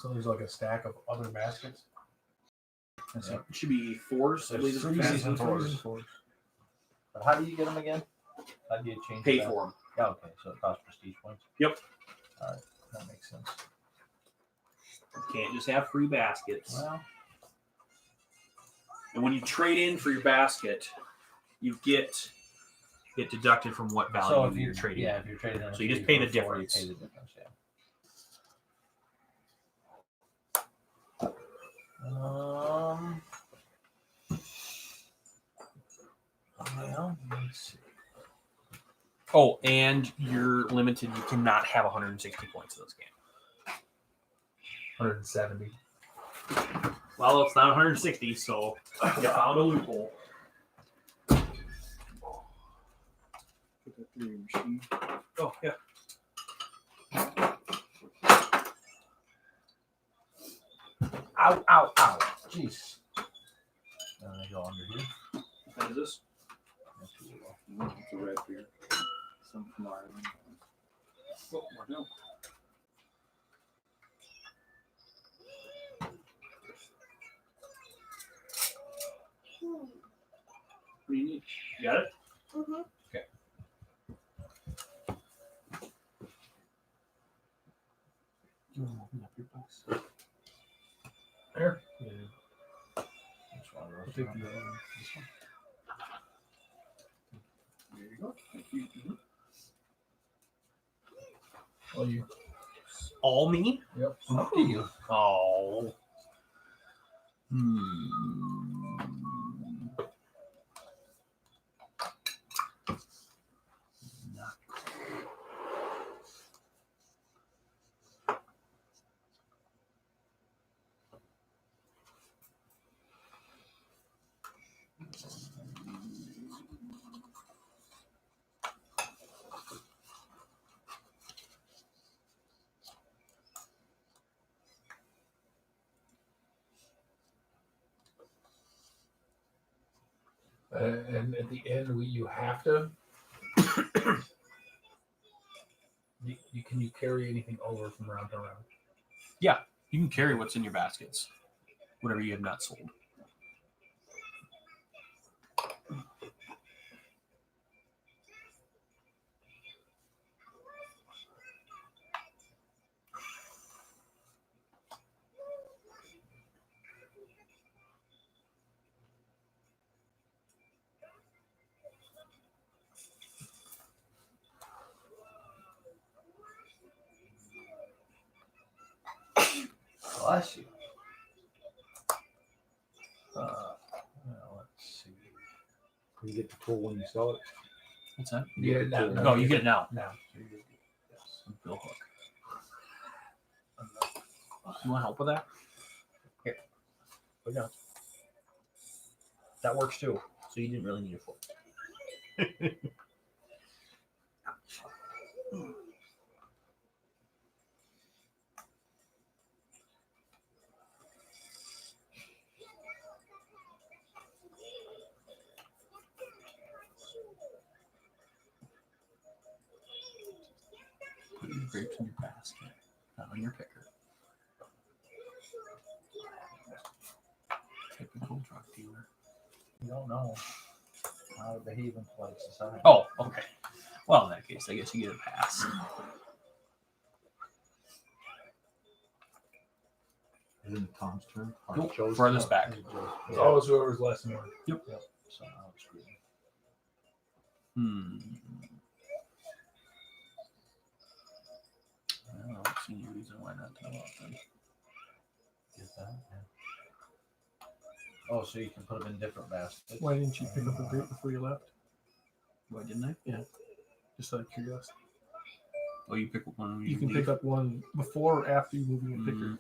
So there's like a stack of other baskets. It should be 4s. I believe it's Threes baskets. and fours. But how do you get them again? How do you change Pay that? for them. Yeah, okay, so it costs prestige points. Yep. All right, that makes sense. You can't just have free baskets. Well, And when you trade in for your basket, you get it deducted from what value so if you're trading. Yeah, if you're trading in. So you just pay the You difference. pay the difference, yeah. Well, let's see. Oh, and you're limited. You cannot have 160 points in this game. 170. Well, it's not 160, so you found a loophole. Put that through your machine. Oh, yeah. Ow, ow, ow. Jeez. And I go under here. What is this? It's a red beer. Some from Ireland. Oh, more milk. What do you need? You got it? Mm-hmm. There. Which one of I'll those? take the other one. This one? There you go. Thank you. Oh, you. All me? Yep. Up to you. Oh. And at the end, you have to. Can you carry anything over from round to round? Yeah, you can carry what's in your baskets, whatever you have not sold. Bless you. Let's see. You get the pull when you sell it. What's that? You get it now. No, you get it now. Now. Bill Hook. You want help with that? Here. Put it down. That works too. So you didn't really need a foot. Put your grapes in your basket, not on your picker. Typical drug dealer. You don't know how to behave in polite society. Oh, okay. Well, in that case, I guess you get a pass. Isn't it Tom's turn? Nope, furthest back. It's always whoever's less than one. So now it's green. Well, I don't see any reason why not to go out then. Get that? Yeah. Oh, so you can put them in different baskets. Why didn't you pick up a grape before you left? Why didn't I? Just out of curiosity. Oh, you pick one. You can pick up one before or after you moving your picker.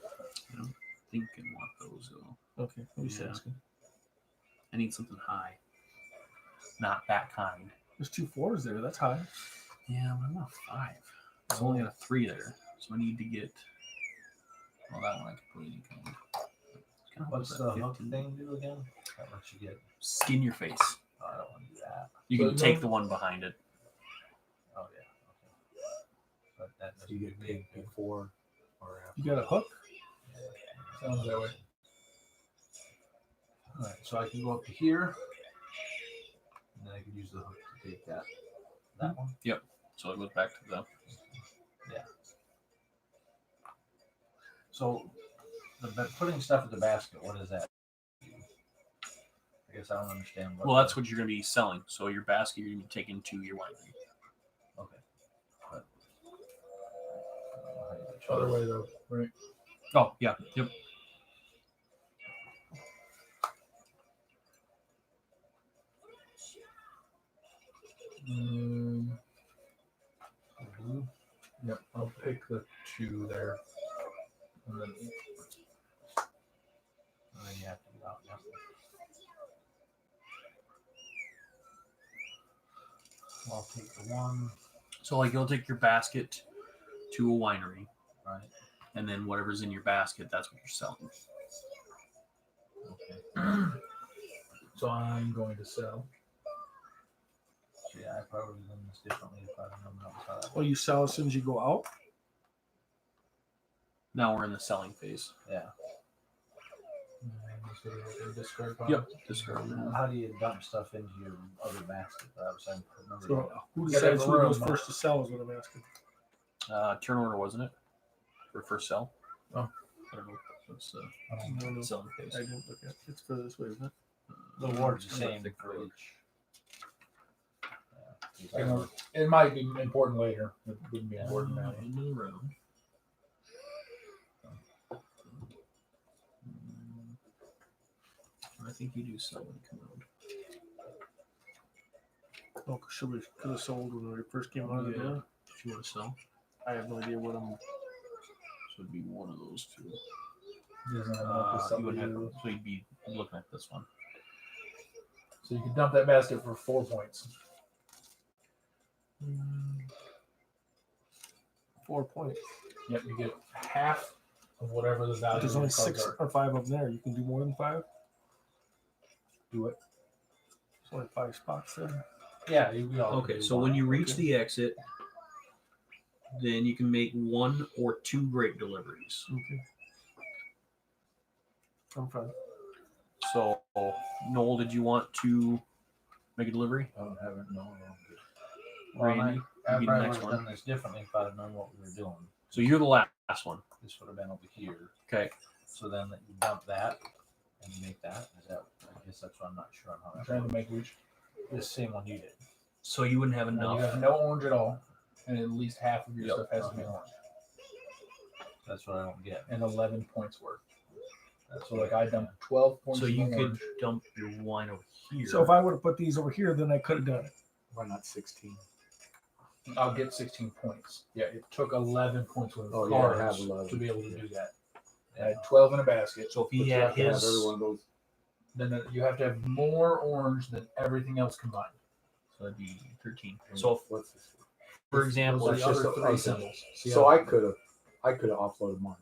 I don't think I want those though. Okay, I'm just Yeah. asking. I need something high. Not that kind. There's 2 4s there. That's high. Yeah, but I'm not 5. It's only got a 3 there. So I need to get. Well, that one I can put any kind. What's the hook thing do again? That lets you get. Skin your face. Oh, I don't want to do that. You So can take the one behind it. Oh yeah. Okay. But that You get paid before or after. You got a hook? Sounds that way. All right, so I can go up to here, and then I could use the hook to take that. That one. So it goes back to the. So, putting stuff in the basket. What is that? I guess I don't understand. Well, that's what you're going to be selling. So your basket you're going to be taking to your winery. Okay. But, Other way though, right? Oh yeah. Yep. Yep, I'll pick the 2 there. And then And then you have to get out. Yeah. I'll take the 1. So like you'll take your basket to a winery, Right. and then whatever's in your basket, that's what you're selling. Okay. so I'm going to sell. So yeah, I probably would have done this differently if I'd known that was how that Well, you sell as soon as you go out. Now we're in the selling phase. Yeah. Discard Yep. Discard. How do you dump stuff into your other basket? That was I remember. So who You gotta have decides a who goes room. first to sell is what I'm asking. Turn order, wasn't it? For first sell. Oh. I don't know. It's No, no, selling phase. I didn't look at it. It's further this way, isn't it? The ward's the same for each. Yeah. It might be important later. It wouldn't be important now. Into the room. I think you do sell when you come out. Oh, should we could have sold when we first came out of the Yeah. door? If you want to sell, I have no idea what I'm. so it'd be one of those two. Doesn't have enough to You wouldn't sell. have, so you'd be looking at this one. So you can dump that basket for 4 points. 4 points. Yep, you get half of whatever the value. But there's of only the cards 6 are. or 5 of them there. You can do more than 5. Do it. There's only 5 spots there. Yeah, we all Okay, do so one. when you reach Okay. the exit, then you can make 1 or 2 grape deliveries. Okay. I'm fine. So, Noel, did you want to make a delivery? I don't have it. No. Randy, I you be the probably next would have one. done this differently if I'd have known what we were doing. So you're the last one. This would have been over here. Okay. So then you dump that and you make that. Is that? I guess that's what I'm not sure on how I'm that trying to works. make which. The same one you did. So you wouldn't have Now enough. you have no orange at all, and at least half of your Yep. stuff has to be orange, That's what I don't get. and 11 points worth. That's So what like I dumped 12 points. So of you orange. could dump your wine over here. So if I would have put these over here, then I could have done it. Why not 16? I'll get 16 points. Yeah, it took 11 points worth of Oh, yeah, I have cards 11. to be able to do that. I had 12 in a basket. So if But he you had have to have his, every one of those. Then you have to have more orange than everything else combined. so that'd be 13. So if, What's this? for example, Those That's are the just other a- 3 okay. symbols. See So how- I could have offloaded mine.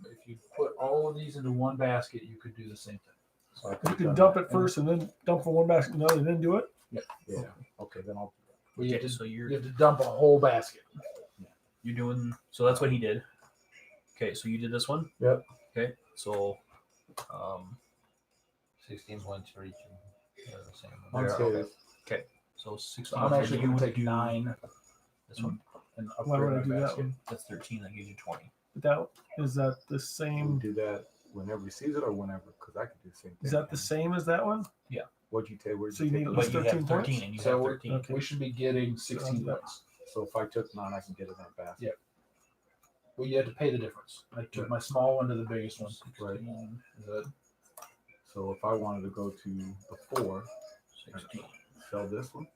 if you put all of these into one basket, you could do the same thing. So I You could've can done dump that. it first and then dump from one basket to another and then do it. Yeah. Okay, then I'll. But you, okay, have to, so you you're have to dump a whole basket. doing. So that's what he did. Okay, so you did this one. Yep. Okay, so 16 points for each. They're the same. Let's Yeah, do okay. this. so 16. So I'm actually you going to would take 9 this one. and Why would I upgrade do my that basket. one? That's 13. That gives you 20. But that is that the We same? do that whenever he sees it or whenever, because I could do the same thing. Is that the same as that one? What'd you take? Where'd So you you take need it? But But you 13 have 13, points? and you So have we're- 13. Okay. We should be getting 16 Yeah. points. So if I took 9, I can get it in that basket. Yeah. Well, you had to pay the difference. I took my small one to the biggest one. Right. The- So if I wanted to go to the 4, 16. sell this one,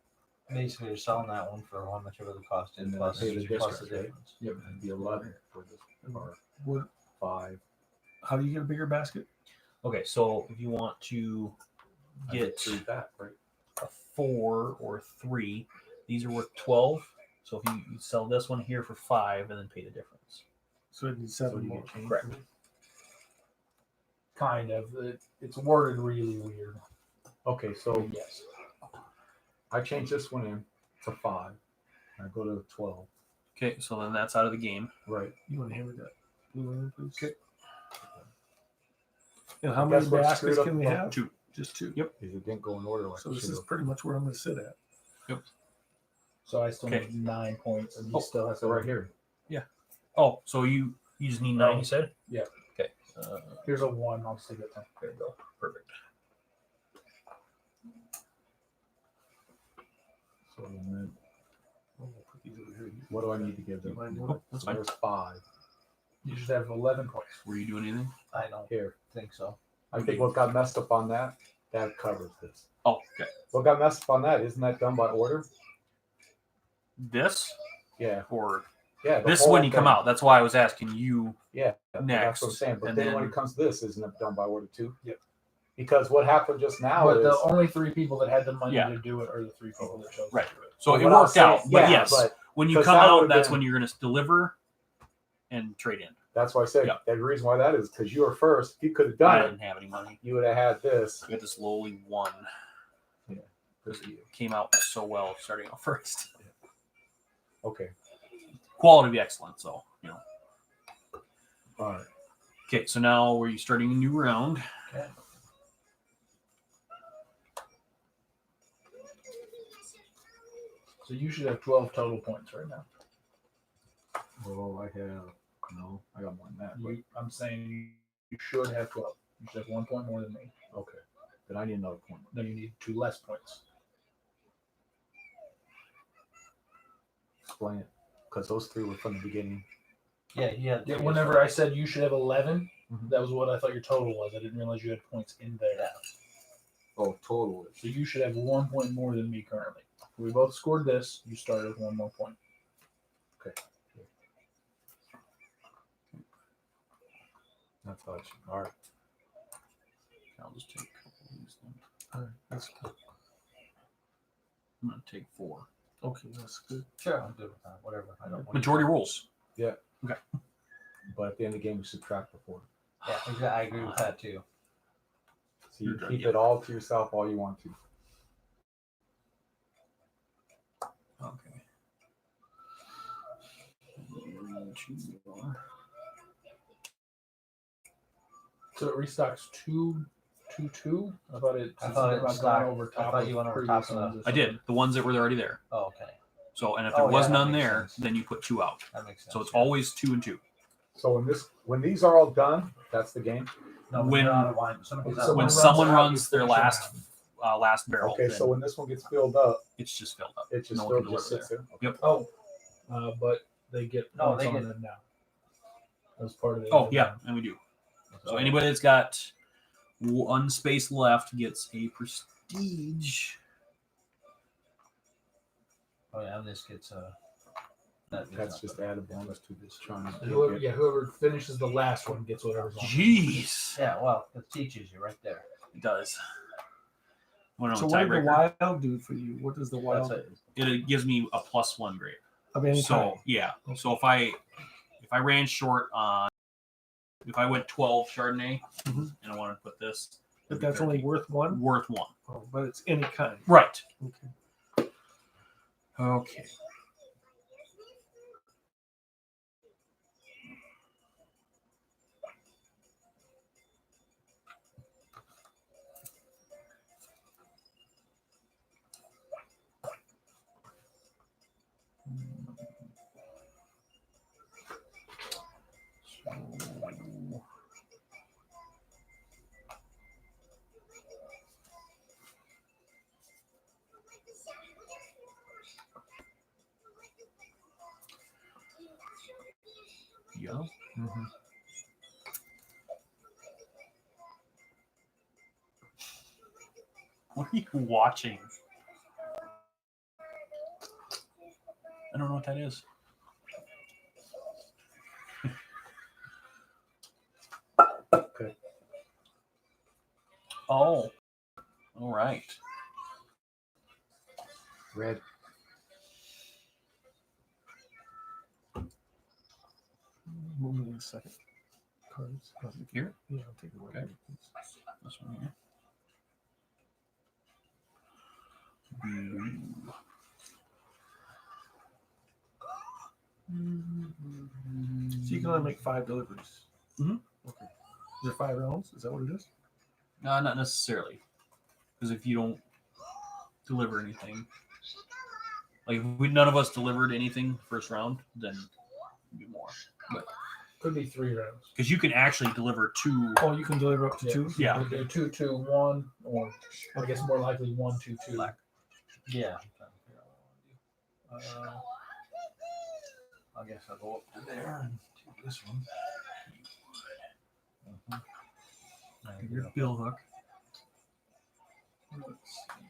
Basically, you're selling that one for how much ever the cost is And then plus, pay the plus the difference, right? difference. Yep. it'd be 11 for this one, or What? 5. How do you get a bigger basket? Okay, so if you want to I get could do that, right? a 4 or 3, these are worth 12. So if you sell this one here for 5 and then pay the difference. So I need So 7 you more. get change. Correct. Kind of. It's worded really weird. Okay, so Yes. I change this one in to 5. And I go to 12. Okay, so then that's out of the game. Right. You want to hand me that blue one, please? Okay. And how I many guess what baskets screwed up can we about- have? 2. Just 2. Yep. Because it didn't go in order like So it this should is have. pretty much where I'm going to sit at. So I still Okay. need 9 points, and he Oh, still has So right here. Oh, so you just need 9, you said? Yeah. Okay. Here's a 1. I'll stick it 10. There you go. Perfect. So then, Oh, we'll put these over here. what do I need to give them? Mind doing Oh, that's So fine. there's 5 You should have 11 points. Were you doing anything? I don't here. think so. I think what got messed up on that covers this. Oh, okay. What got messed up on that? Isn't that done by order? This Yeah. or Yeah. the this whole when you come thing. out? That's why I was asking you. Yeah. That's Next, what I'm saying. But and then when then- it comes to this, isn't it done by order too? Yep. Because what happened just now But is the only 3 people that had the money Yeah. to do it are the 3 people that chose Right. to do it. So But it what I was worked out. saying- But yeah, yes, but when you 'cause come that out, would've that's been- when you're going to deliver and trade in. that's why I said Yeah. the reason why that is because you were first. If you could have I done it, didn't have any money. you would have had this. We had this lowly 1. Yeah. Because it came out so well starting out first. Okay. Quality would be excellent. So, All right. Okay, so now we're starting a new round. Okay. So you should have 12 total points right now. Well, I have no. I got more than that. But, I'm saying you should have 12. You should have 1 point more than me. okay. Then I need another point. Then you need 2 less points. Explain it. Because those 3 were from the beginning. Yeah, yeah. Yeah, whenever I said you should have 11, Mhm. that was what I thought your total was. I didn't realize you had points in there. Yeah. Oh, total is. So you should have 1 point more than me currently. We both scored this. You started with 1 more point. That's how it should. All right. I'll just take a couple of these then. All right, that's good. I'm going to take 4. Okay, that's good. Sure, I'm good with that. Whatever. I don't. Majority rules. But at the end of the game, we subtract the 4. Yeah, exactly. I agree with that too. So you You're done, keep yeah. it all to yourself all you want to. Okay. So it restocks 2-2-2. I thought it. I thought it about stocked- going over I top. thought of you went over previous top of ones or I did. something. The ones that were already there. Oh, okay. So, and if there Oh, yeah, was that none makes there, sense. then you put 2 out. That makes sense. So it's yeah. always 2 and 2. So when these are all done, that's the game. No, when- you're out of wine. Somebody's So out of When wine. someone out, runs you their finish it last barrel, Okay, then so when this one gets filled up, it's just filled up. it just No still one can just deliver sits there. Oh, but they get No, points they on get- them now. As part of the. Oh, yeah, and we do. So anybody that's got 1 space left gets a prestige. Oh yeah, and this gets That's just add a bonus to this trying to Whoever, get- yeah, whoever finishes the last one gets whatever's on. Jeez. Yeah, well, it teaches you right there. It does. Well, So no, what did the tiebreaker. wild do for you? What does the wild That's do? it. It gives me a +1 grade. Of any So kind? yeah. So if I ran short on, if I went 12 Chardonnay Mhm. and I want to put this, But it'd be that's only 13. worth 1? worth 1. Oh, but it's any kind. Right. Okay. Okay. So, yeah. Mhm. What are you watching? I don't know what that is. Okay. Oh. All right. Red. Move me in a second. Cards. Here? Yeah, I'll take it. Okay. This one here. Blue. So you can only make 5 deliveries. Mhm. Okay. there 5 rounds? Is that what it is? Not necessarily, because if you don't deliver anything, like if none of us delivered anything first round, then it'd be more. But Could be 3 rounds. because you can actually deliver 2. Oh, you can deliver up to Yeah. 2? Yeah. Could do 2, 2, 1, or I guess more likely 1, 2, 2. Black. Yeah. I'm trying to figure out what I wanna Uh, do. I guess I'll go up to there and take this one. Mhm. There you Your go. bill hook. let's see.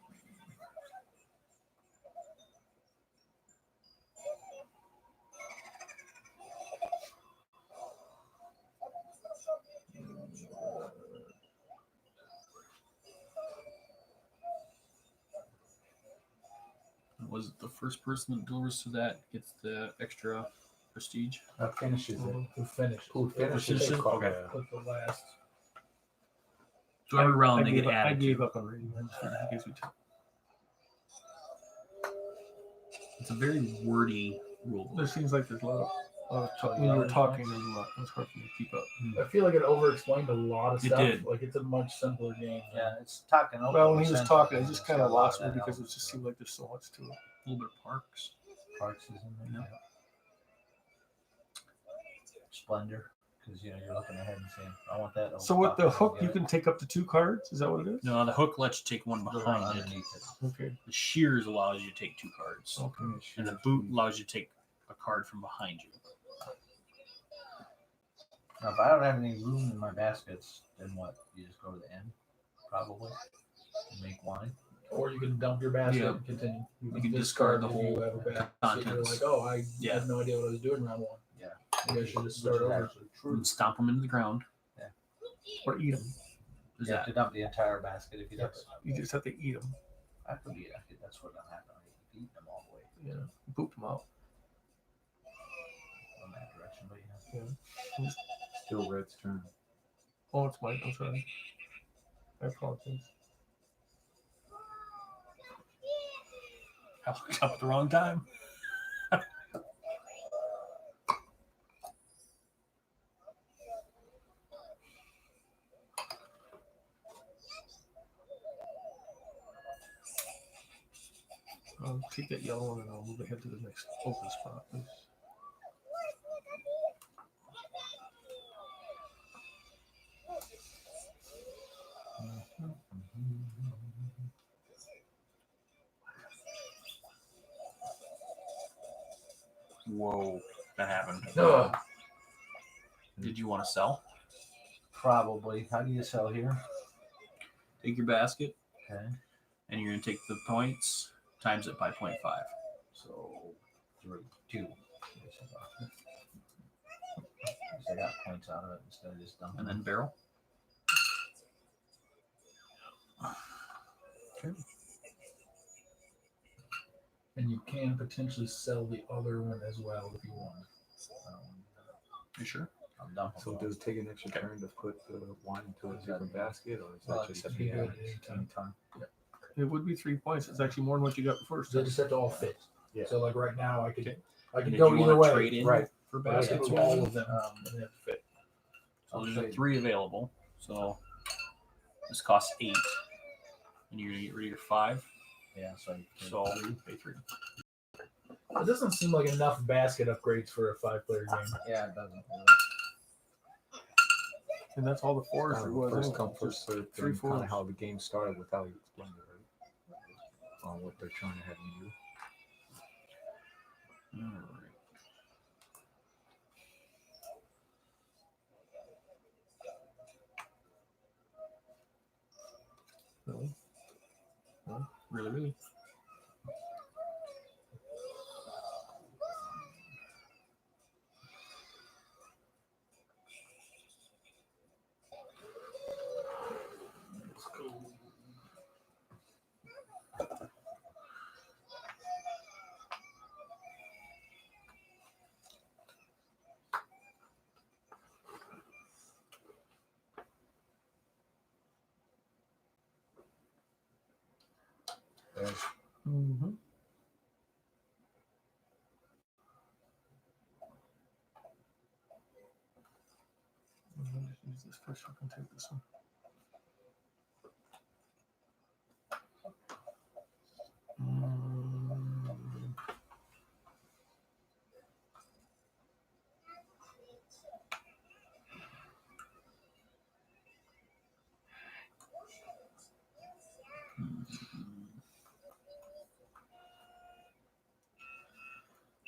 Was it the first person that delivers to that gets the extra prestige? That finishes it. Who finished? Who finishes finishes it? it? Okay. Put the last. So every round I they gave get up, I added. gave to. up on reading. I just figured in case we took. It's a very wordy rule. There seems like there's a lot of Oh, when you were yeah. talking, there's a lot. It's hard for me to keep up. I feel like it over-explained a lot of It stuff. did. Like it's a much simpler game. Yeah, it's talking over. Well, when he was essentially, talking, it and just it's kind got of a lot lost me that because it element just to seemed like there's so much to it. A little bit of parks. Parks is in there. Yeah. Splendor, because you know you're looking ahead and saying, "I want that." So with the hook, you can take up to 2 cards. Is that what it is? No, the hook lets you take one the one behind it. underneath it. Okay. The shears allows you to take 2 cards, Okay. and the boot allows you to take a card from behind you. Now, if I don't have any room in my baskets, then what? You just go to the end, probably, and make wine. Or you can dump your basket Yeah. and continue. You can discard the if whole you have a basket. You're contents. like, oh, I Yeah. had no idea what I was doing round 1. Yeah. Maybe I should just Which start is over. actually You true. can stomp them into the ground. Or eat them. Is You have that to dump the entire basket if you dump Yes. it. You just have to eat them. I could be. That's what will happen. I eat them all the way Yeah. Boot them out. in that direction, but yeah. Still Red's turn. Oh, it's mine. I'm sorry. I apologize. I looked up at the wrong time? I'll take that yellow one and I'll move ahead to the next open spot, please. Whoa, that happened. Ugh. Did you want to sell? Probably. How do you sell here? Take your basket, Okay. and you're going to take the points, times it by 0.5. So 2. I got points out of it instead of just dumping. And then barrel. And you can potentially sell the other one as well if you want. You sure? I'm dumping. So them. does it take an extra turn to put the wine into a different basket, or is Well, that just it's at the good end? anytime. It would be 3 points. It's actually more than what you got before. So they just have to all fit. Yeah. So like right now, I could Okay. I could Did go you either wanna way. trade in Right. for But I could baskets? do all of them and they have to fit. So there's a 3 available. So this costs 8. And you're going to get rid of your 5. Yeah, so I So pay 3. It doesn't seem like enough basket upgrades for a 5-player game. Yeah, it doesn't. Really. And that's all the fours. Kind Or of was first it? come, first serve Three thing, kind fours. of how the game started with how you explained it, right? On what they're trying to have you do. All right. Really? Really? Mm-hmm. use this first. I can take this one.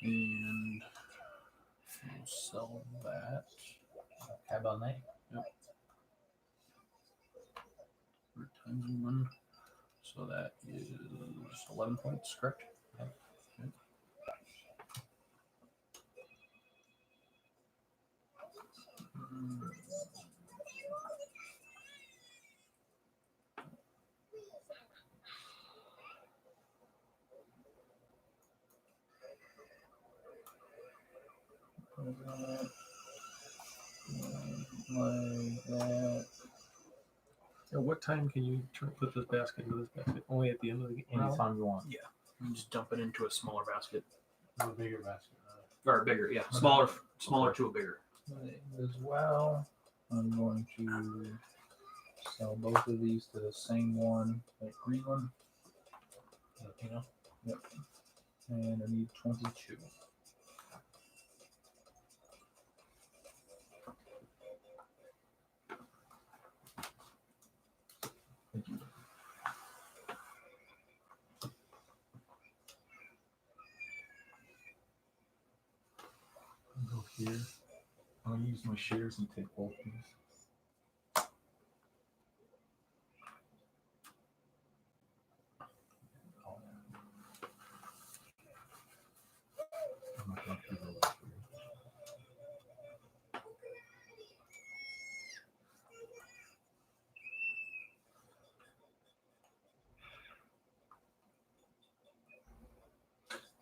Mm. And we'll sell that. Cabernet. For times 1. So that is 11 points, correct? Yep. Okay. Like that. At what time can you put this basket into this basket? Only at the end of the game. Anytime you want. You just dump it into a smaller basket. A bigger basket. Or bigger, yeah. Smaller to a bigger. As well, I'm going to sell both of these to the same one, that green one, Latino. and I need 22. Thank you. Go here. I'll use my shears and take both these. I'm not gonna keep it away from you.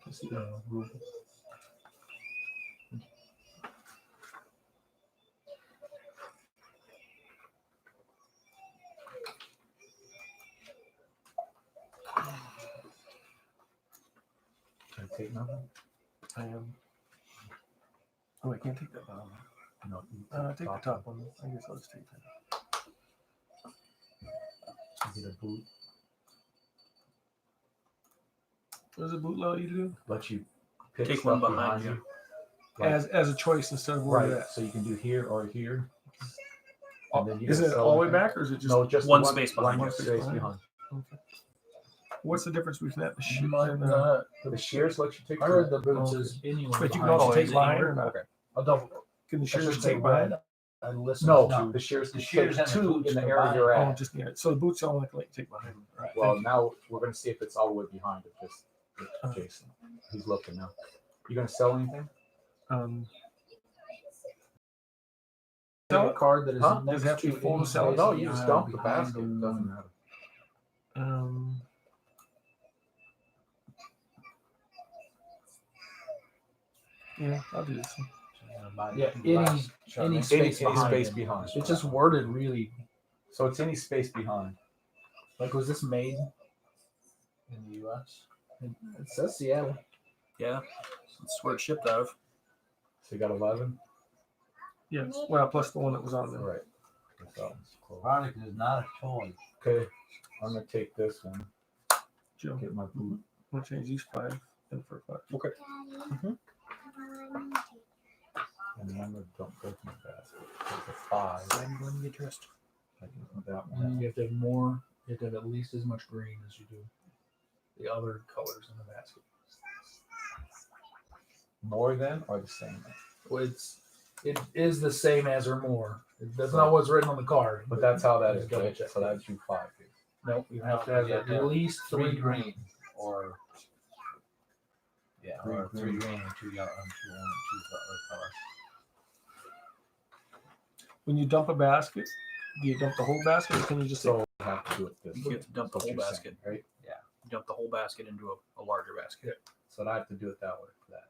Just, rule. Can I take nothing? I am. Oh, I can't take that bottom. No. you Take the top one. I guess I'll just take that. You get a boot. What does a boot allow you to do? Let you pick Take stuff one behind you. Like, As a choice instead of where right. you're at. So you can do here or here. And then you Is gotta it sell all the way anything. back or is it just No, just one the space behind One you. space Behind. behind. Okay. What's the difference between that and the You shoe? might and not. The shears let you take. I heard the two. boots is anywhere. But you can behind. also take is it behind anywhere? or not? Okay. I'll double. Can the I should shears take take behind? I listened No, to the shears The can shears take and the two boots in the combined. area you're Oh, at. just near it. So the boots only can take behind. Right. Well, Thank you. now we're gonna see if it's all the way behind it. Just Jason. He's looking now. You gonna sell anything? have a card that is Huh? next Does it have to be to full any to sell? space No, that you just have dump the behind basket. the It doesn't one. matter. Yeah, I'll do this one. Yeah, any Any space behind. space it. behind. It's just worded really. So it's any space behind. Like, was this made in the U.S.? It says Seattle. Yeah. That's where it's shipped out of. So you got 11. Yes. Well, plus the one that was on there. All right. That one's close. Product is not a toy. Okay, I'm gonna take this one. Joe, Get my boot. I'm gonna change these 5 and for 5. Okay. And then I'm gonna dump both my basket. Take a 5. I'm going to get dressed. I can put that And then one. you have to have more. You have to have at least as much green as you do the other colors in the basket. More than or the same? Well, it is the same as or more. That's not what's written on the card. But that's how that Just is. double Right? check. So that's you 5 here. Nope, you have to have Yeah, at yeah. least 3 green. Or yeah, Three or 3 green. green and 2 yellow and 2 orange, 2 other colors. When you dump a basket, do you dump the whole basket or can you just So I have to do it this You way. have to dump the What whole you're saying, basket. right? You dump the whole basket into a larger basket. So I have to do it that way for that.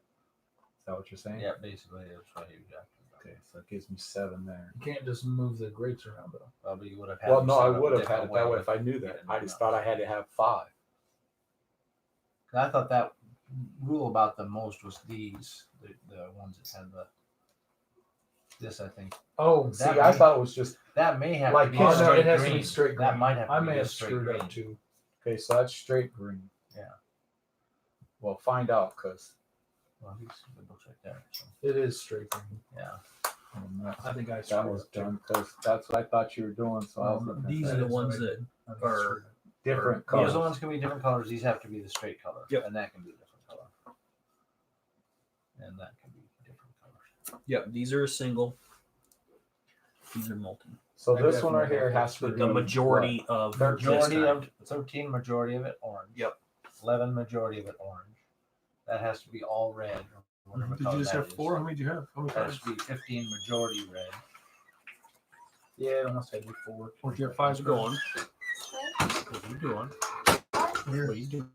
Is that what you're saying? Yeah, basically that's what you have to do. Okay, so it gives me 7 there. You can't just move the grapes around though. Probably you would have had. Well, them no, set I up a would have had different it that way if I knew Yeah, that. no, I just no. thought I had to have 5. I thought that rule about the most was these, the ones that had this, I think. Oh, see, That I may- thought it was just That may have Like to be pin- a no, straight it has green. to be straight That green. might have to I be may a have straight screwed green. up too. okay. So that's straight green. Yeah. Well, find out because Well, he's double check that. So, It is straight green. yeah. I think I that screwed was up too. done because that's what I thought you were doing. So I was looking at These that. are the is what ones I that did. I think I are- screwed up. different These colors. other ones can be different colors. These have to be the straight color. Yep. And that can be a different color. And that can be different colors. Yep, these are a single. These are multi. So I this one right definitely here have has to With be the majority of this Majority kind. of 13, majority of it orange. Yep. 11, majority of it orange. That has to be all red. Or whatever Did color you just that have is. 4? How many did you have? How many That has cards? to be 15 majority red. Yeah, it must have been 4. Or do you have 5 How's it going? What are you doing? Here. What are you doing?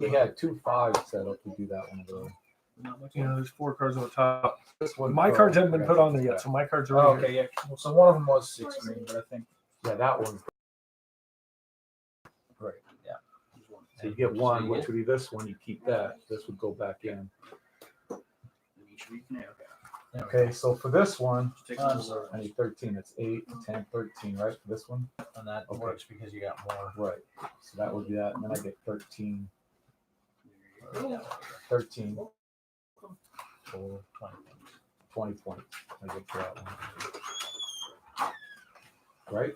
He had 2 5s set up to do that one. Though. Not much. You know, there's 4 cards on the top. This one, My oh, cards haven't been I put got on there that. yet, so my cards are Oh, right okay, yeah. Well, so one of them was 6 green, but I think Yeah, that one. Right. Yeah. So you get one, which would be this one. You keep that. This would go back in. Okay, so for this one, I'm sorry. I need 13. It's 8, 10, 13, right? For this one, And that Okay. works because you got more. right? So that would be that, and then I get 13, Yeah, 13 for 20 points. 20 points. I get for that one, right?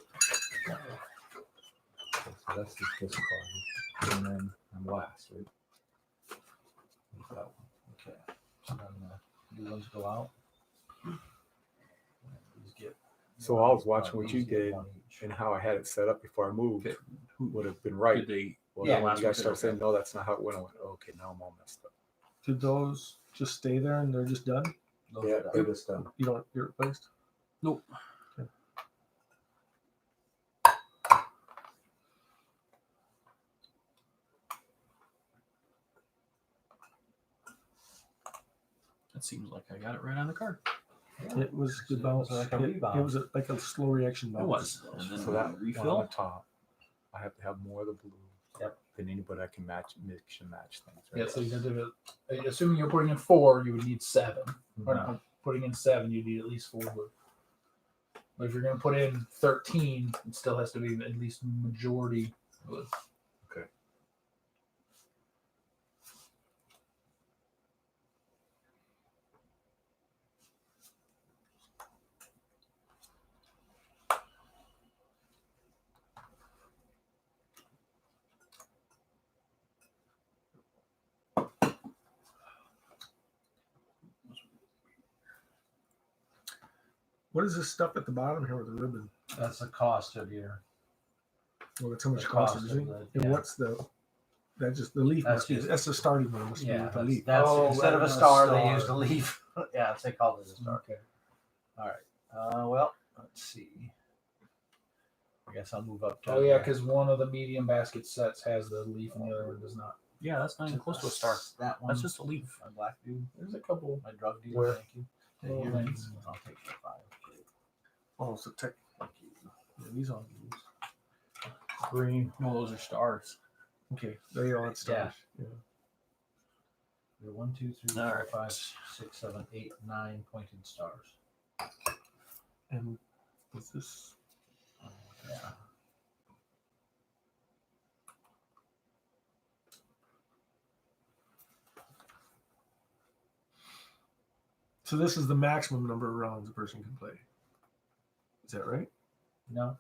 Okay, so that's just this card, and then I'm last, right? There's that one. Okay. So then the new ones go out. And these get So I was watching what these you get did one each. and how I had it set up before I moved Okay. would have been right. Did they? Well, Yeah, then when last you guys one start did, saying no, that's not how it went. I went, okay, now I'm all messed up. Did those just stay there and they're just done? Those Yeah, are they're done. just done. You don't get replaced? Nope. That seems like I got it right on the card. It was So the it bounce. was like a It rebound. was like a slow reaction It bounce. was. And then So that one on refill. the top, I have to have more of the blue Yep. than anybody I can mix and match things. yeah. Right? So you do it. Assuming you're putting in 4, you would need 7. Or Mhm. not putting in 7, you need at least 4 blue. But if you're going to put in 13, it still has to be at least majority blue. Okay. What is this stuff at the bottom here with the ribbon? That's the cost of your. Well, that's how much The it costs, cost isn't of it? the- And yeah. what's the? That's just the leaf. That's Must be, just- that's the starting one. Must be Yeah, with the that's, leaf. Oh, instead of rather a than a star, they star. used a leaf. Yeah, they called it a star. Okay. All right. Well, let's see. I guess I'll move up to. Oh yeah, because one of the medium basket sets has the leaf and the other one does not. Yeah, that's not even close to a star. That one. That's just a leaf. My black dude. There's a couple. My drug dealer. Where? Thank you. Oh, Here, thanks. I'll take the 5. Oh, so tech. Thank you. Yeah, these all use. Green. No, those are stars. Okay, they all had stars. Yeah. There are 1, 2, 3, All 4, right. 5, 6, 7, 8, 9 pointed stars. And is this? Yeah. So this is the maximum number of rounds a person can play. Is that right? No.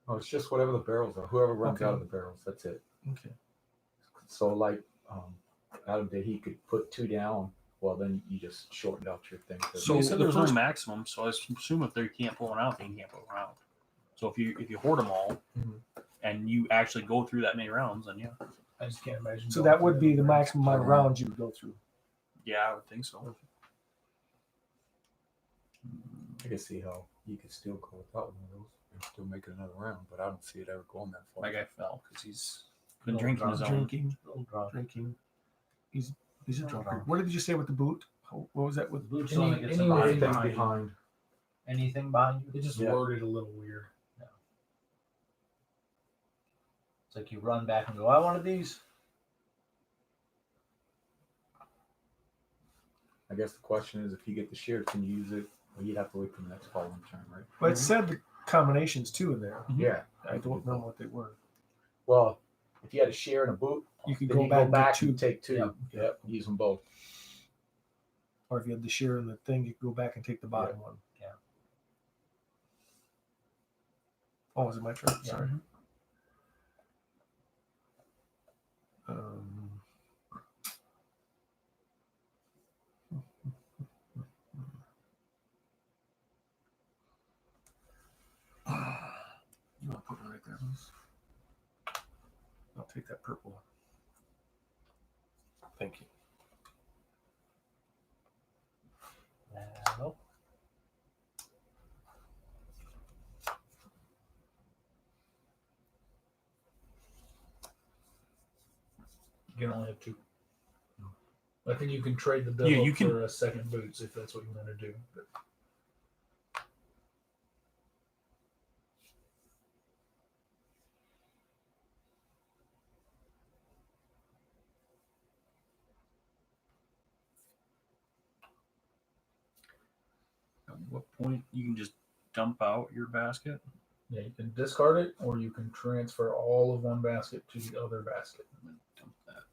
Oh, it's just whatever the barrels are. Whoever runs Okay. out of the barrels, that's it. Okay. So like Adam did, he could put 2 down. Well, then you just shortened out your thing. to- So you said the there was first- no maximum, so I assume if they can't pull one out, they can't pull one out. So if you hoard them all, Mhm. and you actually go through that many rounds, then yeah, I just can't imagine. So going that would through be the everything. maximum amount of rounds you would go through. yeah, I would think so. I can see how you could still go without one of those and still make it another round, but I don't see it ever going that far. My guy fell because he's been No, drinking his own. Little drunk. Drinking. He's a drunkard. What did you say with the boot? What was that with? Boots Any- only gets any a way nine. Anything behind. behind. Anything behind you? It just Yeah. worded a little weird. It's like you run back and go, I wanted these. I guess the question is, if you get the share, can you use it Well, you'd have to wait for the next following turn, right? But it said the combinations too in there. Mhm. Yeah. I don't know what they were. Well, if you had a share and a boot, You could then go you back, go and back get and two, take two. Yep. Yep. Use them both. or if you had the share and the thing, you could go back and take the bottom one. Yeah. Oh, is it my turn? Yeah. Sorry. Um, you want to put it right there? I'll take that purple. Thank you. Nope. You can only have two. I think you can trade the bill Yeah, up you can- for a second boots if that's what you want to do. But At what point you can just dump out your basket? yeah, you can discard it, or you can transfer all of one basket to the other basket. And then dump that.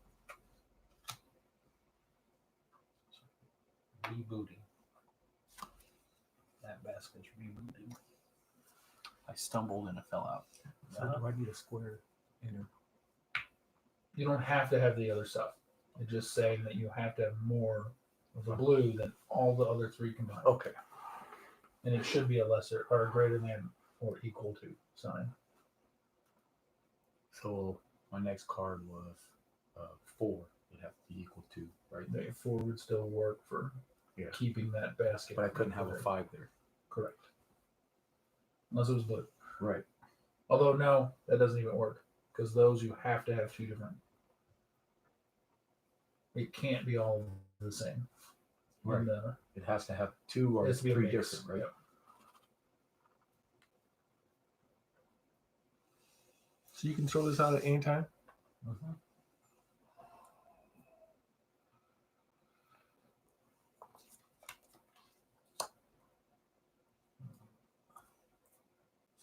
Rebooting. That basket's rebooting. I stumbled and it fell out. So do I need a square enter? You don't have to have the other stuff. It's just saying that you have to have more of the blue than all the other three combined. Okay. And it should be a lesser or a greater than or equal to sign. So my next card was 4. It'd have to be equal to, right? The 4 would still work for Yeah. keeping that basket. But I couldn't have a correct. 5 there. Correct. Unless it was blue. Right. Although no, that doesn't even work because those you have to have 2 different. It can't be all the same. Right. And, It has to have 2 or it has to be a 3 mix. different, right? Yep. So you can throw this out at any time? Mm-hmm.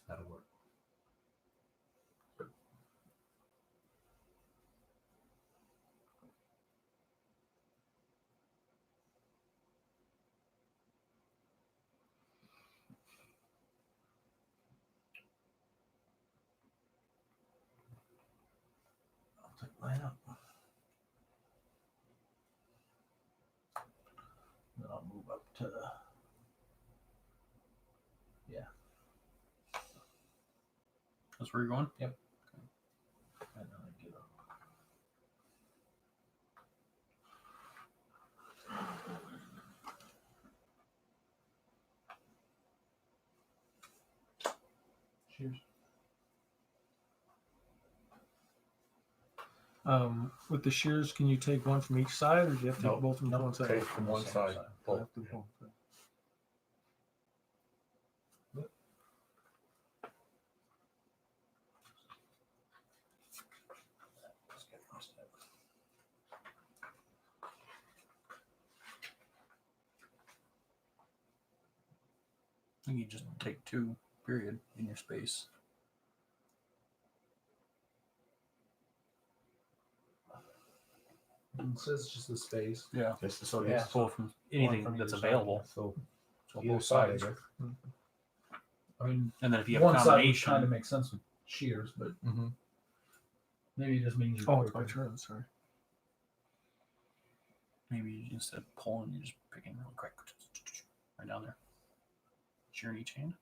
That'll work. I'll take mine up. Then I'll move up to the. That's where you're going? And then I get up. Cheers. With the shears, can you take one from each side, or do you have to take Nope. both from one side? Okay, from one Same side. side. I Both. have to both. Let's get my step. I think you just take 2, period, in your space. It says just the space. Yeah. Just the So space. you just pull from anything from that's either side, available. So So either both side, I sides. guess. I mean, And then if you have one a side would combination, kind of make sense with shears, but Mm-hmm. maybe it just means you. Oh, it's my turn. Sorry. maybe instead of pulling, you just picking really quick. Right down there. Shear in each hand.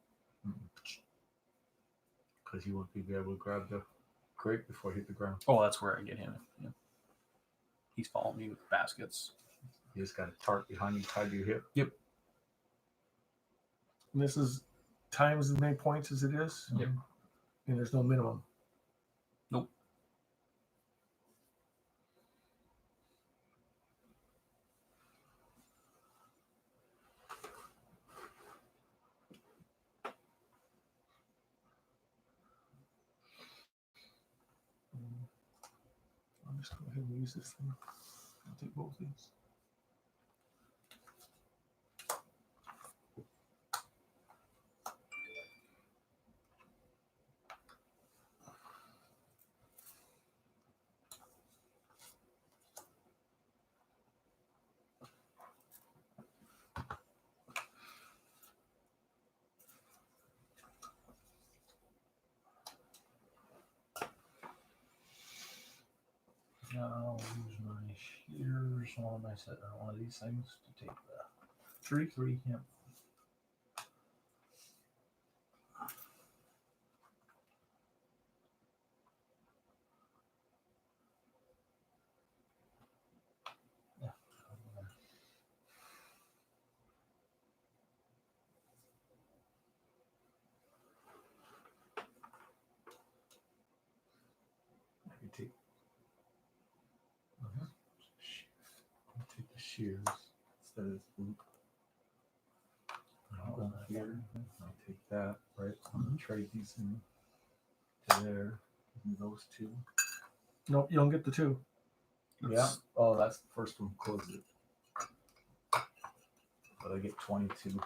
Because you want to be able to grab the grape before it hit the ground. Oh, that's where I get him. Yeah. He's following me with baskets. You just got a tarp behind you tied to your hip. And this is times as many points as it is? Yep. And there's no minimum? Nope. I'll just go ahead and use this thing. I'll take both of these. which one am I set? One of these things to take the Three. three. Yep. Yeah. I can take Mhm. take the shears instead of this boot. Oh, Go nice. here. I'll take that. Right. I'm gonna trade these in to there. Give me those two. Nope, you don't get the two. Yeah. Oh, that's the first one. Close it. But I get 22.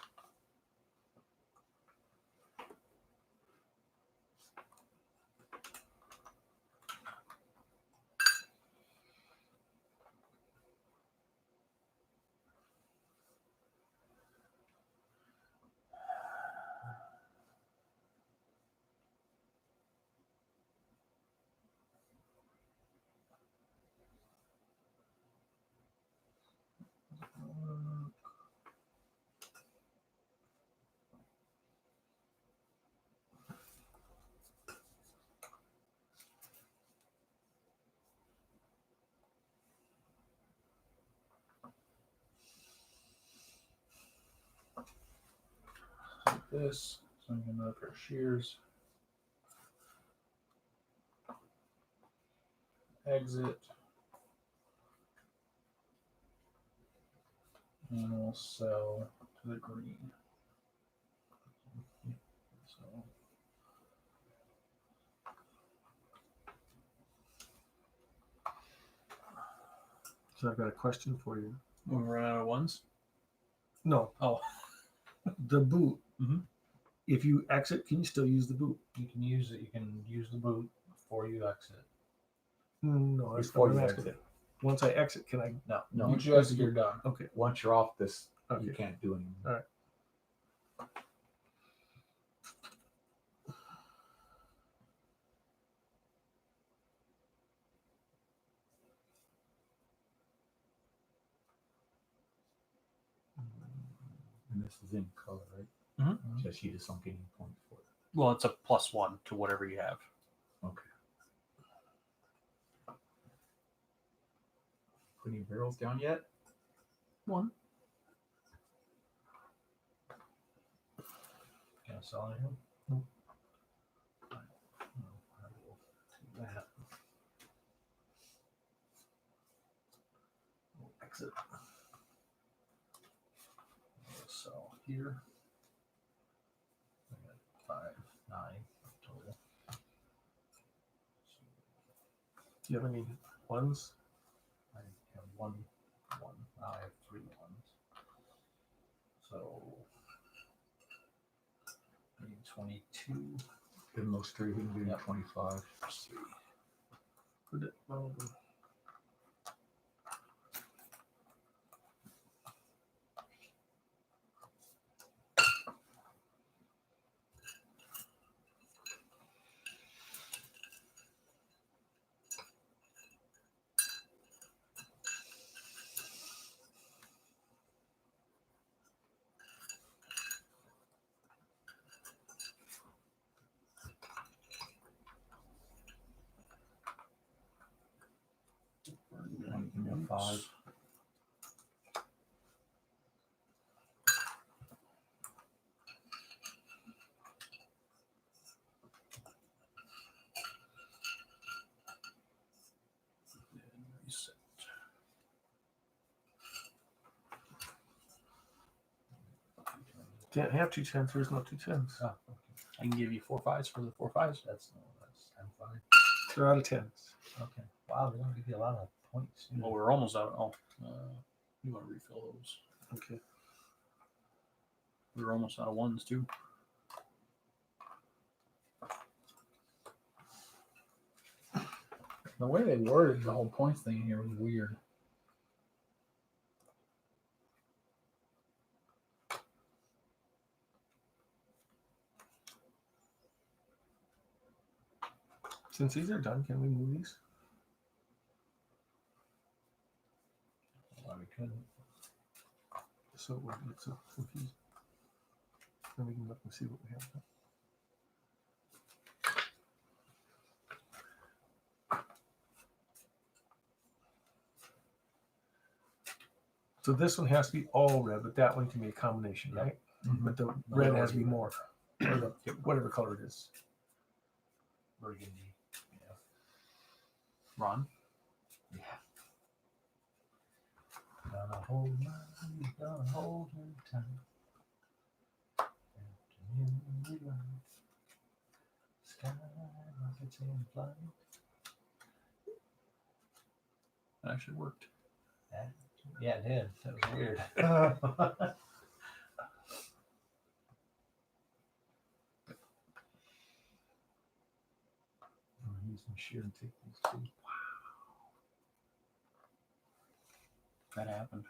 Like this. So I'm gonna look for shears. Exit. And we'll sell to the green. So So I've got a question for you. We run out of ones. No. Oh. The boot. Mhm. If you exit, can you still use the boot? You can use it. You can use the boot before you exit. No, that's Before not what you I'm asking. exit. Once I exit, can I? No. No. once you exit, you're done. Okay. Once you're off this, Okay. you can't do anything. All right. And this is in color, right? Mhm. Just you just don't get any points for it. Well, it's a +1 to whatever you have. Okay. Put any barrels down yet? One. Can I sell anything? No. I will do that. We'll exit. So here, I got 5, 9 total. Do you have any ones? I have one. Now I have 3 ones. So I need 22. Give them those three. We can do Yep. 25. Put it. Give me a 5. Reset. Can't have 2 10s. There's no 2 10s. Oh, okay. I can give you 4 5s for the 4 5s. That's I'm fine. They're out of 10s. Okay. Wow, they're gonna give you a lot of points. Well, we're almost out. Oh, you want to refill those? Okay. We're almost out of ones too. The way they worded the whole points thing here was weird. Since these are done, can we move these? we couldn't. So it wouldn't get so confusing. Then we can look and see what we have. So this one has to be all red, but that one can be a combination, right? But the red has to be more, or the, whatever color it is. Burgundy. Yeah. Ron. Yeah. Gonna hold my, gonna hold her tight. Afternoon we ride. Sky rockets in flight. That actually worked. Yeah, it did. That was weird. I'm gonna use my shear and take these two. That happened.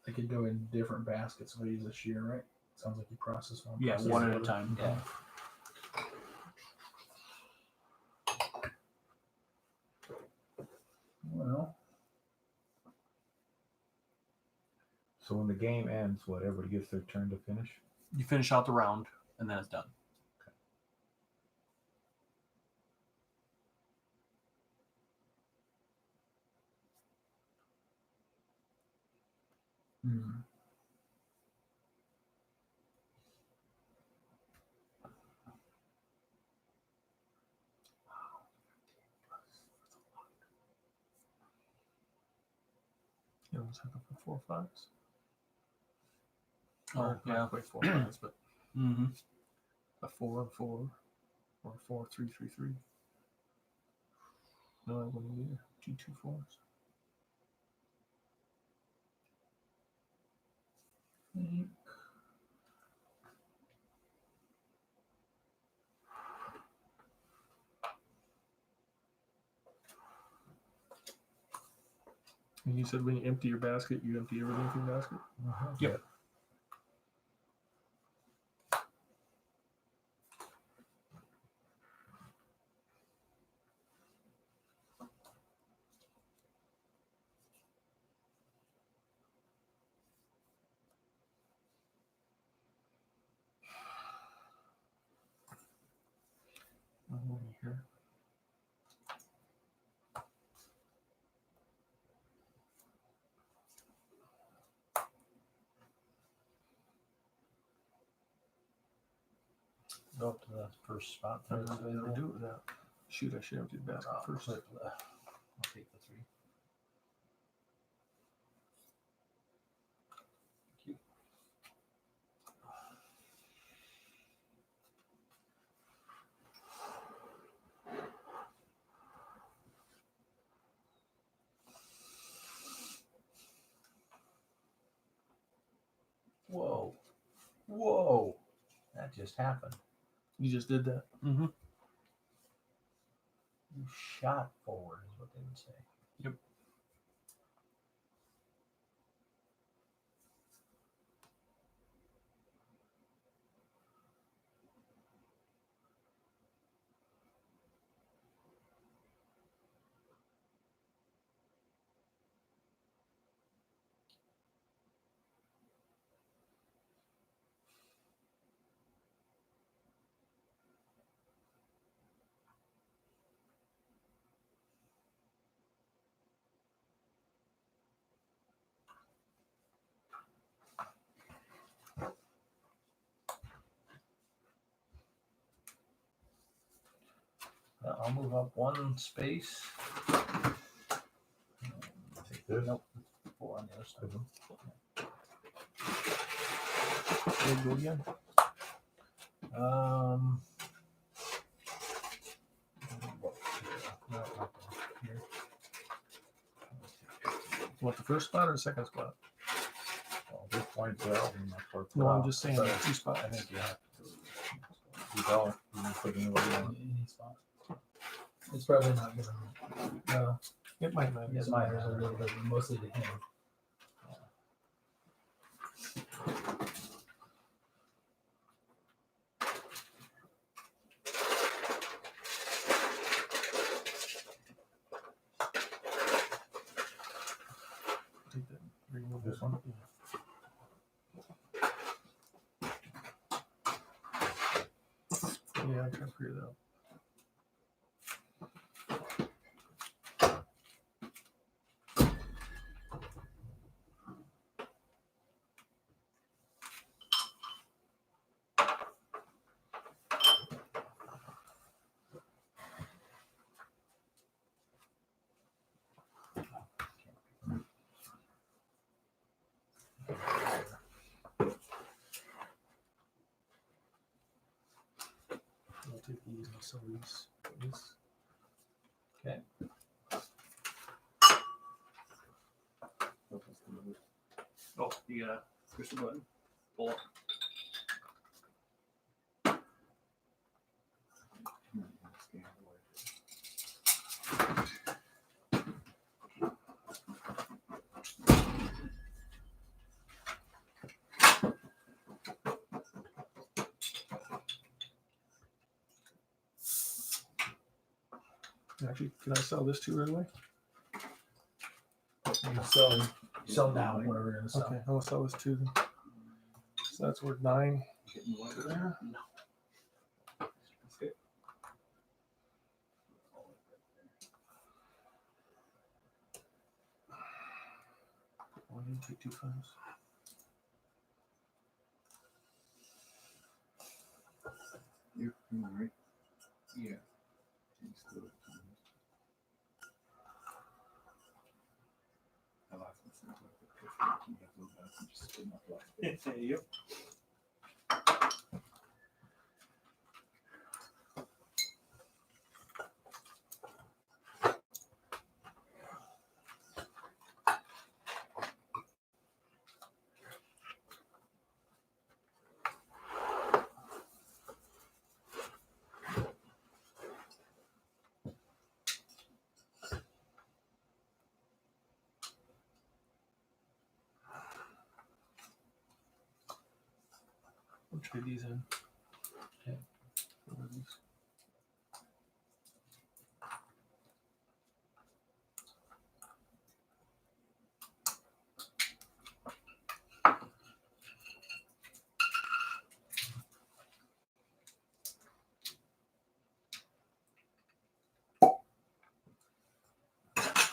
They could go in different baskets if I use a shear, right? Sounds like you process one. Yeah, process one at a the other. time. Yeah. Well, So when the game ends, what, everybody gets their turn to finish? You finish out the round, and then it's done. hmm. You almost have to put 4 5s. Oh, Or yeah. not quite 4 5s, but Mm-hmm. a 4 and 4, or 4 3 3 3. No, I wouldn't either. 2 2 4s. And you said when you empty your basket, you empty everything from the basket? Yep. Over here. Go up to the first spot. I don't know how to do it with that. Shoot, I should empty the basket first. I'll take the 3. Thank you. Whoa. Whoa. That just happened. You just did that. Mm-hmm. You shot forward is what they would say. Yep. I'll move up 1 space. Take this. Nope. 4 on the other side. There you go again. No, not there. Here. You want the first spot or the second spot? Well, this points out in my part. No, I'm just saying So, the 2 spots. I think you have to. You don't. You can put it anywhere you want. Any spot. It's probably not gonna. No, It might matter. it matters a little bit, mostly to him. Yeah, I'm trying to figure it out. I'll take these and sell these. This. Oh, you gotta push the button. Pull up. Actually, can I sell this too right away? You sell now whatever you're gonna sell. Okay, I'll sell this too. Then. So that's worth 9. Getting one there. No. That's good. One and take 2 5s. You're right. Yeah. Thanks to it. I lost myself with the picture. You have those guys and just spin up like Yep. I'll trade these in. Okay. What are these?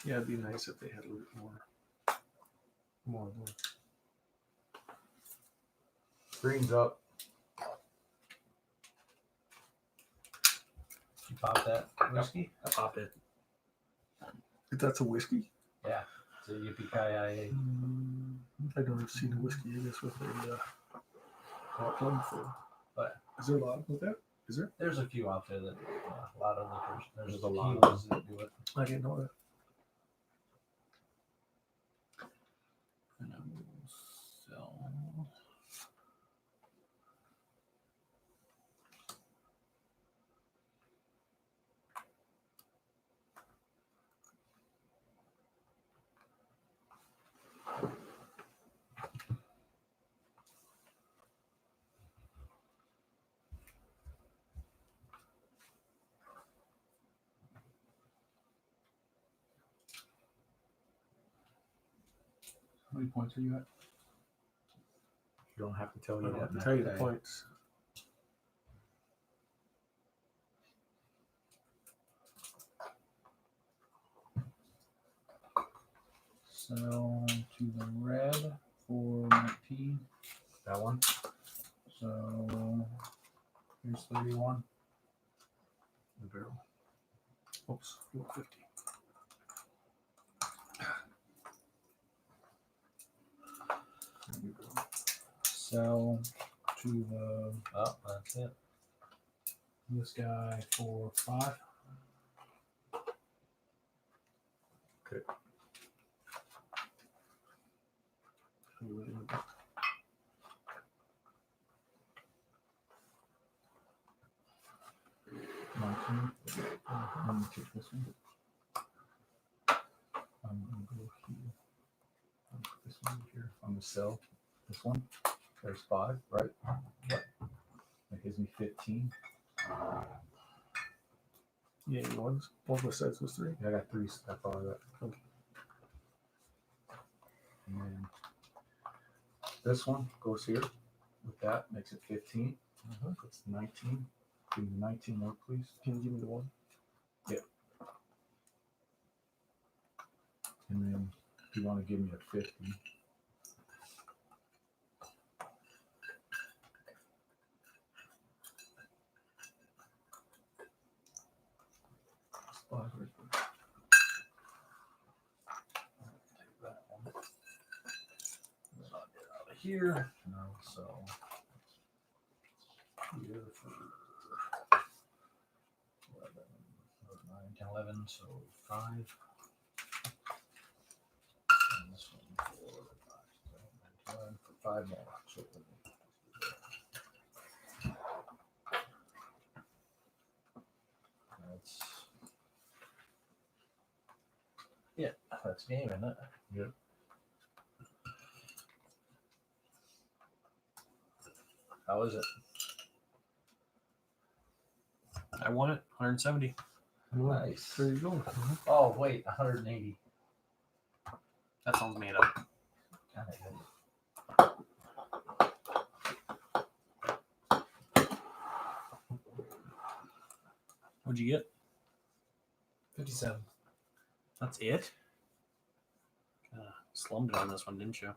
Yeah, it'd be nice if they had a little more of those. Green's up. You pop that whiskey? I popped it. If that's a whiskey, Yeah. So yippee-ki-yay. I don't have seen a whiskey, I guess, with a plum before. But Is there a lot with that? Is there? there's a few out there that a lot of liquors. There's a lot of tequilas that do it. I didn't know that. And I will sell. How many points are you at? You don't have to tell I you don't that. have to Matt. tell you the points. Sell to the red for 19. That one. So here's 31. The barrel. Oops, 450. Sell to the Oh, that's it. this guy for 5. Let me take this one. I'm gonna go here. I'll put this one over here. I'm gonna sell this one. There's 5, right? That gives me 15. Yeah, ones. One of sides was 3. Yeah, I got 3. So that's all I got. Okay. And then this one goes here with that, makes it 15. Puts 19. Give me 19 more, please. Can you give me the one? And then if you want to give me a 50. Take that one. Then I'll get out of here. And I'll sell here for 11, 9, 10, 11, so 5. And this one for 5, 10, for 5 more. So that's it. That's game, isn't it? Yep. How is it? I won it. 170. Nice. There you go. Oh wait, 180. That sounds made up. God, I hate it. What'd you get? 57. That's it? Slummed it on this one, didn't you?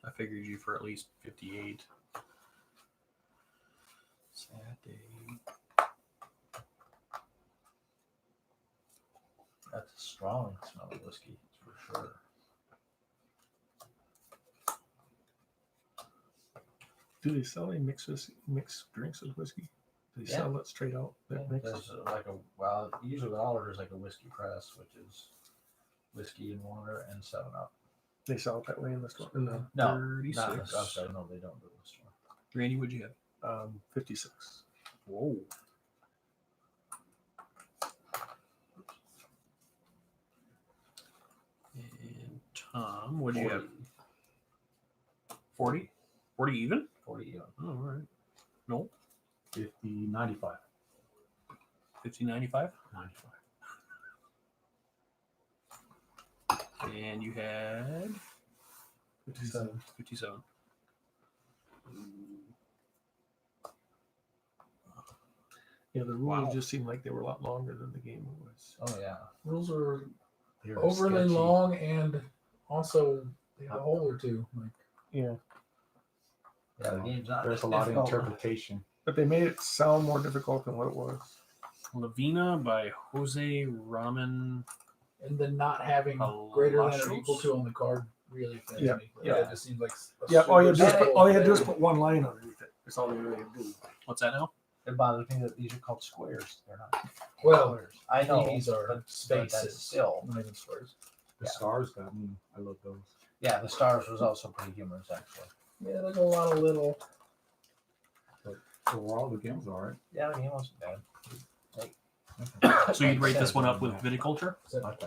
I figured you for at least 58. Sad day. That's a strong smell of whiskey, for sure. Do they sell any mixed drinks with whiskey? Do they Yeah. sell it straight out? That mix? There's like a well, usually what I'll order is like a whiskey press, which is whiskey and water and 7-Up. They sell it that way in the store. In the No, 36. Not in the, I'm sorry, no, they don't do it in the store. Randy, what'd you have? 56. Whoa. And Tom, what'd you have? 40? 40 even? 40 even. Oh, all right. No, 50, 95. 50.95. 95. And you had 57. 57. Yeah, the rules Wow. just seemed like they were a lot longer than the game was. Oh yeah. Rules are They were overly sketchy. long and also they have a hole or two. Like, Yeah, Yeah, the game's not There's a lot of difficult. interpretation. but they made it sound more difficult than what it was. Lavina by Jose Ramen. and then not having greater than or Palacios? equal to on the card really offends Yeah. me. Like, Yeah. It just seems like a Yeah, all you had to do is super put, all you had to do is simple put one line underneath it. That's all they really had to do. What's that now? It bothers me that these are called squares. They're not thing. Well, squares. I know these are but that's spaces. still. Not even squares. The Yeah. stars got me. I love those. Yeah, the stars was also pretty humorous actually. Yeah, there's a lot of little. Overall, the game's all right. Yeah, the game wasn't bad. So you'd rate this one up with viticulture? I like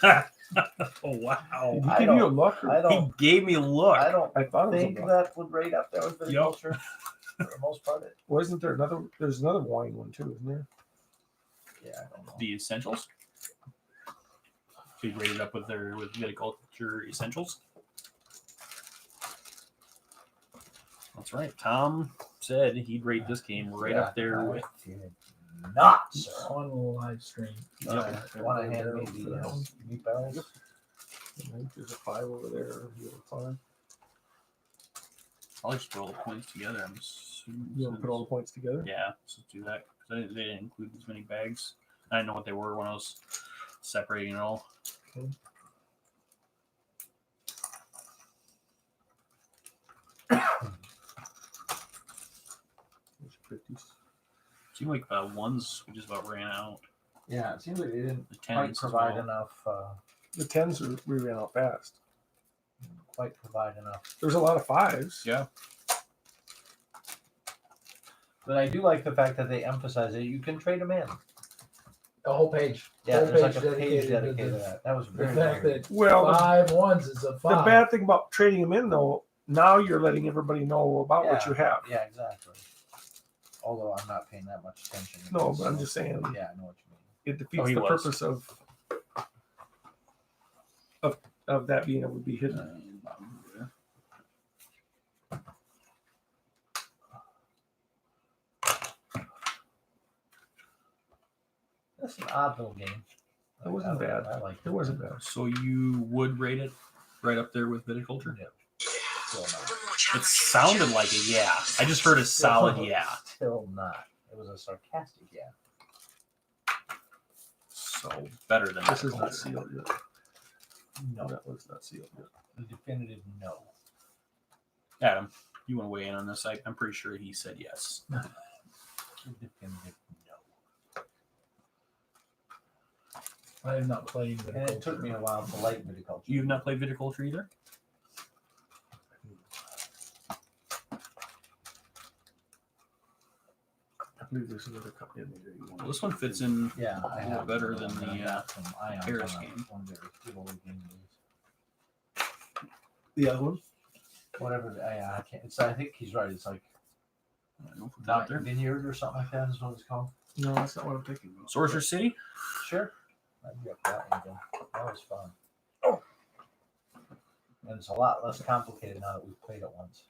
that. Oh wow! Did he I give you a don't- look? Or? I He don't gave me a look. I don't I thought it was think a look. that would rate up there with viticulture for the most part. Wasn't there another? There's another wine one too, isn't there? Yeah, I don't know. The essentials. So you rated up with viticulture essentials. That's right. Tom said he'd rate this game right up there I with. did not, sir. On live stream. Want to hand me the meat barrels? I think there's a 5 over there. You have a 5. I'll just put all the points together. I'm assuming. You want to put all the points together? Yeah, let's do that because they didn't include as many bags. I didn't know what they were when I was separating it all. There's 50s. Seemed like ones we just about ran out. Yeah, it seems like they didn't The quite tens as provide well. enough. The 10s we ran out fast. Quite provide enough. There's a lot of 5s. Yeah. But I do like the fact that they emphasize that you can trade them in. A whole page. Yeah, Whole there's like a page to dedicated to the, that. That was the very, fact very that Well, the 5 ones is a 5. The bad thing about trading them in, though, now you're letting everybody know about what Yeah. you have. Yeah, exactly. Although I'm not paying that much attention. to No, this, but I'm so- just saying Yeah, I know what you mean. it defeats Oh, he the was. purpose of of that being able to be hidden. That's an odd little game. It wasn't bad. I like It wasn't bad. So you would rate it right up there with viticulture? Yeah. Still not. It sounded like it, yeah. I just heard a solid yeah. Still not. It was a sarcastic yeah. So better than This is not viticulture. sealed yet. No. That was not sealed yet. A definitive no. Adam, you want to weigh in on this? I'm pretty sure he said yes. A definitive no. I have not played And it took me a while to like viticulture. You've not played viticulture either? I believe there's another company in there. You Well, want. this one fits in. Yeah, I A little have better than the, I got some ions Harris on game. One of their good old game The other one? whatever. I can't. It's. I think he's right. It's like I don't know if it's out not there. vineyard or something like that. Is what it's called. No, that's not what I'm thinking about. Sorcerer City? Sure. I'd be up for that one again. That was fun. Oh. And it's a lot less complicated now that we've played it once.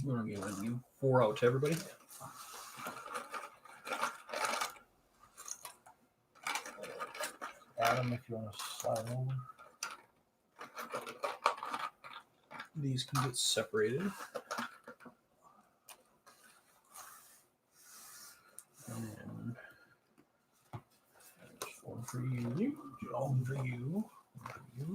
We're going to give 4 out to everybody. Adam, if you want to slide over. These can get separated. And there's one for you, one for you.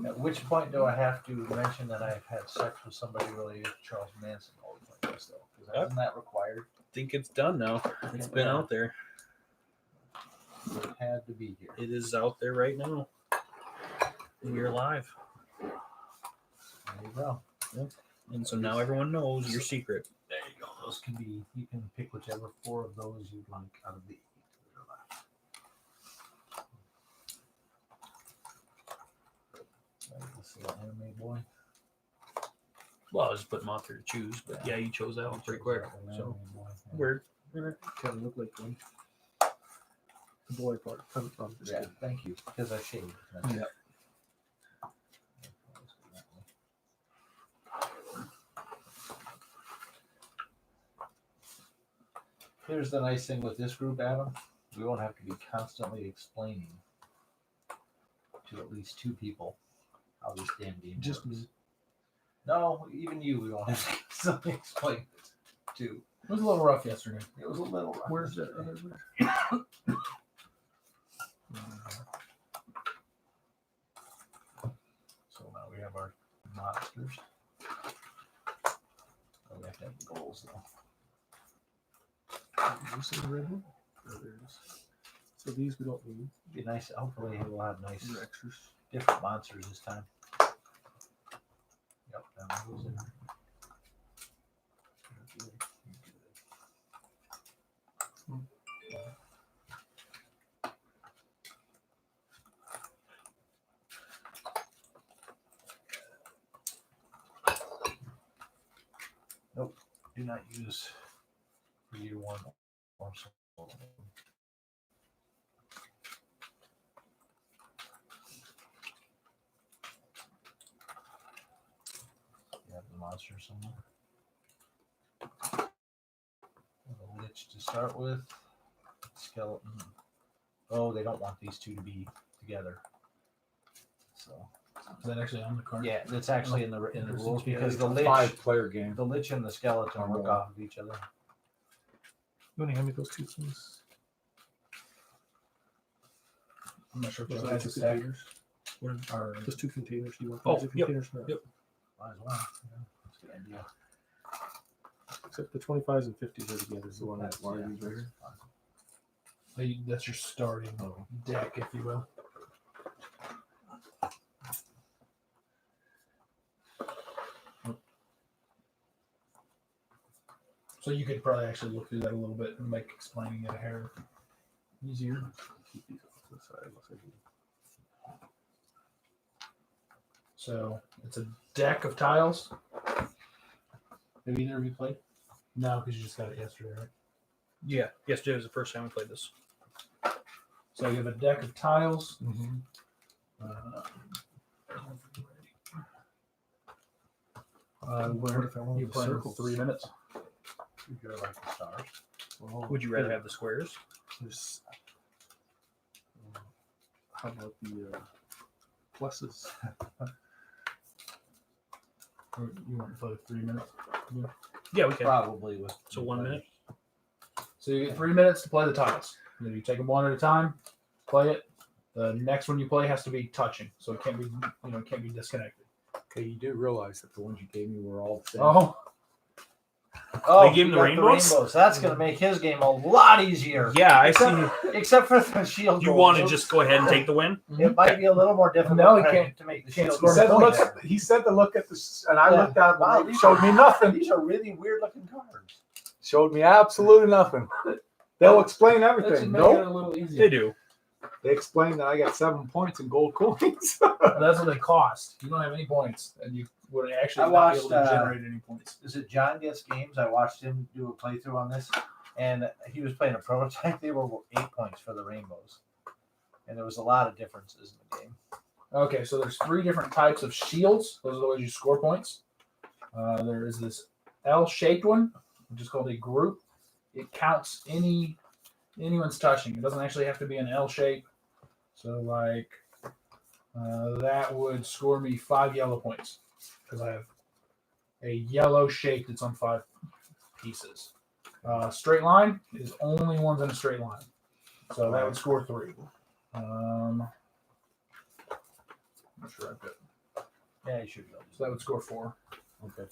At which point do I have to mention that I've had sex with somebody related to Charles Manson? All the time, still, because isn't that required? Think it's done now. It's been out there. It had to be here. It is out there right now. And you're live. There you go. And so now everyone knows your secret. There you go. Those can be. You can pick whichever 4 of those you'd like out of the 8 that are left. This little anime boy. Well, I was putting them out there to choose, but yeah, you chose that one pretty quick. So Weird. weird. Kind of look like one. The boy part. I'm just Yeah, kidding. thank you. Because I shaved. Yeah. Here's the nice thing with this group, Adam. We won't have to be constantly explaining to at least 2 people how this damn game Just works. me. No, even you, we won't have to constantly explain it to. It was a little rough yesterday. It was a little rough. Where's that other one? So now we have our monsters. Oh, we have to have the goals though. This is the red one? Oh, there it is. So these we don't need. Be nice. Hopefully, we'll have nice These are extras. different monsters this time. Yep, that one goes in. Nope. Do not use for year 1 or so. You have the monster somewhere. A lich to start with. Skeleton. Oh, they don't want these 2 to be together. So Is that actually on the card? yeah, it's actually in the rules because the It's a lich, 5-player game. the lich and the skeleton Or work more. off of each other. You want to hand me those 2 things? I'm not sure if Those it are has the a 2 stack. containers. Or Those 2 containers. Do you want Oh, those yep. containers? No. Yep. Might as well. Yeah, that's a good idea. Except the 25s and 50s are together. So one That's- that's why yeah, these right here. that's fine. that's your starting deck, if you will. So you could probably actually look through that a little bit and make explaining it a hair easier. Keep these off to the side unless I need them. So it's a deck of tiles. Have either of you played? No, because you just got it yesterday, right? Yeah, yesterday was the first time we played this. So you have a deck of tiles. Mm-hmm. Where What if I wanted you the play in circles? 3 minutes? If you're like the stars. Well, Would you rather have the squares? there's- how about the pluses? Or you want to play 3 minutes? Yeah, we can. Probably with. So 1 minute. So you get 3 minutes to play the tiles. You take them one at a time, play it. The next one you play has to be touching, so it can't be it can't be disconnected. Okay, you do realize that the ones you gave me were all the same. Oh, Oh, They gave him you the got rainbows? That's gonna make his game a lot easier. Yeah, I Except, see. except for the shield. You goal. want to just go ahead and take the win? It might be a little more difficult. No, he to- can't- to make the can't shield. score goal. the point. He said to look at this, and I Yeah. looked at it, Wow, and it these showed are- me nothing. These are really weird looking cards. Showed me absolutely nothing. They'll explain let's everything. make it Nope. a little easier. They do. They explained that I got 7 points in gold coins. That's what they cost. You don't have any points, and you would actually I not be able watched, to generate any points. Is it John Gets Games? I watched him do a playthrough on this, and he was playing a prototype. They were 8 points for the rainbows, and there was a lot of differences in the game. Okay, so there's 3 different types of shields. Those are the ways you score points. There is this L-shaped one, which is called a group. It counts anyone's touching. It doesn't actually have to be an L shape. So like that would score me 5 yellow points because I have a yellow shape that's on 5 pieces. Straight line is only ones in a straight line, so that would score 3. I'm not sure I've got. Yeah, you should go. So that would score 4. Okay.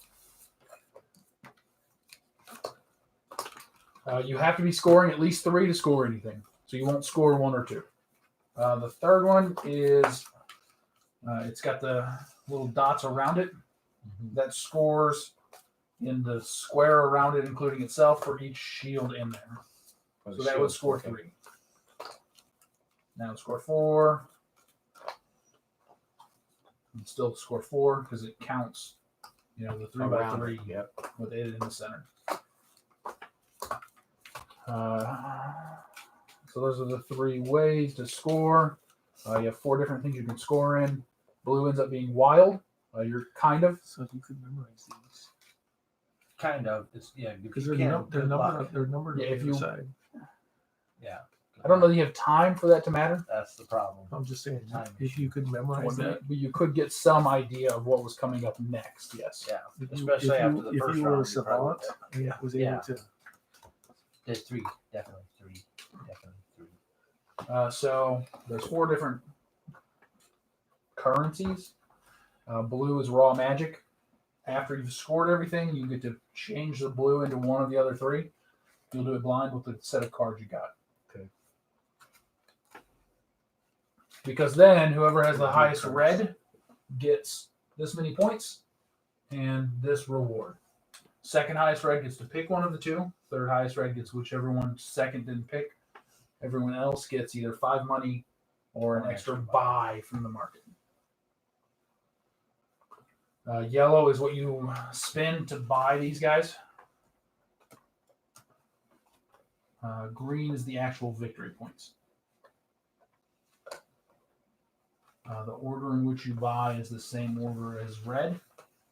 You have to be scoring at least 3 to score anything. So you won't score 1 or 2. The third one is it's got the little dots around it that scores in the square around it, including itself, for each shield in there. So that would score 3. Now score 4. And still score 4 because it counts, the 3 by Around 3 it, yep. with 8 in the center. So those are the 3 ways to score. You have 4 different things you can score in. Blue ends up being wild. You're kind of. So you could memorize these Kind of. It's because you they're can't- they're good luck. numbered. They're numbered Yeah, on if the you- side. Yeah. I don't know that you have time for that to matter. That's the problem. I'm just saying, Time if you could memorize that, But you could get some idea of what was coming up next. Yes. Yeah. if you- Especially if after you, the if first you were a round, you probably savant, would. yeah, was Yeah. able to. There's 3. Definitely 3. Definitely 3. So there's 4 different currencies. Blue is raw magic. After you've scored everything, you get to change the blue into one of the other 3. You'll do it blind with the set of cards you got. Okay. Because then whoever has the highest red gets this many points and this reward. Second highest red gets to pick one of the 2. Third highest red gets whichever one second didn't pick. Everyone else gets either 5 money or an extra buy from the market. Yellow is what you spend to buy these guys. Green is the actual victory points. The order in which you buy is the same order as red.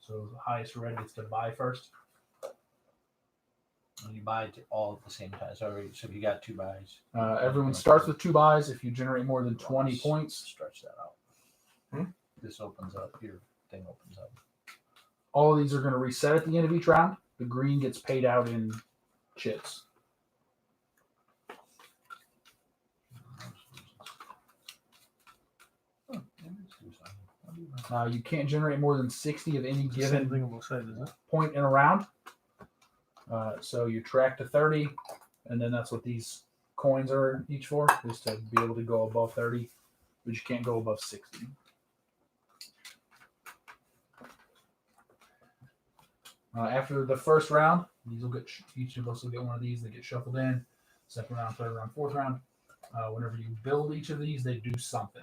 So the highest red gets to buy first. And you buy it all at the same time. So if you got 2 buys, Everyone starts with 2 buys. If you generate more than 20 points, stretch that out. This opens up. Your thing opens up. all of these are going to reset at the end of each round. The green gets paid out in chips. You can't generate more than 60 of any Same given thing on both sides, isn't it? point in a round. So you track to 30, and then that's what these coins are each for, is to be able to go above 30, but you can't go above 60. After the first round, these will get each of us will get one of these. They get shuffled in. Second round, third round, fourth round. Whenever you build each of these, they do something.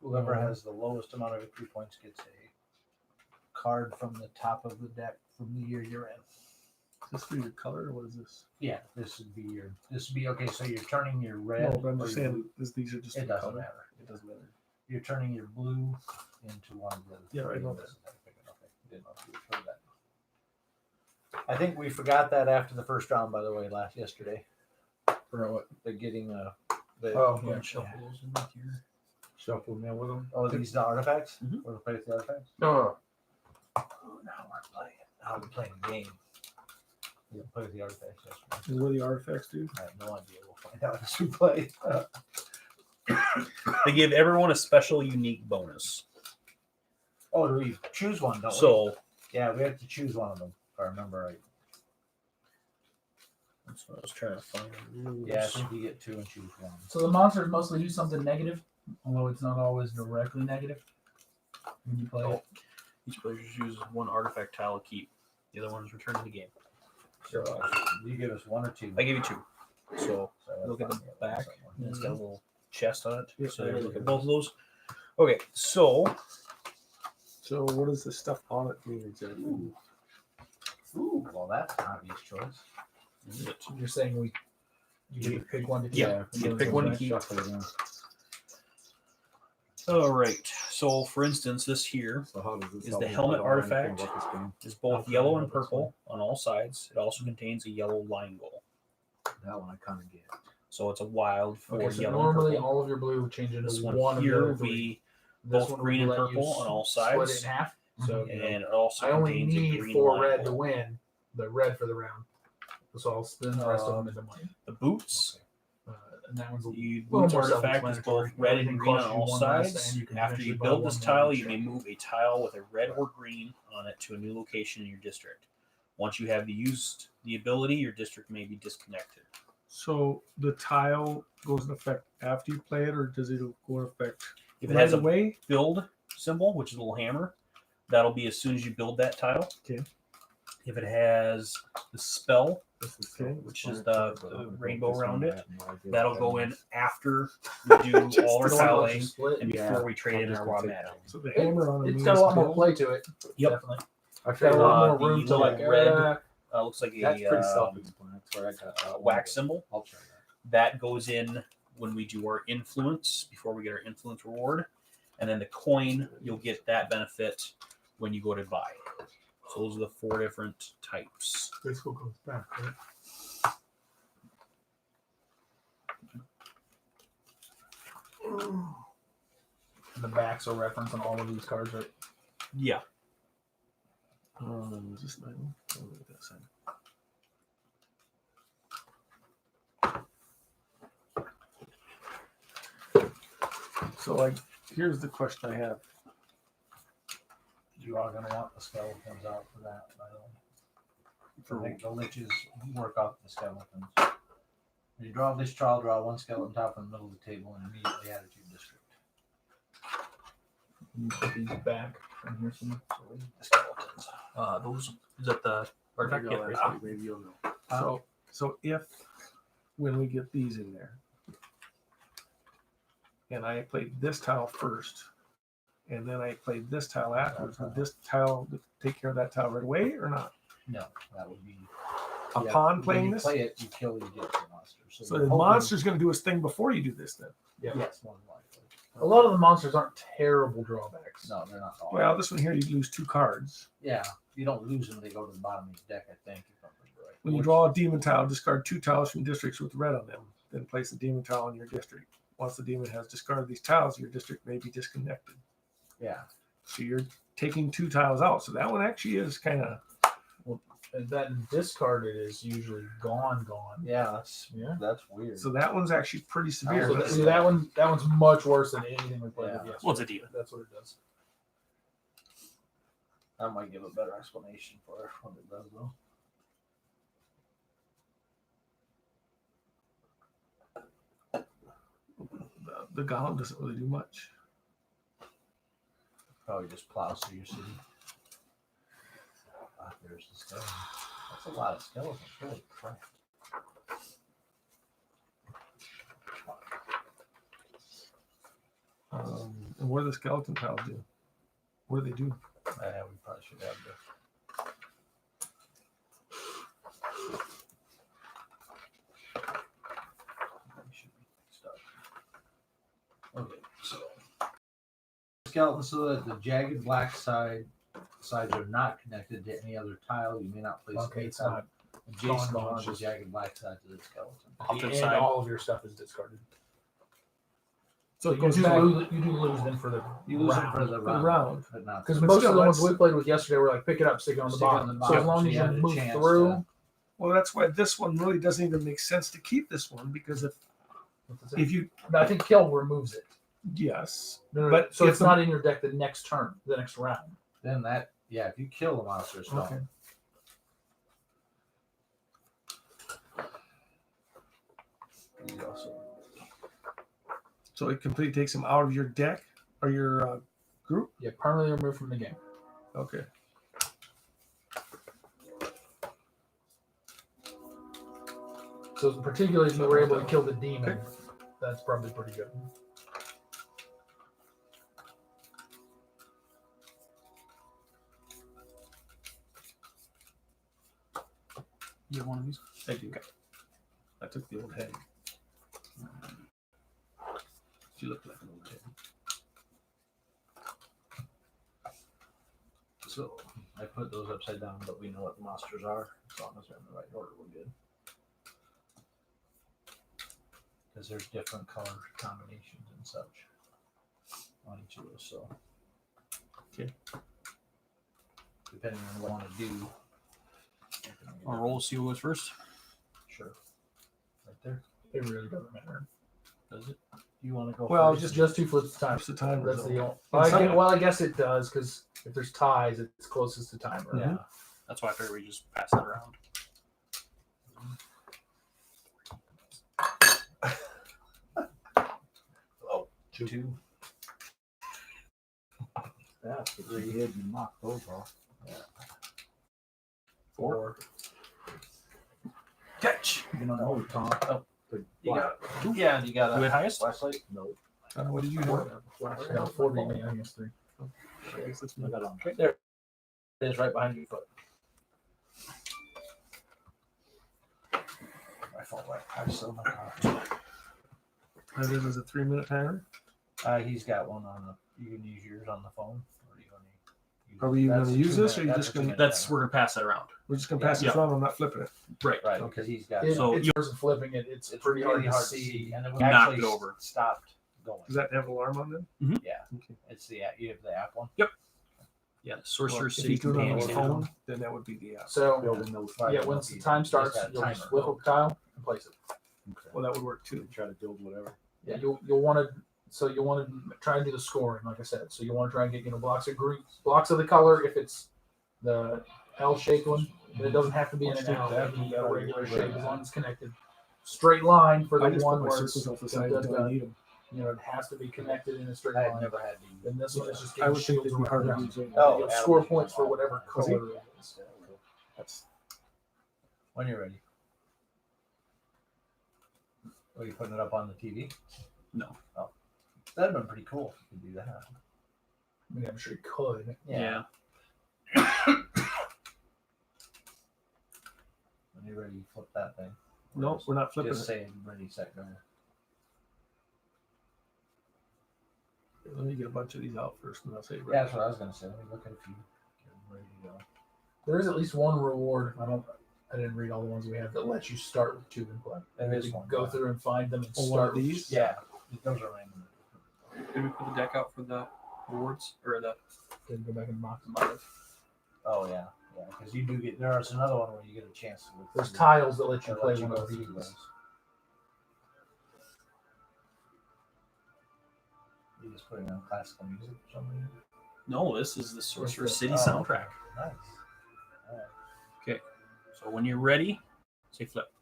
Whoever has the lowest amount of victory points gets a card from the top of the deck from the year you're in. Is this for your color or what is this? Yeah, this would be okay. So you're turning your red. No, but I'm or just your saying blue- these are just It for doesn't color. matter. It doesn't matter. You're turning your blue into one of the. Yeah, I know Okay, didn't know if you heard that. I think we forgot that after the first round. By the way, yesterday, For what? they're getting Oh, Yeah, yeah. shuffle those in with here. Shuffle them in with them. Oh, these the artifacts? Mhm. We're play with the artifacts? Oh, Oh, now we're playing. Now we're playing a game. We didn't play with the artifacts yesterday. And what do the artifacts do? I have no idea. We'll find out as we play. They give everyone a special, unique bonus. Oh, do we choose one, don't we? So Yeah, we have to choose one of them, if I remember right. that's what I was trying to find. Yeah, I think you get two and choose one. So the monsters mostly do something negative, although it's not always directly negative when you play it. Each player chooses one artifact tile to keep. The other one is returned to the game. So you give us one or two. I give you two. So So look at the that's fine. back. And it's got a little chest on it. Yeah, So there look you at go. both of those. Okay, so So what does the stuff on it mean exactly? Ooh, well, that's an obvious choice. You're saying you get to pick one to keep. Yeah, you get to pick one to keep. Shuffle it in. all right. So for instance, this here So how does this Is help the me helmet know anything artifact? about this game? is both yellow and purple on all sides. It also contains a yellow line goal. That one I kind of get. So it's a wild for Okay, so yellow normally and purple. all of your blue would change into This one one of here your will three. be This both one green would and let you purple on all Split sides. it in half. So and it also I only contains a need green 4 line red to goal. win the red for the round. So I'll spin the rest of them into money. The boots. And that one's a The little boots more artifact is both self-explanatory. red and Everything green on costs you all one less, sides. and you can After you eventually buy build one this more tile, each you may round. move a tile with a red or green on it to a new location in your district. Once you have used the ability, your district may be disconnected. So the tile goes in effect after you play it, or does it go in effect If it right has a away? build symbol, which is a little hammer, that'll be as soon as you build that tile. Okay. If it has the spell, This is Okay. which is self-explanatory, the but I'm gonna rainbow this one, around I it, have no idea that'll what go that in means. after we do all our The one that lets you tiling split. and Yeah, before we trade it as I would raw take mana. that. So the hammer on it It's means got a lot more build? play to it. Yep. Definitely. I It's got a figured lot Uh, more the room to little like red- looks like that's a pretty self-explanatory. I got that one, wax but symbol. I'll try that. That goes in when we do our influence, before we get our influence reward. And then the coin, you'll get that benefit when you go to buy. So those are the 4 different types. This goes back, right? And the backs are reference on all of these cards, right? Yeah. Is this mine? Oh, look at that side. So like, here's the question I have. You are going to want the skeletons out for that. I think the liches work off the skeletons. When you draw this trial, draw one skeleton top in the middle of the table and immediately add it to your district. You put these back from here somewhere. So we need the skeletons. Those is that the artifact kit, right? Maybe you'll know. So if when we get these in there, and I played this tile first, and then I played this tile afterwards, would this tile take care of that tile right away or not? No, that would be. Upon when playing you this, play it, you kill your gypsy monster. so you're the hoping- monster's going to do his thing before you do this. Then, Yes, more than likely. A lot of the monsters aren't terrible drawbacks. No, they're not all. well, this one here you lose 2 cards. Yeah, you don't lose them; they go to the bottom of your deck. I think. If I remember right. When you draw a demon tile, discard 2 tiles from districts with red on them. Then place the demon tile in your district. Once the demon has discarded these tiles, your district may be disconnected. Yeah. So you're taking 2 tiles out. So that one actually is kind of. And then discarded is usually gone. Yeah, that's weird. So that one's actually pretty severe. Also, That's- See, that one's much worse than anything we played with Yeah. yesterday. Well, it's a demon. That's what it does. I might give a better explanation for what it does, though. the golem doesn't really do much. Probably just plows through your city. There's the skeleton. That's a lot of skeletons. Holy crap. And what do the skeleton tiles do? What do they do? We probably should have the. Should be stuck. Okay, so skeleton, so that the jagged black sides are not connected to any other tile. You may not place Okay, any it's tile not. adjacent gone, to it's the just- jagged black sides of the skeleton. Off to the And side. all of your stuff is discarded. So it You goes do, back lose, you do lose them for the You lose round. it for the for the round, round. but not Because for- most still, of the ones that's- we played with yesterday were like pick it up, stick it on the Stick it on bottom. the So as bottom, long so as you you had a move chance through, to- Well, that's why this one really doesn't even make sense to keep this one because if you I think kill removes it. yes, No, But so if it's the- not in your deck the next turn, the next round. Then that, yeah, if you kill the monster, it's okay. gone. You also- So it completely takes them out of your deck or your group. Yeah, permanently removed from the game. Okay. So particularly if you were able to kill the demon, that's probably pretty good. You have one of these? I do. I took the old head. She looked like an old head. So I put those upside down, but we know what the monsters are. As long as they're in the right order, we're good. Because there's different color combinations and such on each of those. So, Okay. depending on what you want to do, I'll roll, see who goes first. Sure. Right there. It really doesn't matter. Does it? Do you want to go Well, first? Just 2 flips the time. That's the timer. That's though. the only. And Well, some- I guess it does because if there's ties, it's closest to timer. Yeah. That's why I figured we just pass it around. Two. That's the great head you knocked those off. Four. Catch. You don't know, Tom. The You got. Yeah. You got Who had a highest? flashlight. No, What did you have? Yeah, 4 beat me. I guess 3. I guess that's I me. got on. Right there. It is right behind your foot. I felt like I was still in my car. And this is a 3-minute timer. He's got one on the. You can use yours on the phone. Or do you want to use Are we that's gonna a use this, or 2-minute you that's just a gonna- 2-minute That's timer. we're gonna pass it around. We're just gonna pass this Yeah. around. I'm not flipping it. Right. Right, because he's got. So It's you- yours and flipping it. It's It's pretty really hard to see. and it Knocked actually it over. stopped going. Does that have alarm on them? Yeah, Okay. it's the you have the app one. Yeah, Sorcerer If City you do it on Companion. the phone, then that would be the app. So Building those. yeah, once the time starts, you'll just flip a tile and place it. Well, that would work too. Try to build whatever. Yeah, you'll want to. So you'll want to try and do the scoring, like I said. So you want to try and get blocks of green, blocks of the color. If it's the L-shaped one, but it doesn't have to be in an L. It can be a regular shape as long as it's connected. Straight line for I the just one put my where it's, circles off the side until I need them. it has to be connected in a straight I had line. never had to use. And this one is just I getting would think shields it'd be hard to around. use. it. Oh, You'll yeah, score we points can for all- whatever Was he? color it is. That's When you're ready. Are you putting it up on the TV? No. Oh, that'd have been pretty cool if you could do that. I mean, I'm sure you could. Yeah. When you're ready, you flip that thing. no, we're not flipping Just it. say ready, set, go. Let me get a bunch of these out first, and I'll say. Yeah, that's what I was gonna say. Let me look at a few. Get them ready to go. There is at least one reward. I didn't read all the ones we have that lets you start with 2 in play. There You is can one. go through and find them and Oh, one start of with- these? Yeah, those are random. Did we put the deck out for the rewards or the? Then go back and box them out. Oh yeah, yeah. Because you do get. There's another one where you get a chance to. There's tiles that let you that play let you one go of through these. those. You just putting on classical music or something. No, this is the Sorcerer City Oh. soundtrack. Nice. So when you're ready, say flip.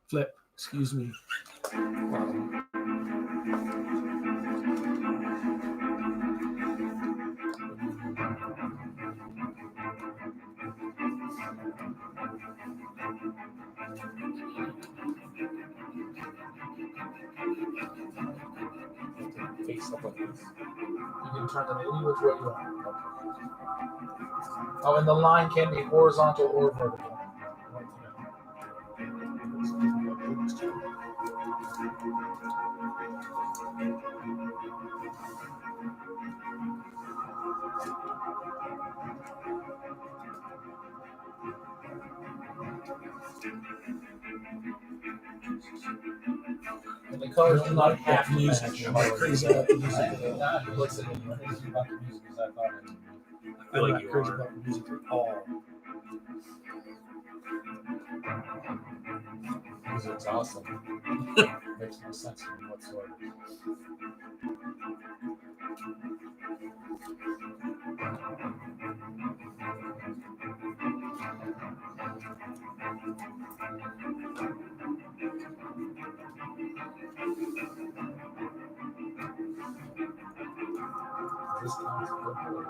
Flip. Excuse me. case stuff like this. You can turn them any which way you want. Oh, and the line can be horizontal or vertical. And the colors do not have to music. match. I'm not crazy about the music. What's it anyway? Crazy about the music as I thought it would be. I feel I'm like not you crazy are. about the music at all. Music's awesome. Makes no sense to me whatsoever. This counts purple.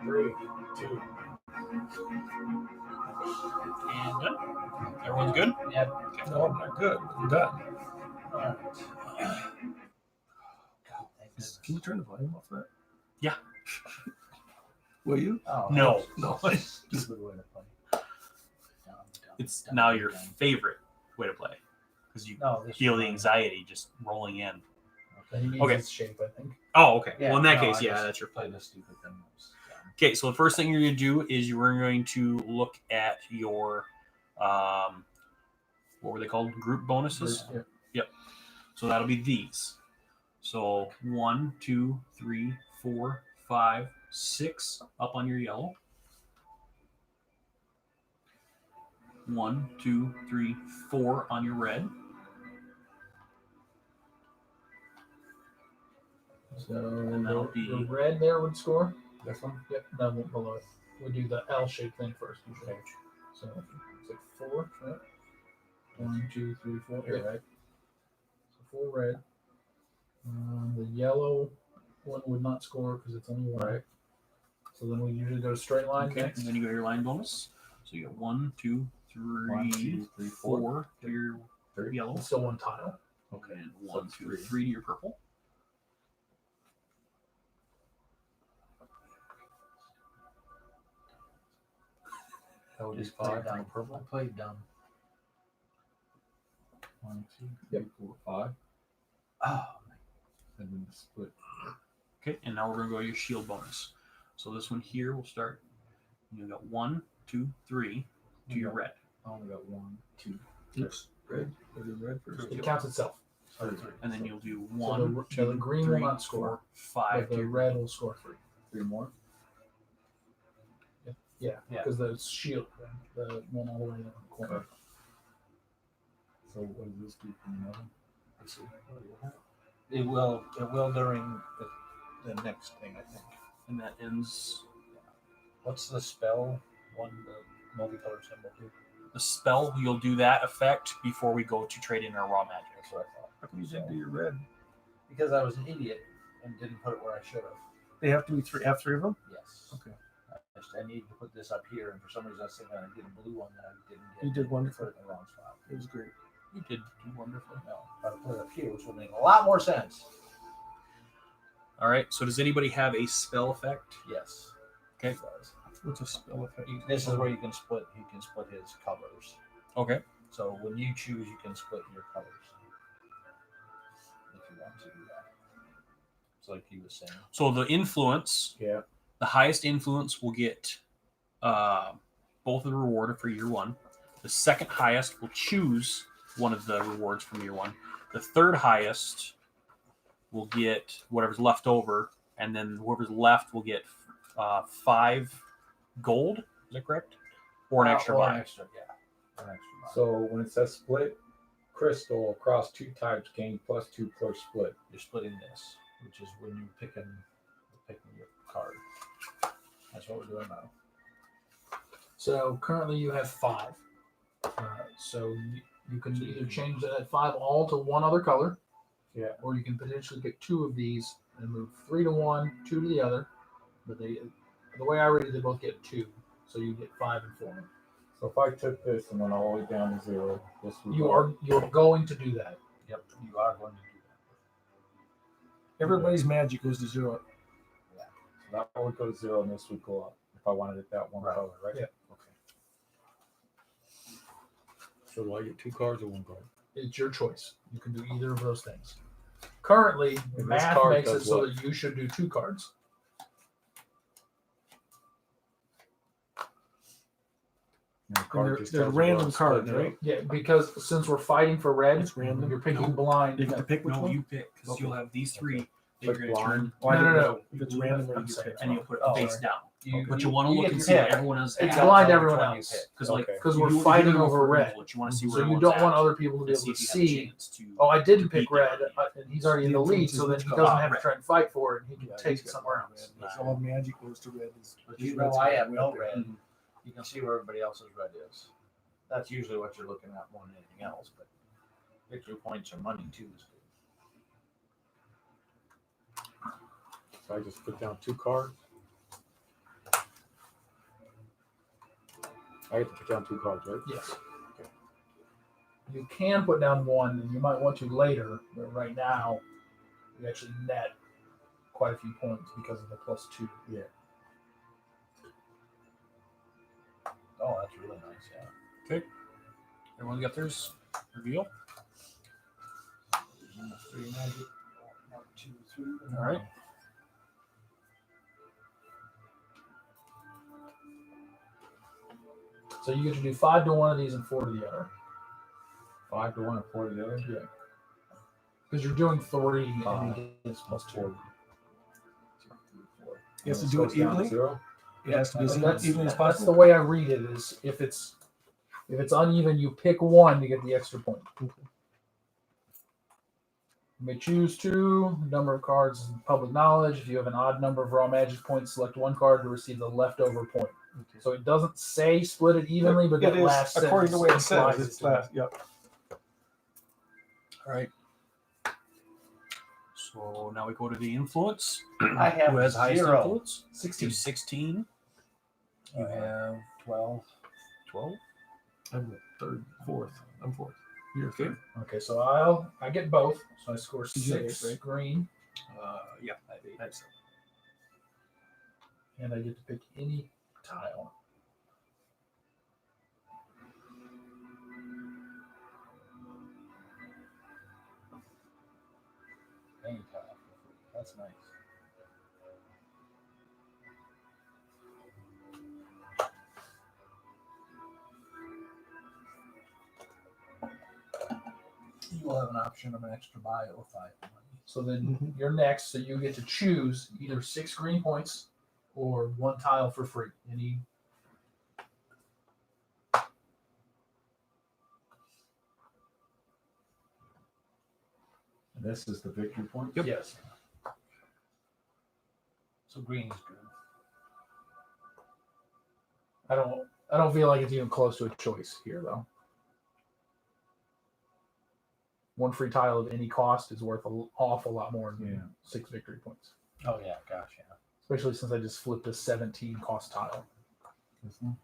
Three, two. And done. Everyone's good? No, I'm not good. I'm done. Alright. God, thank goodness. Can you turn the volume off that? Yeah. Will you? Oh, No. No. Stupid way to play. It's now your favorite way to play because you No, this feel is the fine. anxiety just rolling in. He needs Okay. his shape, I think. Oh, okay. Yeah, well, in that no, case, I yeah, just that's your played plan. a stupid thing. That was dumb. Okay, so the first thing you're going to do is you are going to look at your, what were they called? Group bonuses? Yeah. Yep. So that'll be these. So 1, 2, 3, 4, 5, 6 up on your yellow. 1, 2, 3, 4 on your red. So And that'll the be- red there would score. This one? Yep, no, below it. We do the L-shaped thing first usually. So it's like 4, right? 1, 2, 3, 4. You're Yep. right. So 4 red. The yellow one would not score because it's only 1. Right. So then we usually go straight line Okay, next. and then you got your line bonus. So you got 1, 2, 3, 1, 2, 3, 4. 4 to your Three. yellow. It's still 1 tile. Okay. And So 1, it's 2, three. 3 to your purple. I would Just just play five dumb. on purple? I played dumb. 1, 2, 3, 4, 5. Oh, And then the split. Okay, and now we're gonna go to your shield bonus. So this one here will start. You got 1, 2, 3 to your red. I only got 1, 2. Oops. Red. Go to red first. It counts itself. sorry. And then you'll do So 1, the 2, green 3, will not score, 4, 5 but to the your red will score 3. 3 more. Yeah, Yeah. because the shield, the one all the way in the corner. Okay. So what does this do from the other? Let's see. It will during the next thing, I think. and that ends What's the spell one the multicolored symbol do? the spell. You'll do that effect before we go to trade in our raw magic. That's what I thought. How come you didn't do your red? Because I was an idiot and didn't put it where I should have. They have to be three. Have 3 of them. Yes. Okay. I needed to put this up here, and for some reason I was thinking I'd get a blue one that I didn't get. You did wonderful. Put it in the wrong spot. It was great. You did do wonderfully. No, if I put it up here, which would make a lot more sense. All right. So does anybody have a spell effect? Yes. Okay. It does. What's a spell effect? This is where you can split. He can split his colors. Okay. So when you choose, you can split your colors. If you want to do that. It's like he was saying. So the influence, Yeah. the highest influence will get both of the reward for year 1. The second highest will choose one of the rewards from year 1. The third highest will get whatever's left over, and then whoever's left will get 5 gold. Is that correct? Or an extra Or buy. an extra, yeah. An extra buy. So when it says split, crystal across 2 types gain +2 per split. You're splitting this, which is when you're picking your card. That's what we're doing now. So currently you have 5. So you can either change that 5 all to one other color. Yeah. Or you can potentially pick 2 of these and move 3 to one, 2 to the other. But The way I read it, they both get 2, so you get 5 and 4. So if I took this and went all the way down to 0, this would You're going to do that. Yep, you are going to do Everybody's magic goes to 0. that one would go to 0 and this would go up if I wanted it that one Right. color, right? Yeah. Okay. So do I get 2 cards or 1 card? It's your choice. You can do either of those things. Currently, this math card makes it does so what? that you should do 2 cards. And the card they're- just they're tells you where random I'm split cards, up. right? Yeah, because since we're fighting for red, It's random. you're picking No. blind. You get to pick which No, one? you pick because Okay. you'll have these 3. Click You're gonna blind. turn, Oh, I No, didn't no, know no. if it's random or I'm you get sorry. picked. and you'll put it Oh, face sorry. down. You, But you want to you look get and to see what pick. everyone else It's has. blind Tell everyone which one you else. pick. Because like Okay. Because you we're do- you fighting do go over for red. influence, you want to see where So you everyone's don't at want other people to be and able to if you have a see. chance to- Oh, I didn't to pick beat them. red, and he's already in the The lead, influence so is then which he color? doesn't have to Red. try and fight for it. He can Yeah, take he's it got somewhere red. else. It's all magic goes to red. But His you know red's I got have no red. red. Mhm. You can see where everybody else's red is. That's usually what you're looking at more than anything else. But victory points are money too. Is good. So I just put down 2 cards. I have to put down 2 cards, right? Yes. You can put down 1, and you might want to later, but right now, you actually net quite a few points because of the +2. Oh, that's really nice. Yeah. Everyone got theirs? Reveal. 3 magic. 1, 2, 3. All right. So you get to do 5 to one of these and 4 to the other. 5 to 1 and 4 to the other? Yeah. Because you're doing 3 and Five. he gets +2. You have to And do goes it down to evenly? 0? It has to be as That's, even as that's possible. the way I read it. Is if it's uneven, you pick 1 to get the extra point. You may choose 2. Number of cards is public knowledge. If you have an odd number of raw magic points, select 1 card to receive the leftover point. So it doesn't say split it evenly, but that It is, last according to the way it sentence says. implies It's it. last. Yep. All right. So now we go to the influence. I have Who has highest 0. influence? 16. 16. You have 12. 12. I'm the third, fourth. I'm fourth. You're third. Okay, so I get both. So I score Did you have 6 eight, right? green, Yeah, I have 8. That's and I get to pick any tile. Any tile. That's nice. You will have an option of an extra buy or 5 money. So then Mhm. you're next, so you get to choose either 6 green points or 1 tile for free. Any And this is the victory point? yes. So green is good. I don't feel like it's even close to a choice here though. 1 free tile of any cost is worth an awful lot more than Yeah. 6 victory points. Oh yeah, gosh, yeah. Especially since I just flipped a 17 cost tile. This one?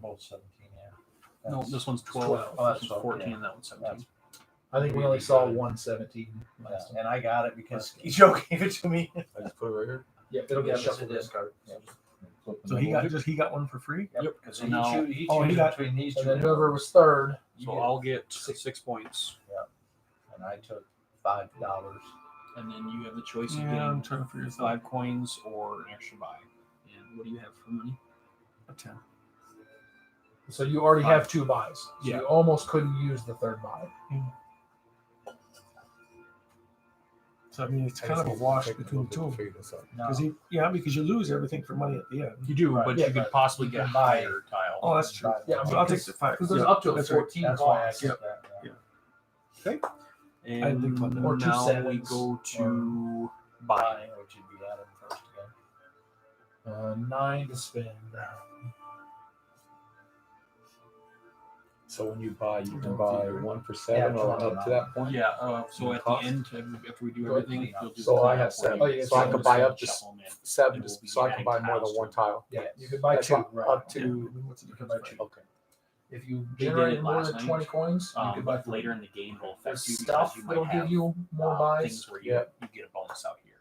Both 17, yeah. No, this one's 12. 12. Oh, that's This 12, one's 14. yeah. And that one's 17. That's, I think we Really only saw good. 117 yeah, last time. and I got it because Joe gave it to me. I just put it right here. Yeah, it'll get Yeah, shuffled it's a in. discard. Flip the So he middle. got he got one for free. Yep, Yep. because So he, now- he Oh, he chooses got- between these two. And then whoever was third, you So get- I'll get 6 points. And I took $5. And then you have the choice of Yeah, I'm getting trying to figure this 5 coins or an extra buy. And what do you have for money? A 10. so you already have 2 buys. So Yeah. you almost couldn't use the third buy. So I mean, it's I kind just of a need to wash take a between little the two bit of to them. figure this out. No. Because you lose everything for money at the end. You do, Right. but Yeah, you could but possibly you get a can buy- higher tile. Oh, that's true. Yeah, So I'll take the 5. Because there's Yeah, up to a that's right. 14 That's why I cost. took that. Yeah. And I think about that. Or 2 now we sevens, go to buy. Buy, which would be Adam first again. 9 to spend. So when you buy, you can buy one for 7 Yeah, or $20 up to that point. Yeah. So at the Cost? end, after we do Go ahead, everything, clean up. you'll do So the I cleanup have where 7. you So I can just buy up to shuffle 'em in. 7. And just be So I can adding buy more than tiles one to it. tile. Yeah, you could buy That's 2. up, up to. What's the can buy difference? 2. Okay. If you They did generate it more last than night. 20 coins, you could buy But 3. later in the game, it'll For affect you stuff, because you might it'll have give you more buys. things where you, Yeah. you get a bonus out here.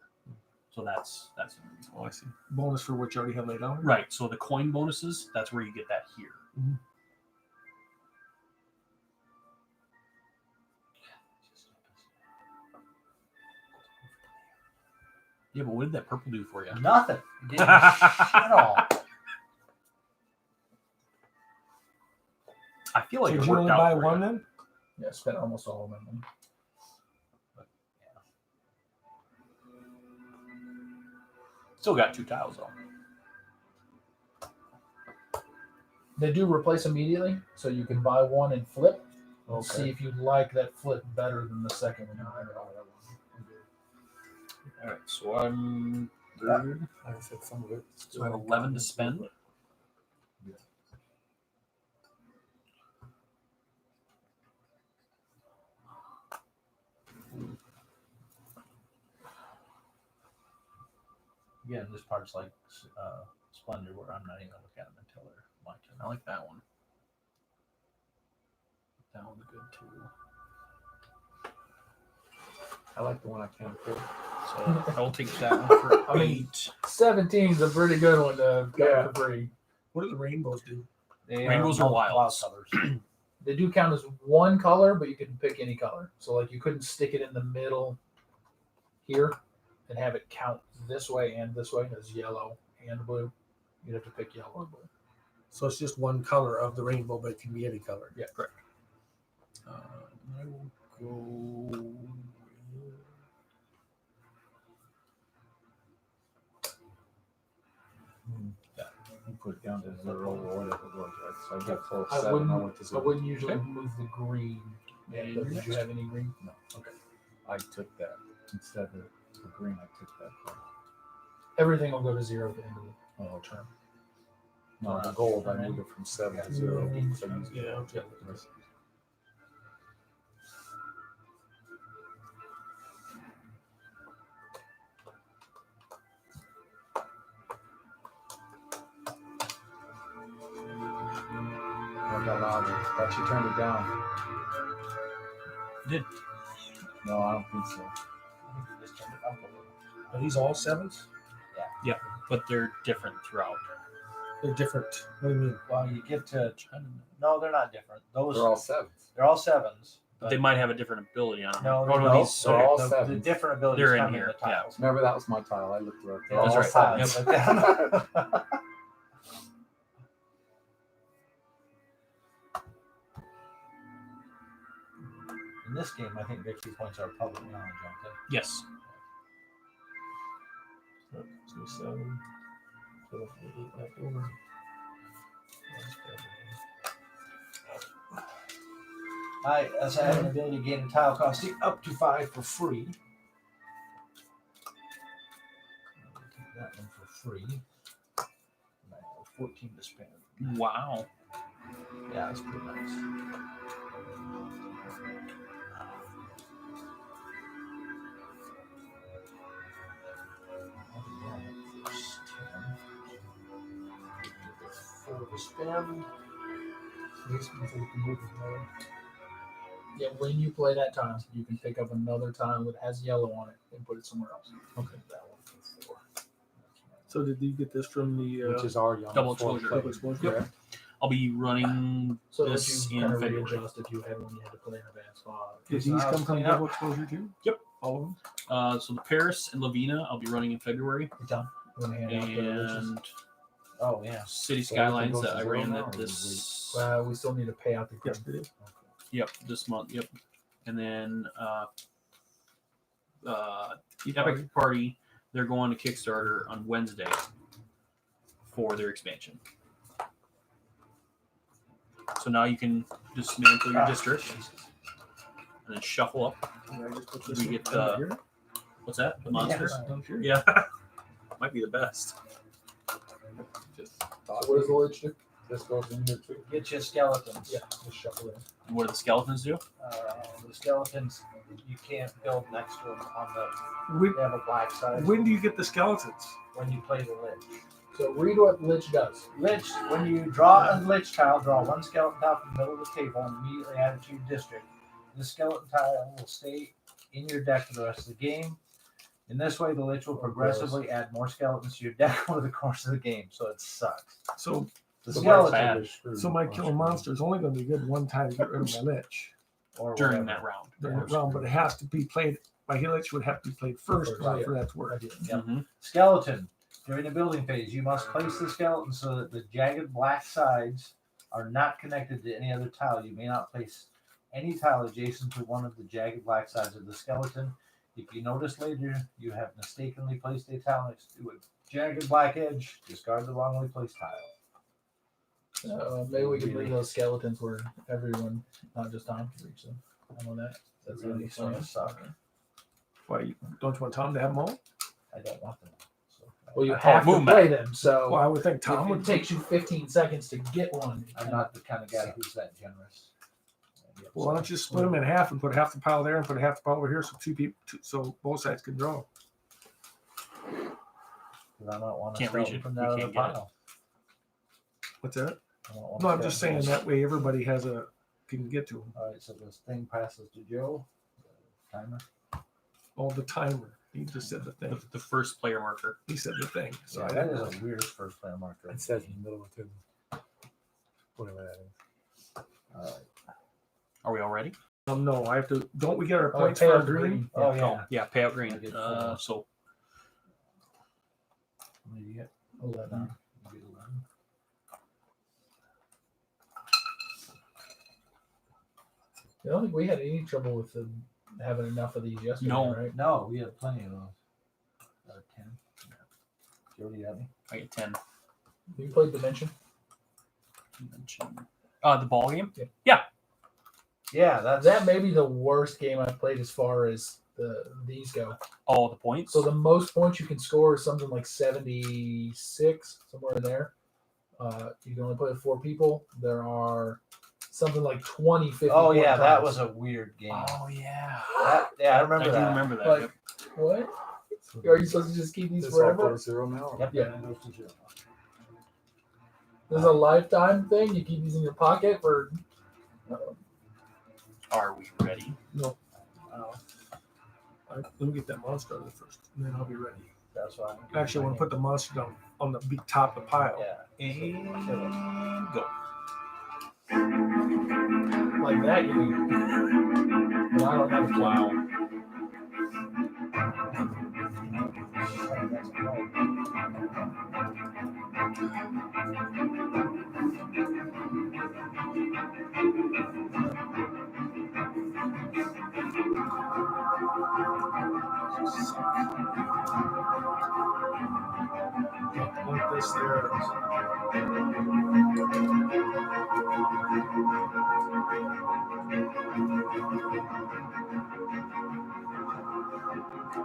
So that's the reason Oh, why. I see. Bonus for what you already have laid out. Right. So the coin bonuses, that's where you get that here. Yeah, but what did that purple do for you? Nothing. You didn't shit all. I feel like So it did you worked only out buy for one you. then? Yeah, spent almost all of my money. Still got 2 tiles though. They do replace immediately, so you can buy one and flip. And see Okay. if you like that flip better than the second one. All right. So I'm third. Like I said, some of it. So I have 11 to spend. Again, this part's like Splendor, where I'm not even gonna look at them until they're my turn. I like that one. That one's good too. I like the one I can't afford. So I will take that one for I mean, 8. 17 is a pretty good one to get for free. What do the rainbows do? They Rainbows are wild wilds. colors. They do count as one color, but you can pick any color. So like you couldn't stick it in the middle here and have it count this way and this way as yellow and blue. You'd have to pick yellow or blue. So it's just one color of the rainbow, but it can be any color. Yeah, correct. I will go. You put it down to 0 or whatever it was, right? So I got total I 7. wouldn't- I went to I 0. wouldn't usually move the green. Yeah, But you're did next. you have any green? No. Okay. I took that instead of the green. I took that. Color. Everything will go to 0 at the end of the Oh, term. No, the gold. I moved it from 7 to 0. So I used Yeah, okay. the rest. I got louder. Thought you turned it down. Did. No, I don't think so. Just turn it up a little. Are these all 7s? But they're different throughout. They're different. What do you mean? Well, you get to no, they're not different. Those They're all 7s. they're all 7s. But they might have a different ability on them. No, oh, no, no, these. they're Okay. all the 7s. different abilities They're in come here, in the tiles. Remember, that was my tile. I looked through it. They're Yeah, all that's right. right. 7s. In this game, I think victory points are public knowledge, aren't they? Yes. So 7. So 8 left over. As I have an ability to gain a tile costing up to 5 for free. I'll take that one for free. And I have 14 to spend. Wow. Yeah, that's pretty nice. To spend. Makes me think we can move it more. Yeah, when you play that tile, you can pick up another tile that has yellow on it and put it somewhere else. Okay. That one for 4. So did you get this from the Which is already on Double the floor. exposure. double exposure? Yep. I'll be running So that this you in kind of February. readjust if you had one you had to play in advance. Did these come from Clean up. double exposure too? Yep. All of them? So the Paris and Lavina, I'll be running in February, You done? You want to hand out the riches? and Oh, yeah. City So everything Skylines goes that to I zero ran now, that or this. We still need to pay out the Yes, credit. it is. Yep, this month. Yep, and then Epic Party, they're going to Kickstarter on Wednesday for their expansion. So now you can dismantle your district and then shuffle up. Can I just put We this get, under here? What's that? The monster? Down here? Yeah, might be the best. Just So what does the lich do? This goes in here too. Get your skeletons. Yeah, just shuffle it. What do the skeletons do? The skeletons, you can't build next to them on the. When, They have a black side. when do you get the skeletons? When you play the lich. So read what Lich does. Lich, when you draw a lich tile, draw one skeleton tile from the middle of the table and immediately add it to your district. This skeleton tile will stay in your deck for the rest of the game. In this way, the lich will progressively add more skeletons to your deck over the course of the game, so it sucks. So The So skeleton bad. so my kill monster is only going to be good one time to get rid of my lich or During whatever. that round. during that round, but it has to be played. My lich would have to be played first First, for that to work. Yep. Mhm. Skeleton. During the building phase, you must place the skeleton so that the jagged black sides are not connected to any other tile. You may not place any tile adjacent to one of the jagged black sides of the skeleton. If you notice later you have mistakenly placed a tile next to a jagged black edge, discard the wrongly placed tile. Maybe we could bring those skeletons where everyone, not just Tom, can reach them. I know that. That's Really really sort fun. of suck. Why don't you want Tom to have them all? I don't want them. So, Well, you Oh, have to movement. play them, so Well, I would think Tom if would it takes you 15 seconds to get one. I'm not the kind of guy who's that generous. Well, why don't you split them in half and put half the pile there and put half the pile over here, so so both sides can draw. Because I don't want to Can't reach start it. from We that other can't get it. pile. What's that? I don't want No, to I'm just start saying from that way everybody can get to them. All right, so this thing passes to Joe. Timer. Oh, the timer. He just said the thing. The first player marker. He said the thing. So Yeah, I that didn't is a weird first player marker. It says in the middle of it too. Whatever that is. All right. Are we all ready? No, I have to. Don't we get our Oh, points pay for out our green? Oh, Oh, yeah. yeah, payout I green. get So What do you get? 11. You get 11. I don't think we had any trouble with having enough of these yesterday, No. right? No, we have plenty of those. 10. Jody, you have me? I get 10. You played Dimension? The ball game? Yeah, that's That may be the worst game I've played as far as these go. All the points. So the most points you can score is something like 76, somewhere in there. You can only play with 4 people. There are something like 20, 50. Oh point yeah, that times. was a weird game. Oh yeah. Yeah, I remember I do that. remember that. Like, yep. What? Are you supposed to just keep these This all forever? goes zero now. or- Yep, Yeah. that goes to 0. This is a lifetime thing. You keep these in your pocket for. Are we ready? Oh, Let me get that monster out of there first, and then I'll be ready. that's why. Actually, I want to put the monster down on the big top of the pile. Yeah. And go. Like that, you mean? But I don't have a Wow. Like this there.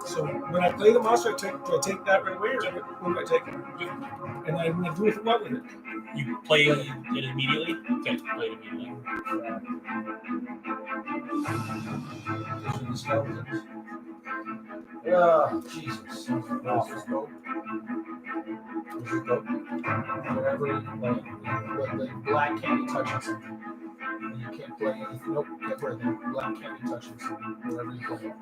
So when I play the monster, do I take that right away, or when do I take it? And I'm going to do it what with it? You play it immediately? Okay, play it immediately. These are the skeletons. Oh, Jesus. Awful. wherever like when the black candy touches something. And you can't play anything. Nope, get rid of the black candy touches something. Wherever you play it.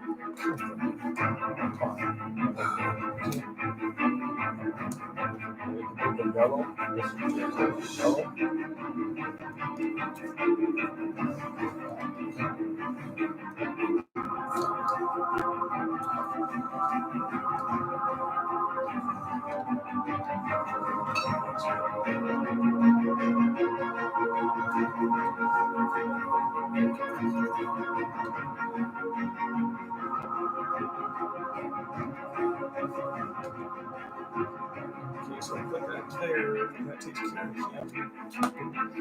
Okay, so I put that there, and that takes care of it.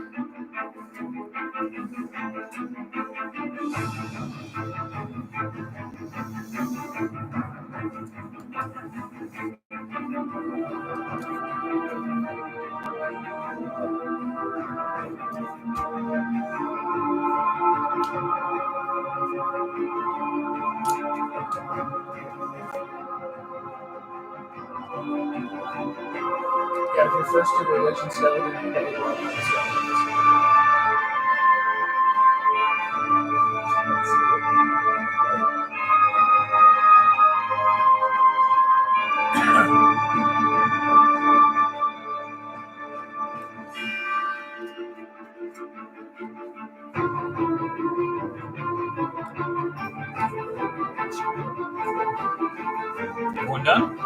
Yeah, if your first two religion skeleton, you probably want the skeletons. Everyone done? And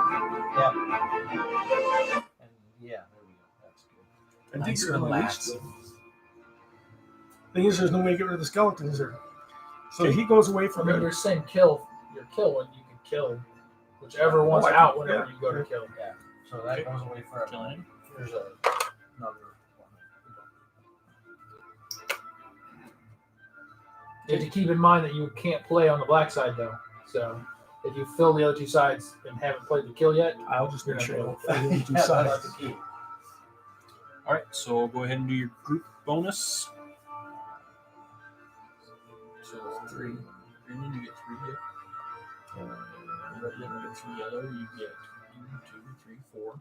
yeah, there we go. That's good. I think Nice you're and unleashed. relaxed. Thing is, there's no way to get rid of the skeletons there. So he goes away I from mean, it. you're saying kill your kill one, you can kill whichever one's I can- out whenever yeah. you go to kill. Yeah. So that Okay. goes away forever. Killing him. Here's another one. You have to keep in mind that you can't play on the black side though. So if you fill the other two sides and haven't played the kill yet, I'll just make you're sure I not don't fill the two Yeah, sides. that's the key. All right, so go ahead and do your group bonus. So green, you get 3 hit. Red, you get 3 yellow. You get 1, 2, 3, 4.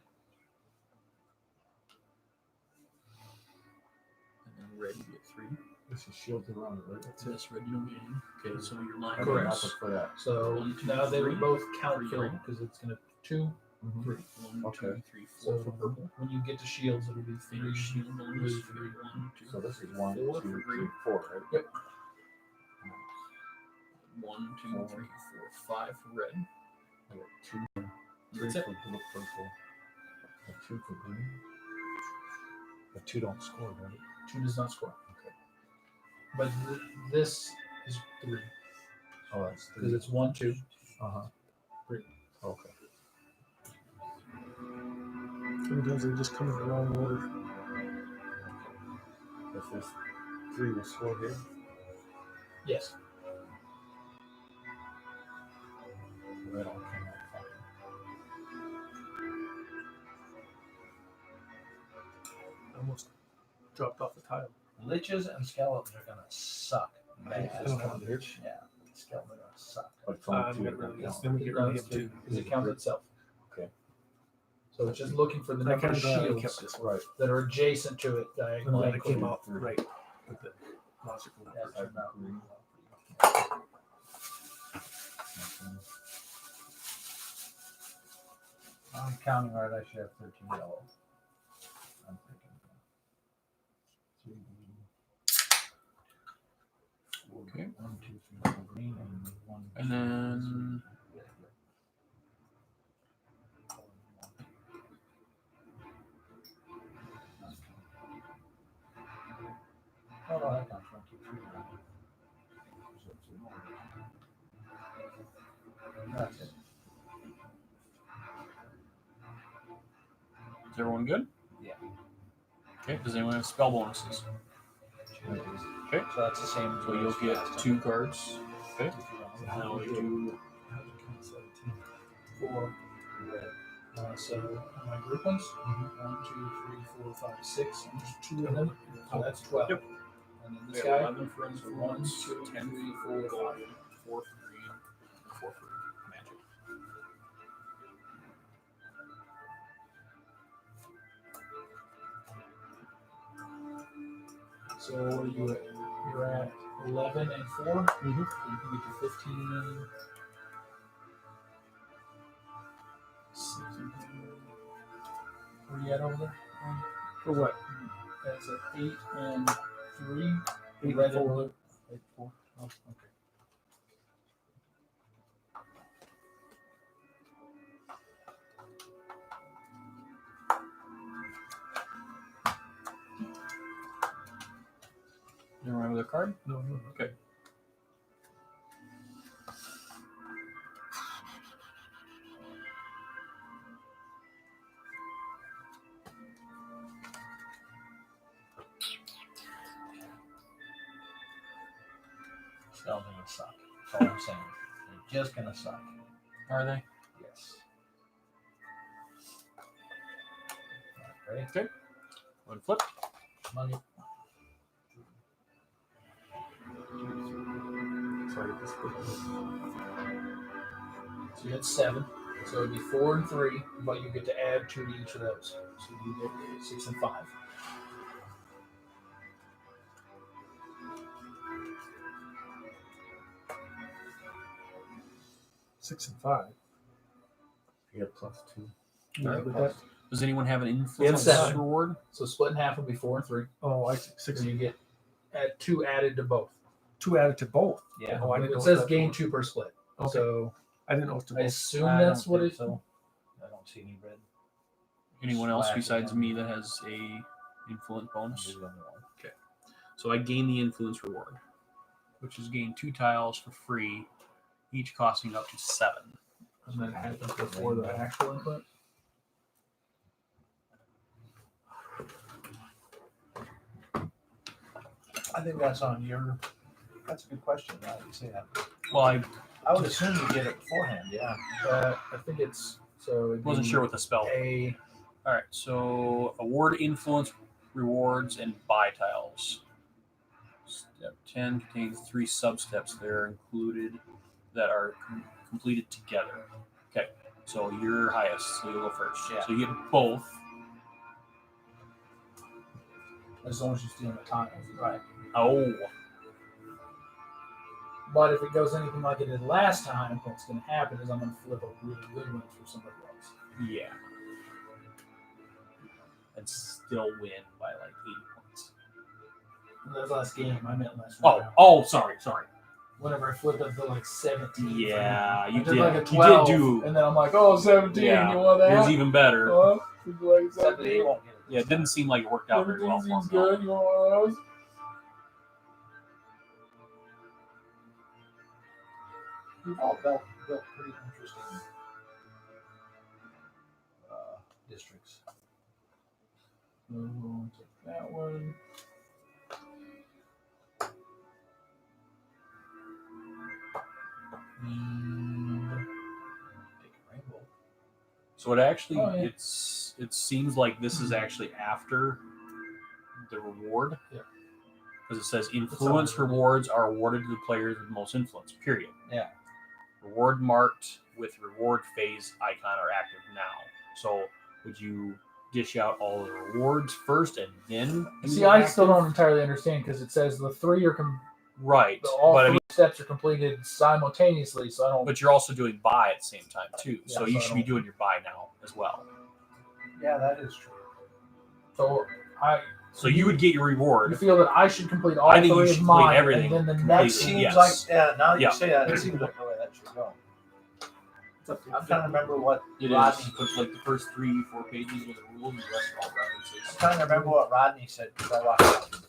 And then red, you get 3. This is shielded around it, right? So this red, you don't get any. Okay, so your line Okay, Correct. that's for that. so 1, 2, now they 3, would both count 3, kill because it's gonna 2, Mhm. 3. 1, 2, Okay. 3, 4 So for purple. when you get to shields, it'll be 3. Finish shield bonus. 3, 1, 2, So this is 1, 2, 4 for 3, green. 4, right? Yep. 1, 2, 3, 4, 5 for red. I got 2, 3 That's it. for blue, purple. A 2 for green. The 2 don't score, right? 2 does not score. Okay. But this is 3 Oh, that's because 3. it's 1, 2. Uh-huh. 3. Okay. Sometimes they just come in the wrong order. If this 3 will score here. Yes. Red all came out fine. Almost dropped off the tile. Liches and skeletons are gonna suck. Bad. I don't have a lich. Yeah, skeletons are gonna suck. But it's only I'm 2 gonna that really- count. then we get rid of him too. Because it counts itself. Okay. So it's just looking for the I number kind of of glad I shields kept this one. Right. that are adjacent to it I'm diagonally. glad it came out right with the logical That numbers. turned out really well for you. I'm counting right. I should have 13 yellow. I'm thinking. 3 blue. 4, Okay. 1, 2, 3, 4 green, and 1. And then Oh no, that counts. 1, 2, 3. That's it. is everyone good? Yeah. Okay. Does anyone have spell bonuses? Okay. So that's the same. So you'll get 2 cards. Okay. Now we do 4 red. So my group ones 1, 2, 3, 4, 5, 6. And there's 2 of them. So that's 12. Yep. And then we this have guy 11 for 1, 2, 10 3, for 4, gold, 5. 4 for green, 4 for magic. So what are you at? You're at 11 and 4. So you can get to 15 and 6 and 4. Where are you at over there? For what? That's at 8 and 3. 8 Red and and 4. blue. 8, 4. Oh, okay. You remember the card? No, no. Okay. Skeletons gonna suck. That's all I'm saying. They're just gonna suck. Are they? Yes. Ready? One flip. Money. So you had 7. So it'd be 4 and 3, but you get to add 2 to each of those. So you get 6 and 5. Six and five. You get +2. Yeah, but that, Does anyone have an influence seven. reward? So split in half would be 4 and 3. oh, I see. Six So and you get 2 added to both. 2 added to both. Yeah. Oh, I didn't know It what says that gain was. 2 per split. Okay. So I didn't know what to I both. assume I that's don't what think it. so. I don't see any red. Anyone else Slash besides one. me that has a influence bonus? You're the only one. So I gain the influence reward, which is gain 2 tiles for free, each costing up to 7. And that happens before the actual input. I think that's on your. That's a good question. Now that you say that. Well, I I would assume you get it beforehand. Yeah. I think it's so. It'd wasn't be sure what the spell. A All right, so award influence rewards and buy tiles. Step 10 contains 3 sub-steps that are included that are completed together. Okay, so you're highest, so you'll go first. Yeah. So you get both. as long as you steal the tiles, Right. Oh, but if it goes anything like it did last time, what's going to happen is I'm going to flip a really good one for somebody else. yeah. And still win by like 80 points. And that was last game. I meant last round. Sorry. Whenever I flipped up to like 17. Yeah, I you did did. like a You 12, did do. and then I'm like, oh, 17. Yeah, You want It was that? even better. Would you like Except that he 17? won't get it. Yeah, it didn't seem like it worked out very well 17 for seems him. though. good. You want one of those? We've all built pretty interesting districts. So we'll take that one. And Take a rainbow. So it actually Oh, yeah. it seems like this is actually after the reward. Yeah. Because it says influence rewards are awarded to the players with the most influence. Period. Yeah. Reward marked with reward phase icon are active now. So would you dish out all the rewards first and then? do see, the I still active? don't entirely understand because it says the 3 are Right, all but I 3 mean, steps are completed simultaneously. So I don't. but you're also doing buy at the same time too. Yeah, So so you I should be don't- doing your buy now as well. Yeah, that is true. So So you would get your you reward. feel that I should complete all I think you 3 should of complete mine, everything and then the completely. next Seems Yes. like now that Yeah. you say that, it seems like the way that should go. I'm trying to remember what Rodney. Put like the first 3-4 pages with the rules and the rest are all I'm references. trying to remember what Rodney said because I watched it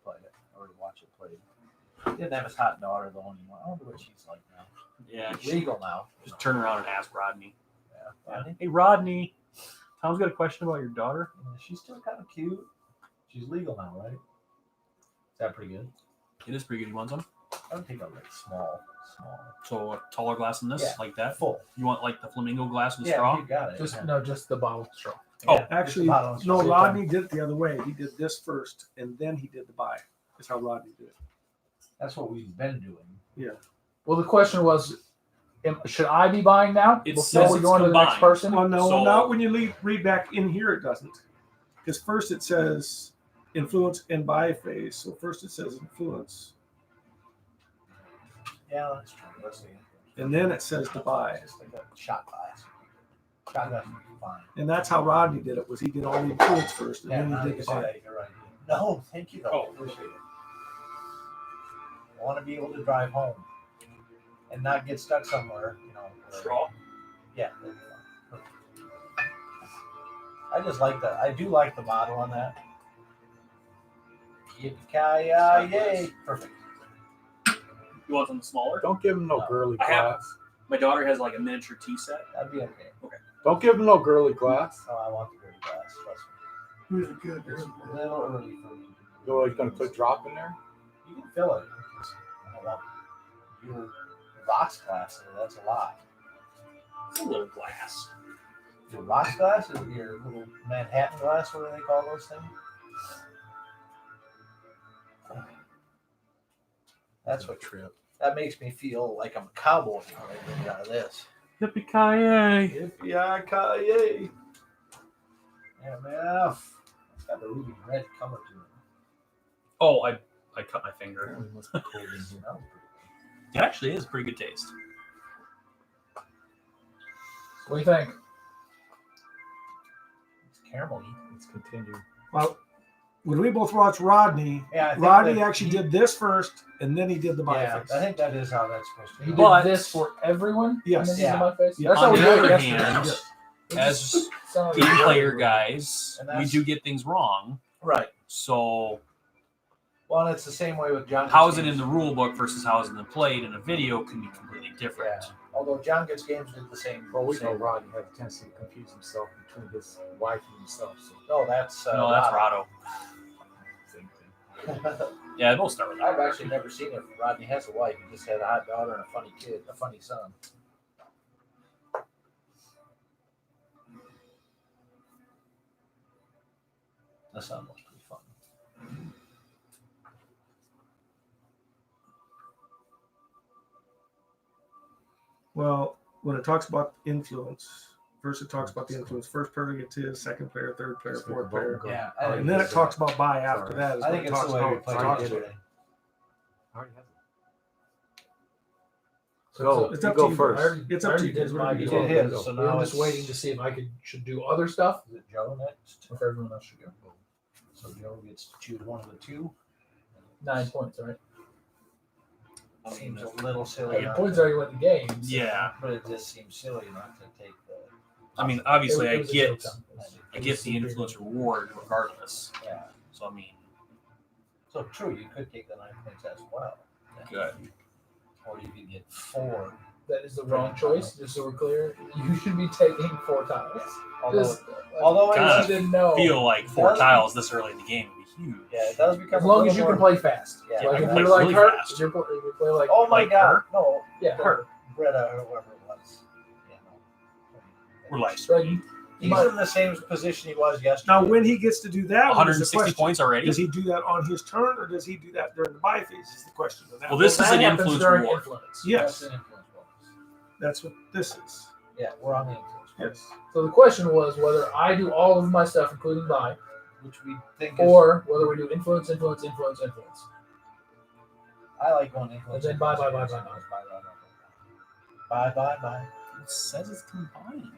play it or watch it played. He didn't have his hot daughter though anymore. I wonder what she's like now. Yeah, She's legal now. just turn around and ask Rodney. Yeah. Rodney? Hey Rodney, Tom's got a question about your daughter. She's still kind of cute. She's legal now, right? Is that pretty good? It is pretty good. You want some? I would take a like small. So a taller glass than this, Yeah. like that. Full. You want like the flamingo glass with Yeah, straw? you got it. just the bottle straw. Oh, Yeah, Actually, just the bottom. no, Same Rodney did it the other way. He did this first, and then he did the buy. That's how Rodney did it. That's what we've been doing. Well, the question was, should I be buying now It before says we it's go on to the next combined. person? Well, no, So- not when you read back in here. It doesn't, because first it says influence and buy phase. So first it says influence, Yeah, that's true. Let's see. and then it says the buy, Just like a shot glass. Shot glass would be fine. and that's how Rodney did it. Was he did all the influence first, and Yeah, then now he you did the say buy. that, you're right. No, thank you though. Oh. Appreciate it. I want to be able to drive home and not get stuck somewhere, where- Straw. Yeah. that'd be fine. I just like that. I do like the model on that. Yippee-ki-yay. Perfect. You want something smaller? Don't give him no No. girly I have- glass. My daughter has like a miniature tea set. That'd be okay. Don't give him no girly glass. Oh, I want the good glass. Trust me. Really good. It's a little early for me. Oh, he's gonna put drop in there. You can fill it. I don't want your rocks glass there. That's a lot. It's a little glass. Your rocks glass or your little Manhattan glass? What do they call those things? That's what trip. That makes me feel like I'm a cowboy when I get out of this. Yippee ki Yippee-ki-yay! MF. It's got the ruby red color to it. Oh, I cut my finger. It must be cold in here. It actually is pretty good taste. What do you think? It's caramely. Let's continue. Well, when we both watched Rodney, Yeah, I think Rodney that actually did this first, and then he did the Yeah, biface. I think that is how that's supposed to He be. did But- this for everyone. Yes. And then Yeah. my face. Yeah. That's how On we the did it other yesterday. hand, It as just sounded game like player everyone. guys, And we that's- do get things wrong. Right. So Well, and it's the same way with John. how Gets is it in Games. the rule book versus how is it played in a video can be completely different. Yeah. Although John Gets Games did the same. Well, we same know Rodney had a tendency to confuse himself between his wife and himself. So No, that's No, that's Rado. Rado. Yeah, they both start with that. I've actually never seen it. Rodney has a wife. He just had a hot daughter and a funny kid, a funny son. The son was pretty fun. Well, when it talks about influence, first it talks about the influence. First player gets his, second player, third player, Let's make a fourth vote player. and go. Yeah, Oh, And then it talks about buy after Sorry. that. Is I when think it it's talks the way about we played talks it about- yesterday. I already have it. So Go. It's You up go to you. first. I already, It's I up to already you did guys. mine. You so did his, so we now were just it's- waiting to see if I should do other stuff, Is it Joe next? or if everyone else should go. So Joe gets to choose one of the two. 9 points, right? Seems a little silly. Your not points to- already went the game. so- Yeah. But it just seems silly not to take the. I mean, obviously, It was a joke, Tom. I get the influence reward regardless. Yeah. So I mean, So true, you could take the 9 points as well. good. Or you could get 4. That is the wrong choice, just so we're clear. You should be taking 4 tiles. Although, Just, although I God. you didn't know. Feel like 4 tiles this early in the game would be huge. yeah, it does become As long a as you little can more- play fast. Yeah, Like I if can you're play like really her, fast. if you play like Oh my like god, her? no, yeah, her. Greta or whoever it was. Yeah, no. We're like Like, He's But- in the same position he was yesterday. Now, when he gets to do that, one is the 160 question. points already. Does he do that on his turn, or does he do that during the buy phase? Is the question. Of that. Well, this that is an happens influence during reward. influence. Yes, That's an influence bonus. that's what this is. Yeah, we're on the influence bonus, Yes. So the question was whether I do all of my stuff, including buy, which we think is. or whether we do influence, influence, influence, influence. I like going influence. And then buy, buy, influence, buy, influence, buy, buy, buy. It says it's combined.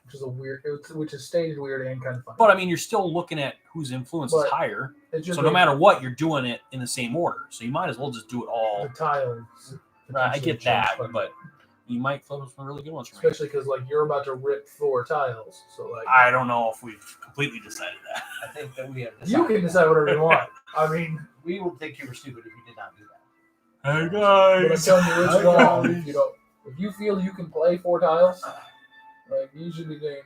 Which is a weird, which is stated weird and kind of funny. But I mean, you're still looking at whose influence is But- higher. It's just So no matter what, you're doing it in the same order. So you might as well just do it all. the tiles. Right, I get potentially that, change quite a but bit. you might flip some really good ones from here. Especially because like you're about to rip 4 tiles, so like I don't know if we've completely decided that. I think that we have. you can decide whatever you want. I mean, We would think you were stupid if you did not do that. Hey but I'm telling you, it's Hey, wrong. guys. If you don't, if you feel you can play 4 tiles, like you should be doing.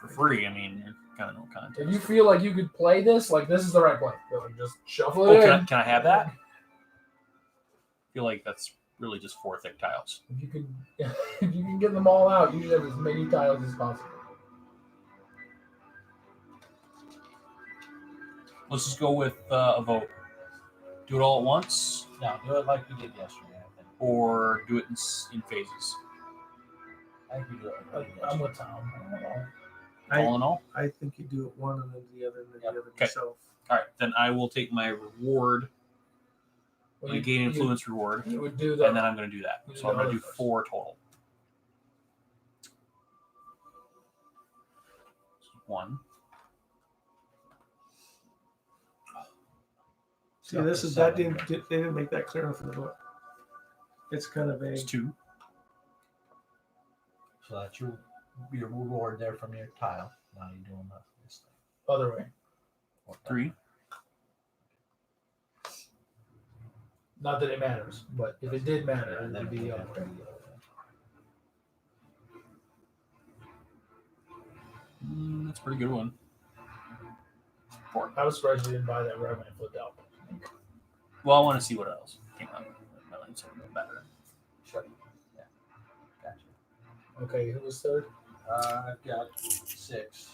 For free, I mean, you're kind of no contest. If you feel like you could play this, like this is the right play. Like, just shuffle Oh, it can in. can I have that? I feel like that's really just 4 thick tiles. If you can, if you can get them all out, you should have as many tiles as possible. Let's just go with a vote. Do it all at once, No, do it like we did yesterday. I think. or do it in phases. I think we do it. Like we did I'm yesterday. with Tom. I don't know. All in all. I think you do it one and then the other and then Yep. the other Okay. yourself. All right, then I will take my reward, Well, my gain influence reward, You would do that. and then I'm going to do that. You do So I'm the going to do other first. 4 total. 1. See, this is that didn't they didn't make that clear enough in the book. It's kind of It's vague. 2. So that's your reward there from your tile. Now you're doing this thing. Other way. 3. Not that it matters, but if it did matter, And it then would be we the have other to way. do the other thing. That's a pretty good one. 4. I was surprised you didn't buy that right when it flipped out. Well, I want to see what else came out. My line's a little better. Sure. Yeah. Gotcha. Okay, who was third? I've got 6.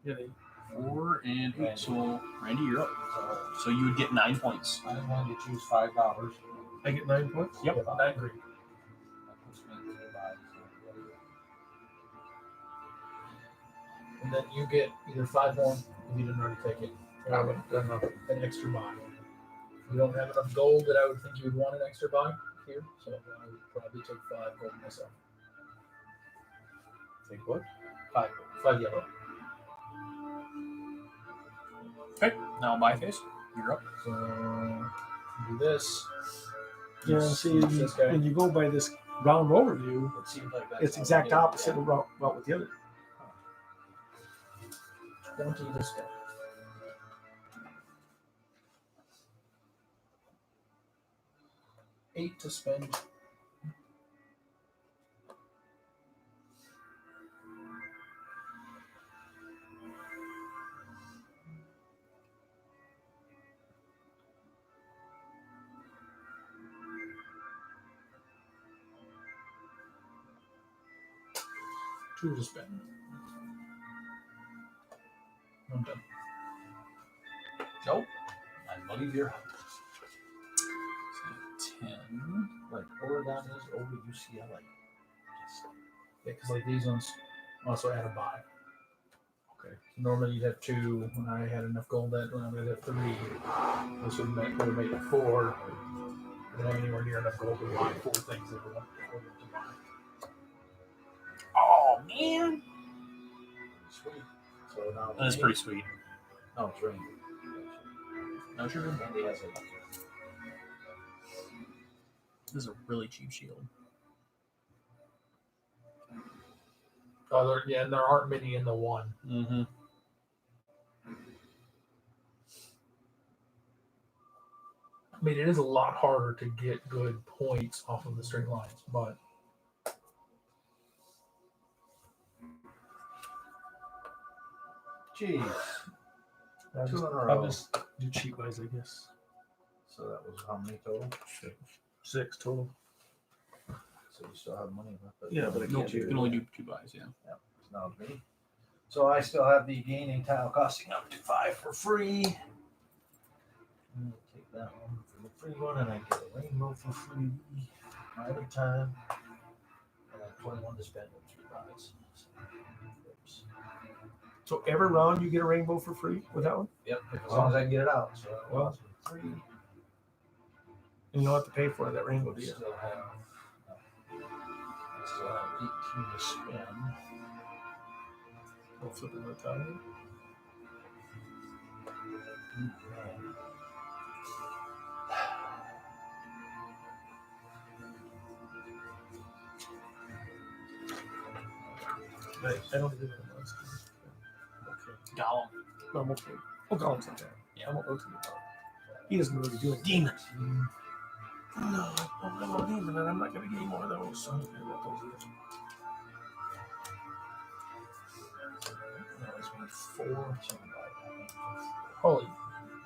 Yeah, they 4 and 8. Randy. So Randy, you're up. So So you would get 9 points. I'm going to choose $5. I get 9 points. Yep. 9 green. That puts me into the buy. And then you get either 5 more if you didn't already take it. I would have done nothing. An extra buy. You don't have enough gold that I would think you would want an extra buy here, so I would probably take 5 gold myself. Think what? 5 gold. 5 yellow. Okay. Now buy phase. You're up. So do this. Yeah, see, This guy. when you go by this round overview, It seems like that's it's how exact we do it. opposite of route with the other. 20 this guy. Eight to spend. Two to spend. I'm done. Joe, I believe you're up. 10. Like Oregon is over UCLA. Yeah, because like these ones also add a buy. Okay. Normally you'd have 2. When I had enough gold, that when I would have 3. This would make it 4. I don't have anywhere near enough gold to buy 4 things that we want to buy. Oh, man. Sweet. So now That's pretty sweet. No, it's Randy. No sugar. Randy has it. This is a really cheap shield. Oh, and there aren't many in the 1. Mm-hmm. I mean, it is a lot harder to get good points off of the straight lines, but Jeez. I'll Two just, in a I'll row. just do cheat wise, I guess. So that was how many total? 6 total. So you still have money left. Yeah, but I No, can't you do can only do 2 buys, yeah. It's now me. So I still have the gaining tile costing up to 5 for free. I'm gonna take that one for the free one, and I get a rainbow for free every time. And I have 21 to spend with 3 buys. Oops. So every round you get a rainbow for free with that one, Yep, as long as I can get it out. So that Well. one's for free. and you don't have to pay for that rainbow, I do you? still have, I still have 18 to spend. I'll flip it on the tile. But I don't do that. Okay. Gollum. No, I'm okay. Oh, Gollum's like that. Yeah. I'm okay with that. He doesn't really do anything. Demon. No, I'm not a demon, and I'm not going to get any more of those. So I don't care about those either. That was me 4 to buy. holy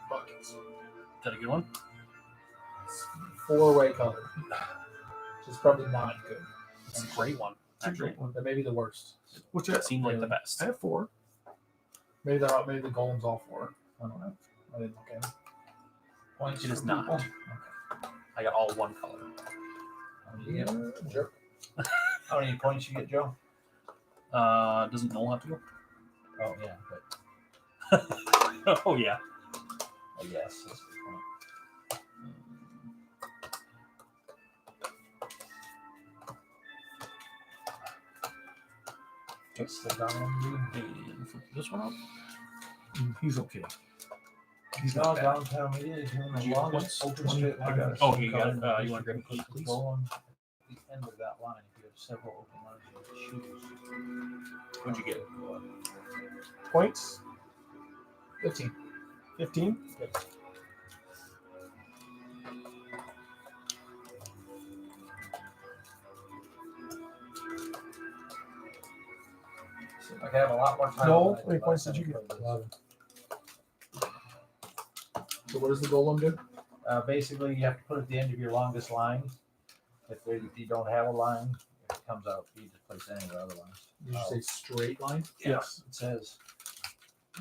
buckets. Is that a good one? 4-way color. Which is probably not good. It's a great one. It's a Actually, great one. That may be the worst. Which that seemed like the best. I have 4. Maybe the golem's all 4. I don't know. I didn't look at it. Points It is for not. people. I got all 1 color. How many you get? Jerk. How many points you get, Joe? Doesn't Noel have to go? Oh yeah, but Oh, yeah. I guess that's a good point. What's the down do? And flip this one up. He's okay. He's No, not bad. downtown media is doing Do the you longest want open straight I line. got it. Oh, you got it. You wanna grab an 8, please? Go on the end of that line. If you have several open lines, you have to choose. What'd you get? Points 15. 15. Seems like I have a lot more time. No, than I how many did points last did you time I get? played this. So what does the golem do? Basically, you have to put it at the end of your longest line. If you don't have a line, if it comes out, you just place any of the other lines. Did you say straight line? Yes. It says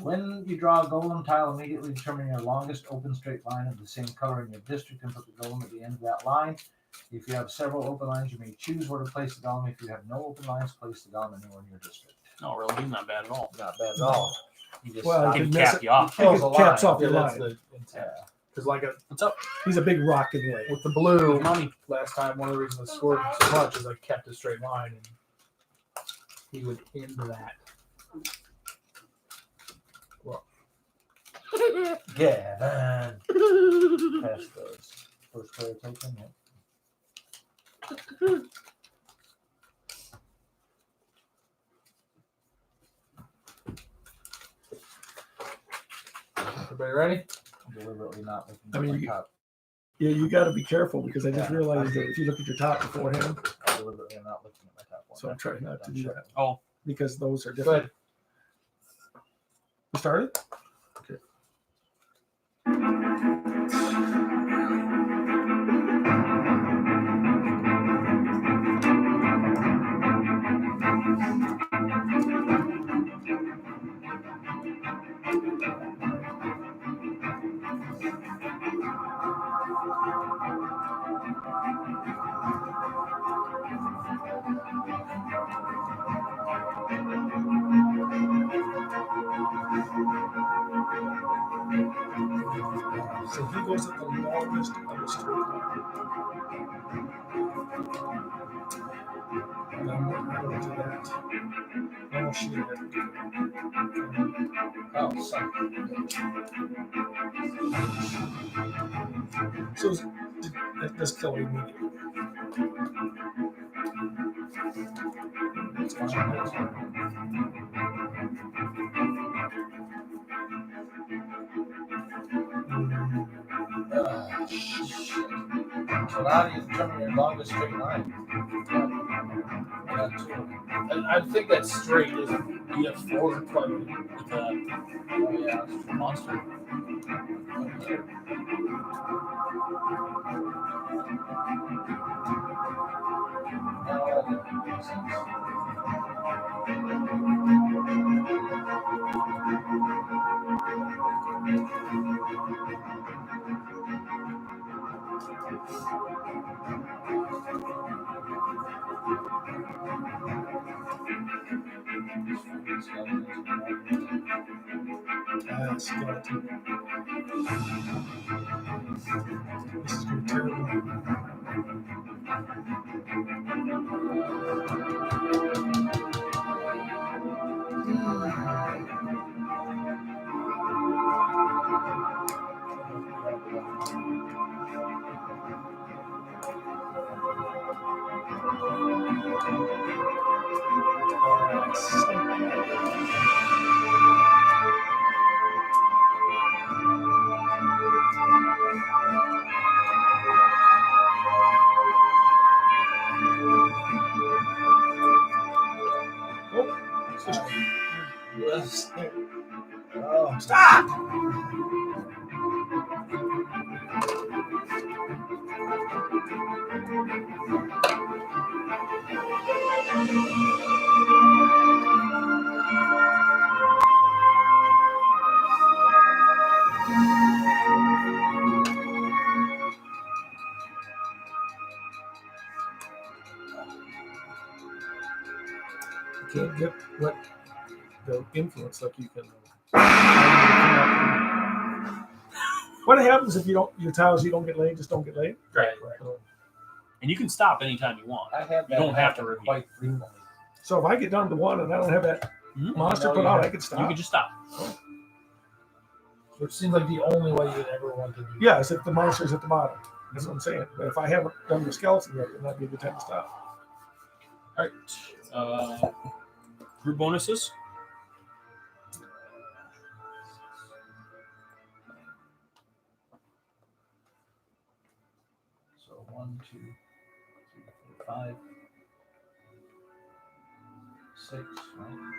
When you draw a golem tile, immediately determine your longest open straight line of the same color in your district and put the golem at the end of that line. If you have several open lines, you may choose where to place the golem. If you have no open lines, place the golem anywhere in your district. No, really, not bad at all. Not bad at all. You just Well, stop you Can can mess cap it. you off. It Kills a caps line. off your that's line. the intent. Yeah. Because like What's up? He's a big rock in the way. with the blue Money. last time, one of the reasons I scored so much is I kept a straight line, and he would end that. Gavin. Pass those. First player token. Yep. Everybody ready? I'm deliberately not looking I at mean, my you- top. Yeah, you got to be careful because I just Yeah, realized I that do. if you look at your top beforehand, I deliberately am not looking at my top one. so I'm trying not to do that. Oh. Because those are Go different. ahead. You started? So he goes at the longest of the straight line. And I don't do that. Oh, shit. I didn't do that. Oh, son. So that does kill him immediately. It's fine. Shit. So now you determine your longest straight line. I got two. I think that straight is BF4 probably with Oh, yeah. a monster. No, that didn't make sense. Skeleton. This is going to be terrible. Oh, Stop! You can't get what the influence like you can. What happens if you don't your tiles you don't get laid? Just don't get laid. Right. Right. And you can stop anytime you want. I have You that don't have to happen review. quite frequently. So if I get down to one and I don't have that Mhm. monster No, put you out, have- I can You stop. can just stop. Which seems like the only way you'd ever want to do. Yeah, as if the monster's at the bottom. That's what I'm saying. But if I haven't done the skeleton yet, then that'd be a good time to stop. All right. Group bonuses. So 1, 2, 3, 4, 5, 6, right?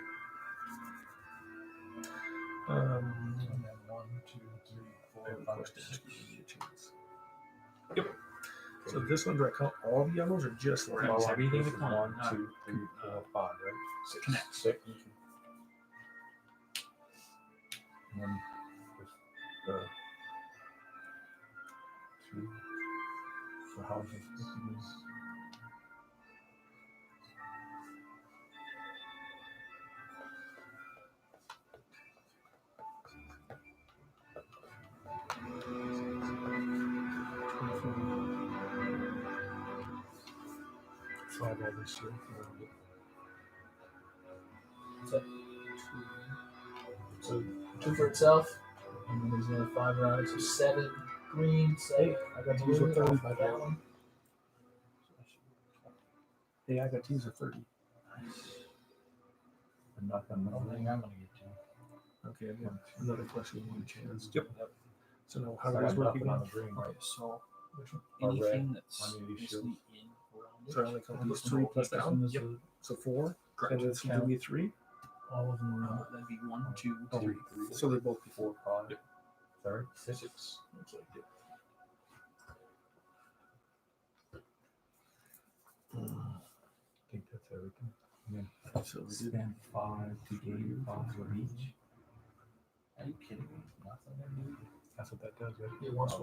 And then 1, 2, 3, 4, 5, 6. Yep. So this one, do I count all the yellows or just the Right. reds? Everything This to is count. 1, 2, 3, 4, 5, right? Connect. 6. one, the two, so how's it supposed to be? So I have all this here. So 2 for itself, and then there's another 5 around it. So 7 green. 7. I got to use a 30 by that one. Hey, I got to use a 30. I'm not gonna I don't think I'm gonna get to. Okay, I got another question. One chance. Yep. So now how I does got this work nothing again? on the green, right? Okay, so Which one? Or red. anything that's One of these basically shields. in around it. So I only count these This 3 one, plus this that one one? is a- So 4? Correct. And this would be 3? All of them are That'd be 1, 2, Oh, 3, so they both be 4, 5, Yep. 3rd, 6. 6. Looks like it. I think that's everything. So we did Spend 5 to gain 5 of each. Are you kidding me? Nothing. That's what that does, right? Yeah, once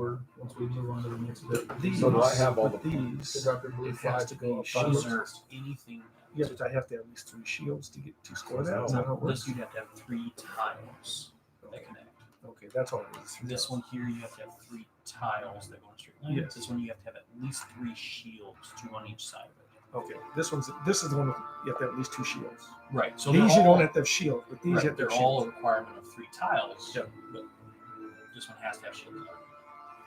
we move on to the next bit. these. So do I have all but the- To these? drop your blue It has flag to to be go up shields. Those are anything. Yeah, but I have to have at least 3 shields to get to score that. Is that how it works? This you'd have to have 3 tiles that connect. Okay, that's all it is. This one here, you have to have 3 tiles that go in a straight line. Yes. This one, you have to have at least 3 shields, 2 on each side of it. Okay, this is the one with you have to have at least 2 shields. Right. So These they're you all, don't have to have shields, but these right, you have to they're have all shields. a requirement of 3 tiles. Yeah. But this one has to have shields.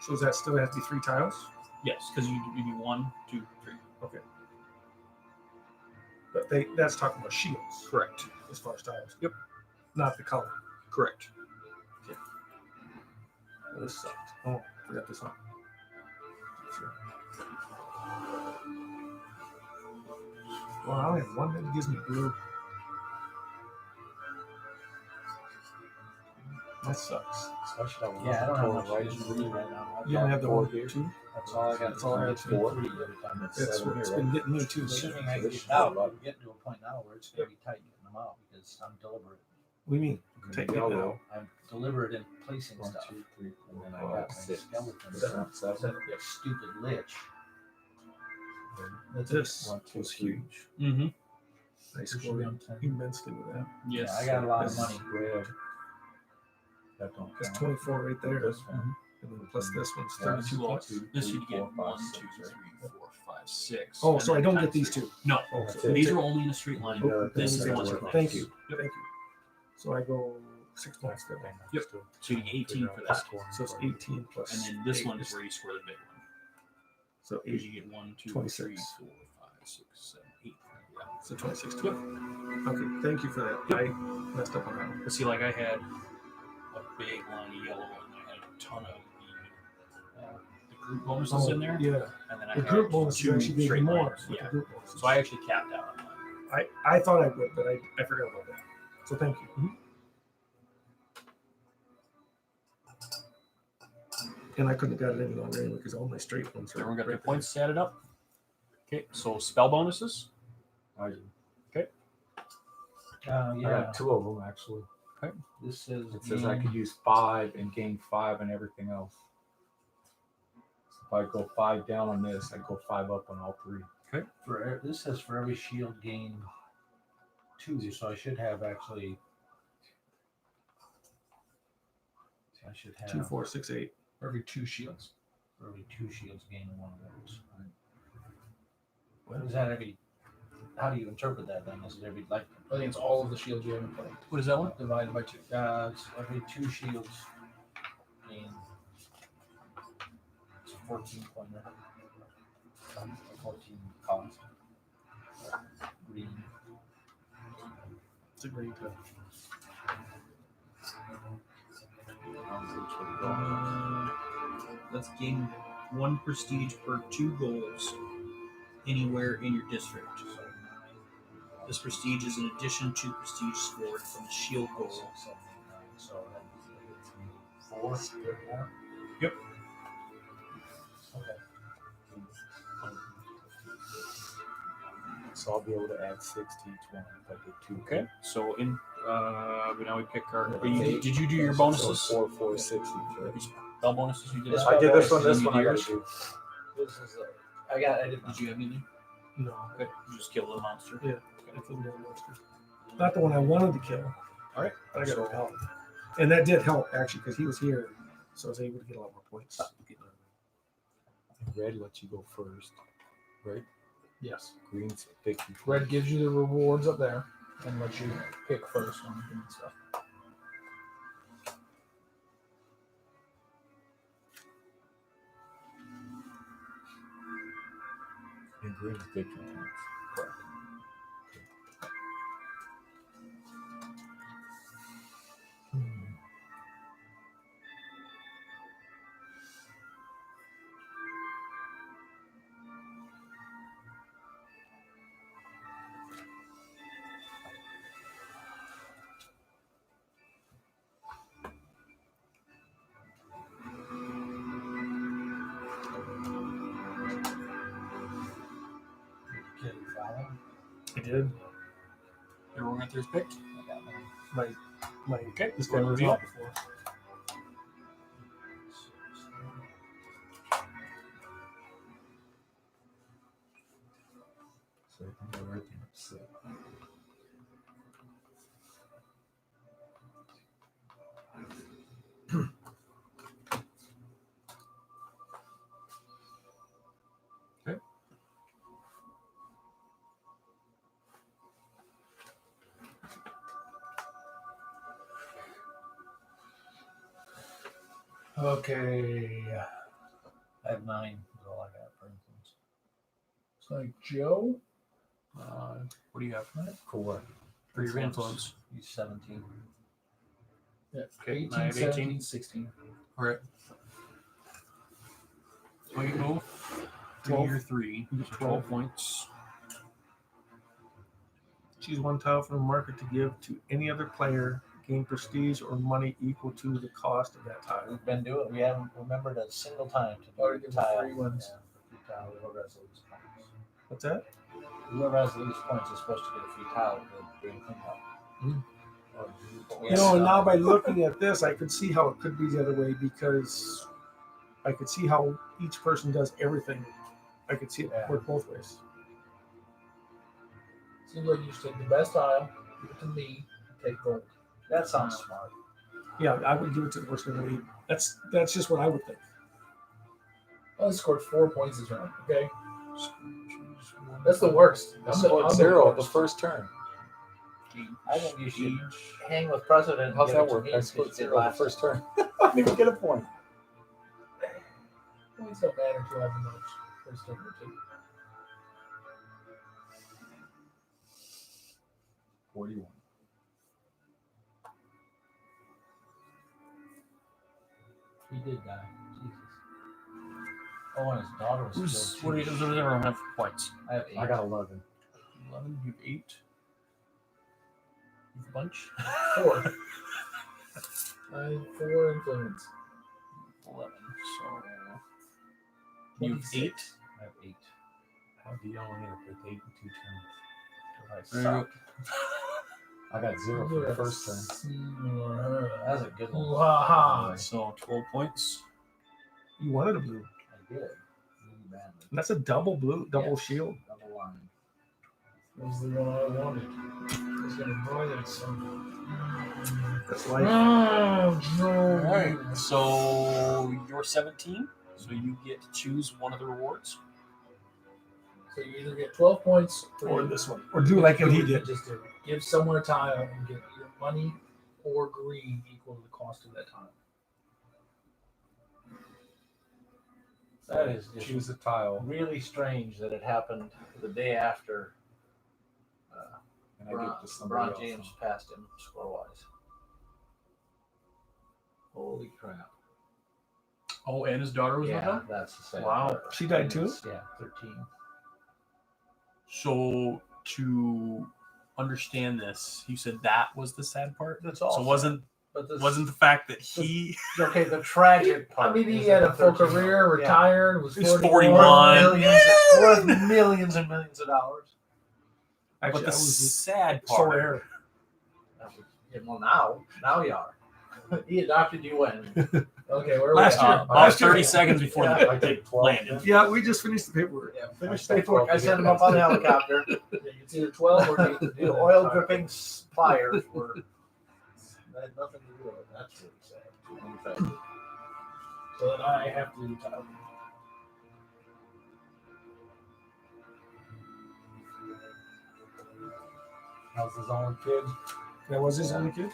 So does that still have to be 3 tiles? Yes, because you do 1, 2, 3. But that's talking about shields Correct. as far as tiles. Yep. Not the color. Correct. Oh, this sucked. Oh, forgot this one. Sure. Well, I only have one that gives me blue. That sucks. Especially that one. Yeah, I don't have total much right use in for blue. blue right now. I've You only got have the 4 one here. 2. That's all I got. That's all I It's have. 4 every time. That's That's 7 what's here, been right? getting me too. Assuming I So get this now, should- we're getting to a point now where it's gonna be tight getting them out because I'm deliberate. What do you mean? Take it Yellow. out. I'm deliberate in placing 1, stuff. 2, 3, 4, And then I 5, got my 6. skeletons. 7. That stupid lich. This 1, 2, was 3. huge. Mm-hmm. I should be scored on 10. immensely with that. Yes. Yeah, I got a lot of This- money. Red. That don't That's count. 24 right there. This one. And then plus this one's Yeah, 32 Well, points. this 3, you get 4, 5, 1, 6, 2, right? 3, 4, 5, 6. Oh, and so I then don't times get these 3. 2. No. Oh, That's so it. These take- are only in a straight line. Yeah, This is that's the it. one. Thank Thank you. Yep. Thank you. So I go 6 points there. Yep. So you get 18 for that. So it's 18 plus. And then this 8 one is where you score the big one. So Because 8. you get 1, 2, 3, 26. 4, 5, 6, 7, 8. Yeah. So 26. Yep. Okay, thank you for that. I messed up on that one. But see, like I had a big line of yellow, and I had a ton of the group bonuses in there, Yeah. and then I The had group bonus 2 actually gave me straight more. lines. with the Yeah. group bonuses. So I actually capped out on that. I thought I would, but I forgot about that. So thank you. And I couldn't have got it any longer anyway because all my straight ones are. Everyone got their right points added up. Okay, so spell bonuses. I Yeah. got 2 of them actually. This says It says I could use 5 and gain 5 and everything else. So if I go 5 down on this, I go 5 up on all 3. this says for every shield gain 2, so I should have actually. I should there. have 2, 4, 6, 8. For every 2 shields. for every 2 shields gaining 1 of those. What is that every? How do you interpret that then? Is it every like? I think it's all of the shields you have in play. What is that one? Divided by 2. It's every 2 shields gain. It's 14 pointer. 14 cost. Green. It's a green tip. Let's gain 1 prestige per 2 goals anywhere in your district. This prestige is in addition to prestige scored from the shield goal. So then 4 more. Yep. Okay. So I'll be able to add 6 to each one if I did 2. Okay. So in now we pick our. Did you do your bonuses? So 4, 4, 6 each. Right? Spell bonuses you did. Yes, I did this one. Did This you one do I gotta yours? do. This is I did Did you have anything? No, Okay. You just killed the monster. Yeah. I killed the other monster. Not the one I wanted to kill. All right. But I got So- help. And that did help actually because he was here, so I was able to get a lot more points. Red lets you go first, right? Yes. Green's 50. Red gives you the rewards up there and lets you pick first on green stuff. And green is 50 times. Correct. Kid Fallon. I did. Everyone got theirs picked. I got mine. My Okay. this guy was Reveal. up before. So I'm gonna write them up 6. Okay. I have 9. Is all I got for instance. It's like Joe. What do you have For what? for your influence? He's 17. Yeah. Okay. 18, I have 17, 18. 16. All right. So you go 3 or 3. You get 12 points. Choose one tile from the market to give to any other player. Gain prestige or money equal to the cost of that tile. We've been doing. We haven't remembered a single time to do Already the did the tile. free ones. Yeah, the free tile. Whoever has the least points. What's that? Whoever has the least points is supposed to get a free tile to bring him up. But we You know, haven't and now done by it. looking at this, I could see how it could be the other way because I could see how each person does everything. I could see it Yeah. work both ways. Seems like you should take the best tile, give it to me, and take gold. That sounds smart. Yeah, I would give it to the person who would eat. That's just what I would think. I only scored 4 points this round. Okay, that's the worst. I scored 0 the first turn. I think you should hang with President. and How's give that it to work? me I because scored you did 0 the last first time. turn. I didn't even get a point. Points don't matter too having much. First turn or two. 41. He did die. Jesus. Oh, and his daughter was Who's killed. what too. does everyone have for points? I have 8. I got 11. 11. You have 8. You have a bunch. 4. I have 4 influence. 11. So you have 8. 26. I have 8. How do y'all end up with 8 in 2 turns? Because There I you suck. I got 0 for the first turn. That's a good one. Waha. So 12 points. You wanted a blue. I did. Really badly. And that's a double blue, double Yes. shield. Double line. That was the one I wanted. I was gonna buy that some. That's like All right. So you're 17. So you get to choose one of the rewards. So you either get 12 points or this one. Or do like what he did. Just to give someone a tile and get either money or green equal to the cost of that tile. That is just Choose a tile, really strange that it happened the day after and I give it to somebody LeBron else. James passed him score wise. Holy crap. Oh, and his daughter was with Yeah, him. that's the same. Wow. She died too? Yeah, 13. So to understand this, you said that was the sad part. That's all. So wasn't But this, the fact that he okay. The tragic part. I mean, he is had that a full 13 career, yeah. retired, was He's 41. 41. Millions, worth millions and millions of dollars. Actually, but the I was sad so part, rare. Yeah, well, now you are. He adopted you when? Okay, where are Last we? year. about Last year. 30 seconds before Yeah, the it landed. Yeah, we just finished the paperwork. Yeah, Finished I paperwork. sent him up on the helicopter. It's either 12 or 8 to do The that. oil dripping pliers were that had nothing to do with it. That's really sad. So then I have to do tile. How's his only kid? That was his only kid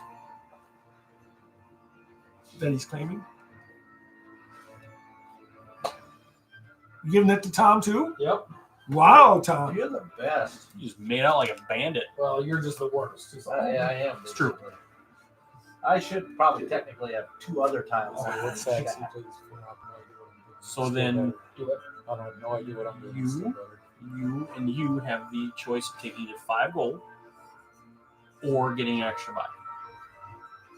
that he's claiming. You giving that to Tom too? Yep. Wow, Tom. You're the best. You just made out like a bandit. Well, you're just the worst. It's all- Yeah, I am. It's true. I should probably technically have 2 other tiles. What's Yeah. sexy, please? I have no idea what I'm doing. So Still then better. Do it. I don't have no idea what I'm doing. You- Still better. you have the choice of taking either 5 gold or getting an extra buy.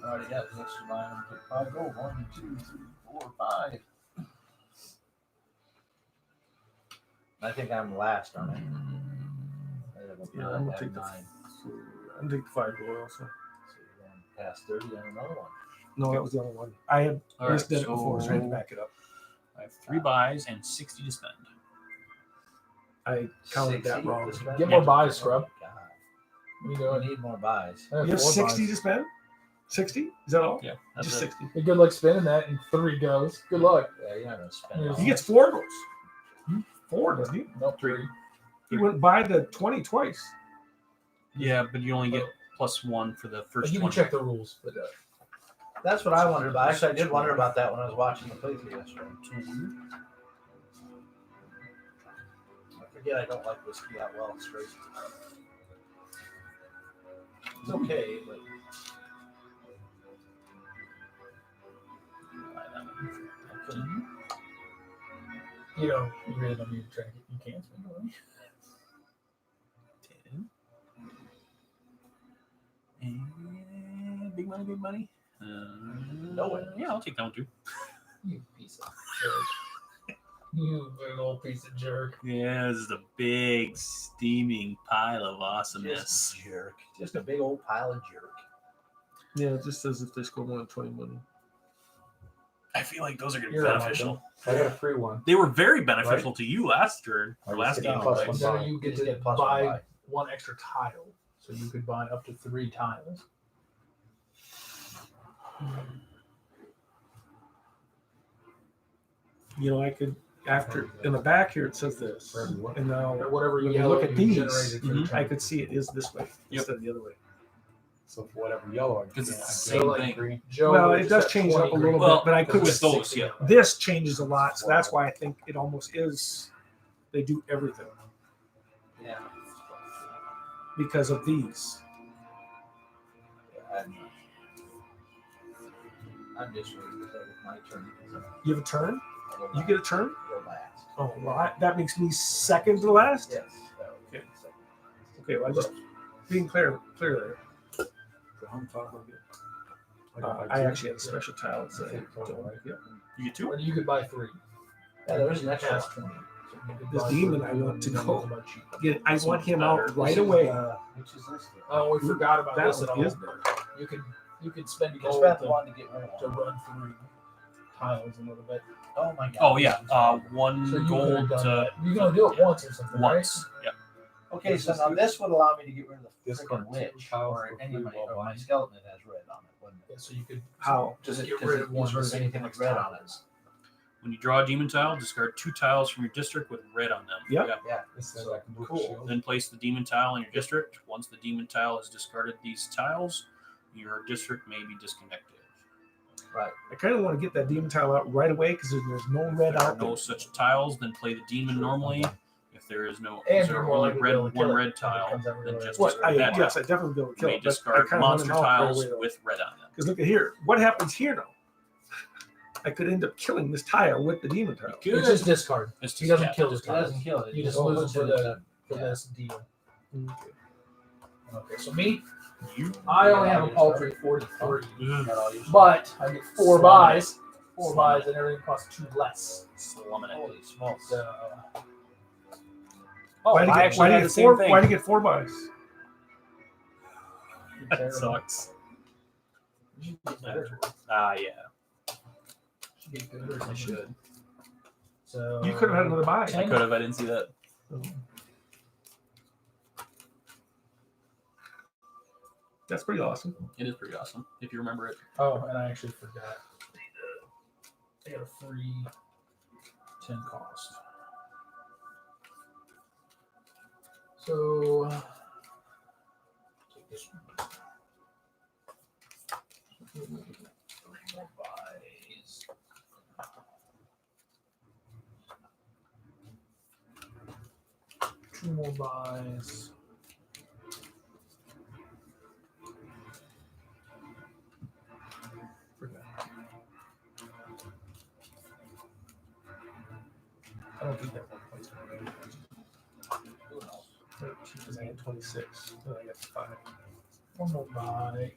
I already got the extra line. I'm gonna take 5 gold. 1, 2, 3, 4, 5. I think I'm last on it. Yeah, I'm gonna take the. 9. I'm gonna take the 5 gold also. So you're going past 30 on another one. No, that was the only one. I had All right, just done it before, so I had to so- back it up. I have 3 buys and 60 to spend. I counted that 60 wrong. to spend? Get more buys, Scrub. Oh, God. What are you I doing? need more buys. I have You have 4 60 buys. to spend? 60? Is that all? Yeah, Just that's it. 60. Hey, good luck spending that in 3 goes. Good luck. Yeah, you're not gonna spend Yeah. it all. He gets 4 goals. 4, doesn't he? Nope, 3. He went by the 20 twice. Yeah, but you only get +1 for the first You can 20. check the rules. But, That's what I wondered about. Actually, I did wonder about that when I was watching the playthrough yesterday. I forget I don't like whiskey that well straight. It's okay, but you know, you really don't need to track it. You can't spend money. 10. And big money, big money. No way. Yeah, I'll take that one too. You piece of jerk. You big old piece of jerk. Yeah, this is a big steaming pile of awesomeness. just jerk. Just a big old pile of jerk. Yeah, it just says if they score more than 20 money. I feel like those are going to be You're beneficial. I got a free one. They were very beneficial to you last turn or I last just game. get plus but- one. Then you get Just to get plus buy one buy. 1 extra tile. So you could buy up to 3 tiles. You know, I could, after, in the back here, it says this. And now, Or whatever when you yellow look at you these, generated for the mhm, turn. I could see it is this way Yep. instead of the other way. So for whatever yellow, I Because get, it's I the get same like thing. green. Joe Well, would it just does have change it 20 up a little green. Well, bit, but I could. with those, yeah. This changes a lot, so that's why I think it almost is. They do everything Yeah. because of these. I'm just waiting for my turn. You have a turn. You get a turn. Go last. Oh, well, that makes me second to last. Yes. that would be Okay. second. Okay, well, I just being clear there. So I'm talking about- I actually had a special tile. That said, yeah. You get 2? Or you could buy 3. Yeah, there's an extra Past one. 20. So you could This buy demon 3 I want to and go. then about cheap. Get, I This want one's him better. out right This is, away. Which is this? Oh, we forgot about That this at one all. is better. You could spend You can gold spend to, one to get rid to of one. run 3 tiles a little bit. Oh my god. Oh, yeah. 1 So you could have gold done to that. You can only do it once or something, once. Yep. Okay, so now this would allow me to get rid of the This freaking card, witch tiles or for any free of my, while or my buying. skeleton that has red on it, wouldn't right? it? So you could How? just get Because rid it of one gets rid of so you anything can with red on it. tiles. When you draw a demon tile, discard 2 tiles from your district with red on them. Yep. Yeah. It says So, I can move cool. shield. Then place the demon tile in your district. Once the demon tile has discarded these tiles, your district may be disconnected. Right. I kind of want to get that demon tile out right away because there's no red If there are out no there. such tiles, then play the demon normally. If there is no, And is you're there more only likely to red be able to kill one it red if it tile, comes out then really just red. What? discard that Yes, tile. I definitely be able to You kill may it. But I discard kind of want monster him out right tiles away. with red on them. Because look at here. What happens here now? I could end up killing this tile with the demon tile. You It's just discard. It's He just- doesn't yeah, kill just- his It tiles. doesn't kill it. You just It lose puts for it the in for yeah. this deal. Okay. Okay, so me, You I only have a paltry 43, Got all your- but I get 4 buys. 4 buys, and everything costs 2 less. slumming it. Holy smokes. So Oh, Why do I you get, actually why do had you the get same four? thing. Why do you get 4 buys? That sucks. You should get better. Yeah. Should get good or I should. So You could have had another buy. I could have. I didn't see that. That's pretty awesome. It is pretty awesome if you remember it. Oh, and I actually forgot. They got a free 10 cost. So take this one. More buys. Two more buys. I don't think that 1.2 because I had 26. And I got 5. One more buy.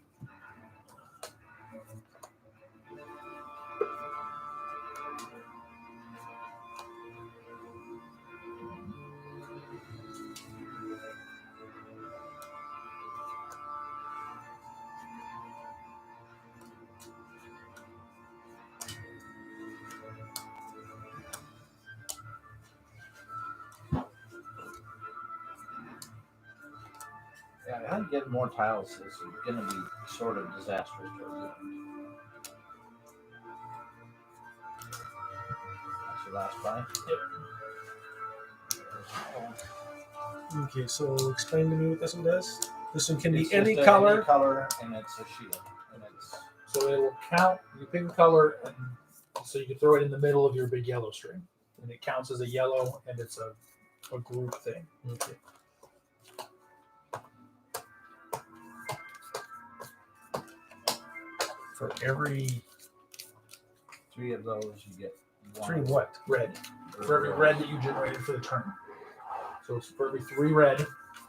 Yeah, I think getting more tiles is going to be sort of disastrous towards the end. That's your last buy? Yep. Okay, so explain to me what this one does. This one can It's be any just color. any color, and it's a shield. And it's So it will count. You pick a color, and so you can throw it in the middle of your big yellow string, and it counts as a yellow, and it's a group thing. Okay. For every 3 of those, you get 1. 3 what? Red. For every red that you generated for the turn. So it's for every 3 red.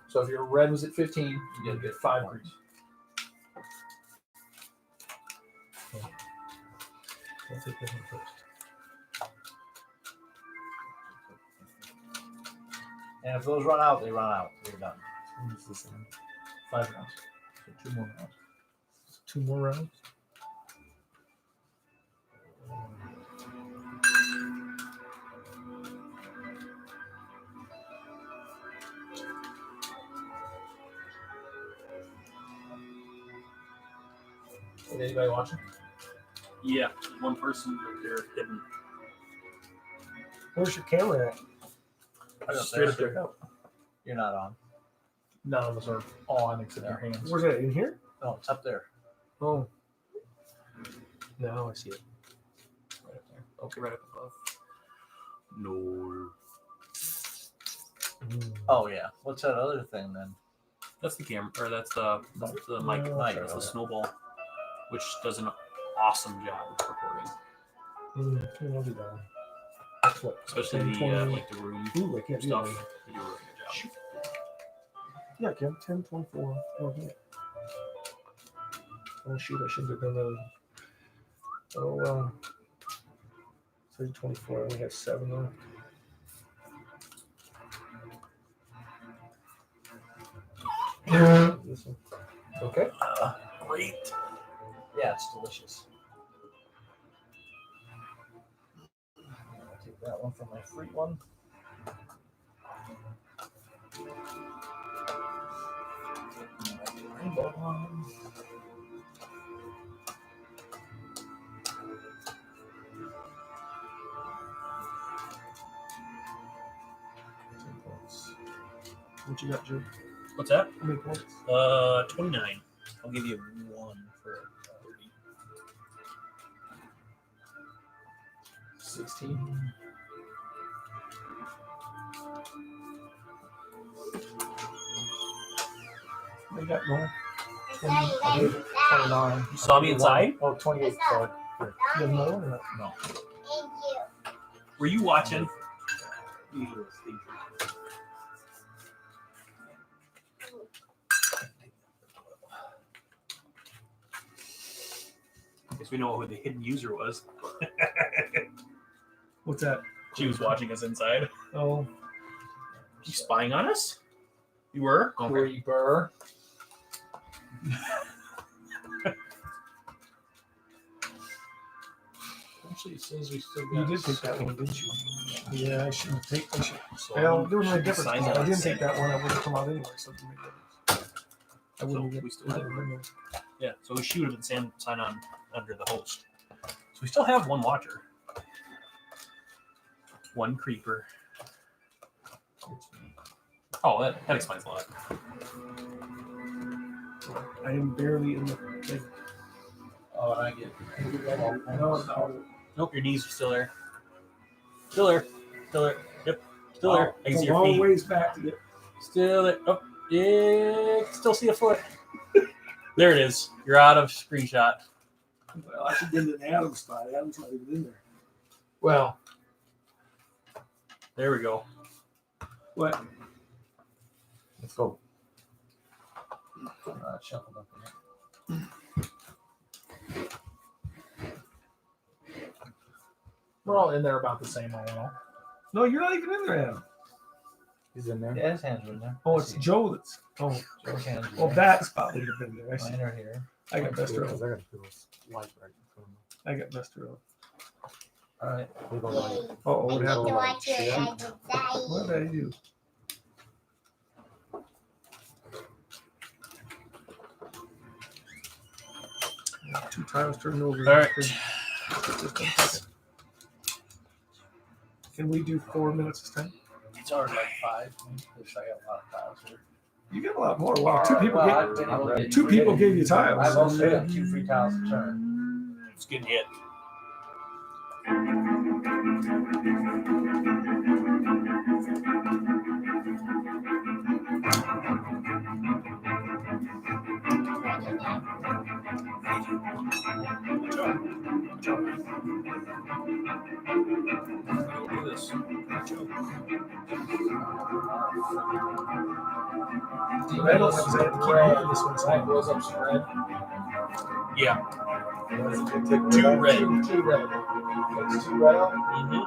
So if your red was at 15, you get 5 greens. I'll take this one first. And if those run out, they run out. You're done. What is this one? 5 rounds. So 2 more rounds. 2 more rounds. Is anybody watching? Yeah, one person they're hidden. Where's your camera at? Straight up there. You're not on. None of us are on except your hands. Where's that? In here? No, it's up there. Oh. Now I see it. Right up there. Okay, right up above. No. Oh, yeah. What's that other thing then? That's the camera, or that's the mic. Mic, That's the okay. snowball, which does an awesome job of recording, I'll do that one. That's what? especially 10, the 20. like the room Ooh, I can't do stuff. that. They do a really good job. Yeah, Kim. 10, 24. Oh, yeah. Oh, shoot. I shouldn't have done that. Oh, well. 30, 24. I only have 7 on. This one. Okay. Great. Yeah, it's delicious. I'll take that one for my free one. Rainbow one. What you got, Joe? What's that? How many points? 29. I'll give you 1 for 30. 16. They got no. 20, I did 29. You saw me inside? Oh, 28. Sorry. You have more or not? No. Were you watching? Guess we know who the hidden user was. What's that? She was watching us inside. Oh, You spying on us? You were? Corey Burr. Actually, it says we still You got. did take that one, didn't you? Yeah, I shouldn't take. I should. So Well, there was no should difference. sign I that. didn't take that one. I would have come out anyway. So it didn't make a difference. I wouldn't So have we still wouldn't have been there. Yeah, so she would have been sign on under the host. So we still have one watcher, one creeper. Oh, that explains a lot. I am barely in the thing. Oh, and I get. No, Nope, your knees are still there. Still there. Still there. Yep. Still there. I can it's see a your long feet. ways back to get. Still there. Oh, yeah. I can still see a foot. There it is. You're out of screenshot. Well, I should have been in Adam's spot. Adam's not even in there. Well, There we go. What? Let's go. Shuffled up in it. we're all in there about the same, all in all. No, you're not even in there, Adam. He's in there. Yeah, his hands are in there. Oh, I it's see. Joe that's. Oh, Joe's hands are well, there. that spot would have been there. I see. Mine are here. I got messed around. I got to feel this light right in front of me. I got messed around. All right. We go like, Oh, what we go happened? like shit. What did I do? Two times turned over. All right. Just 1 second. Can we do 4 minutes this time? It's already like 5. Because I got a lot of tiles here. You get a lot more. Wow, two people Well, gave, I've been able to get two free- people gave you tiles. I've also got 2 free tiles to turn. It's getting hit. Look at this. Red ones have to keep moving this one. Right, blows up some red. Yeah. Take Two red. Two red. It's two red out. Mm-hmm.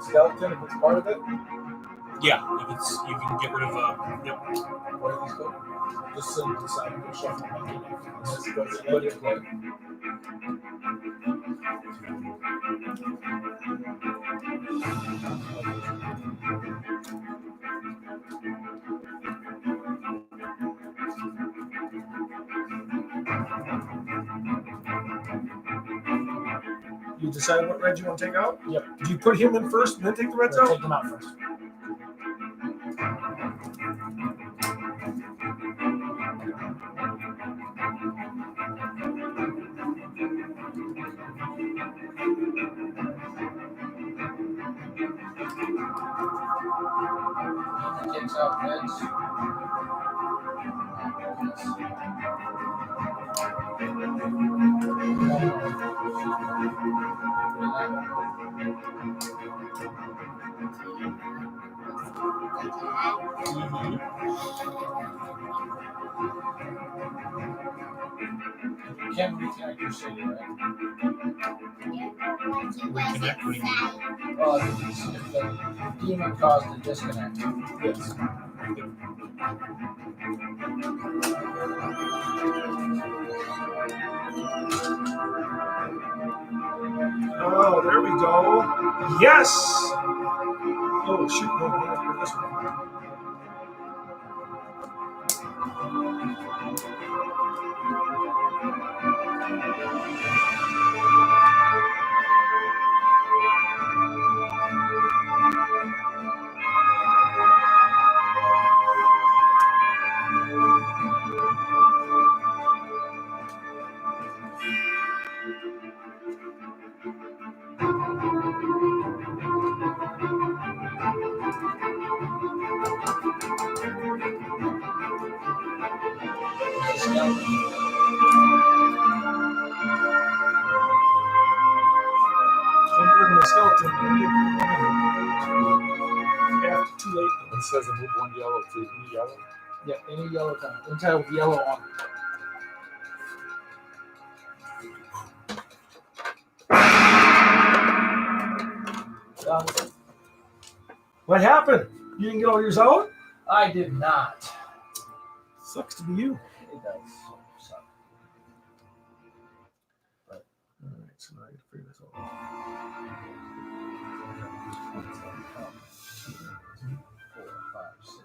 Skeleton, if it's part of it. Yeah, if it's you can get rid of yep. Where do these go? Just so you decide to shuffle them. This goes in the play. You decide what red you want to take out? Yep. Do you put him in first and then take the reds We'll out? take them out first. Takes out reds. Can reconnect your city, right? Reconnect what do you mean? Well, if the demon caused a disconnect. Yes. Oh, there we go. Yes. Oh shoot! No, I gotta do this one. I'm bringing a skeleton. After too late. It says remove one yellow to any yellow. Yeah, any yellow time. Anytime with yellow on. What happened? You didn't get all yours out? I did not. Sucks to be you. It does. So, All right, so now I got to figure this out. 4, 5, 6.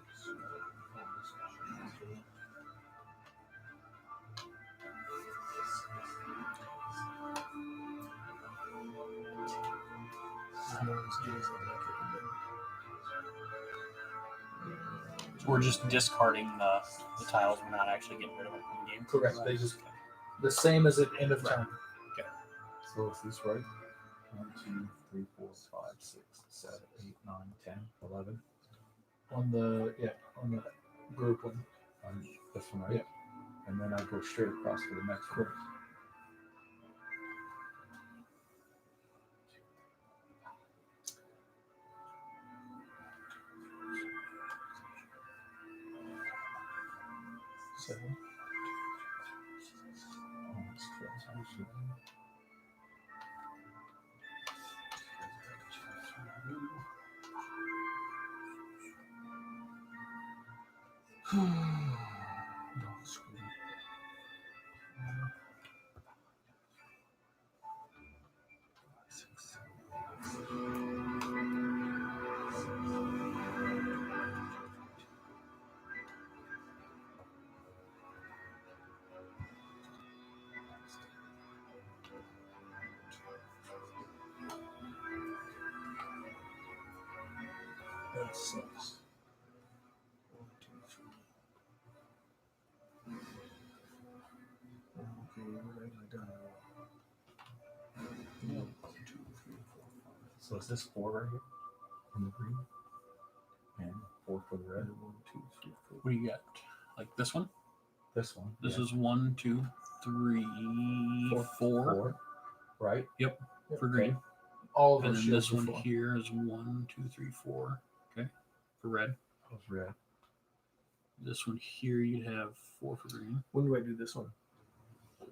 So we're just discarding the tiles. We're not actually getting rid of them in game. Correct. They just the same as at end of turn. So is this right? 1, 2, 3, 4, 5, 6, 7, 8, 9, 10, 11. On the group one. This one, right? Yeah. And then I go straight across to the next one. Correct. Seven. Oh, it's 12, actually. That sucks. 1, 2, 3. Okay, what have I done? 1, 2, 3, 4, 5. So is this 4 right here? In the green? And 4 for the red? And 1, 2, 3, 4. What do you got? Like this one? This one. This yeah. is 1, 2, 3, 4 4. Right? for green. All of And those then this shields one are full. here is 1, 2, 3, 4. Okay. For red. That was red. This one here you'd have 4 for green. When do I do this one?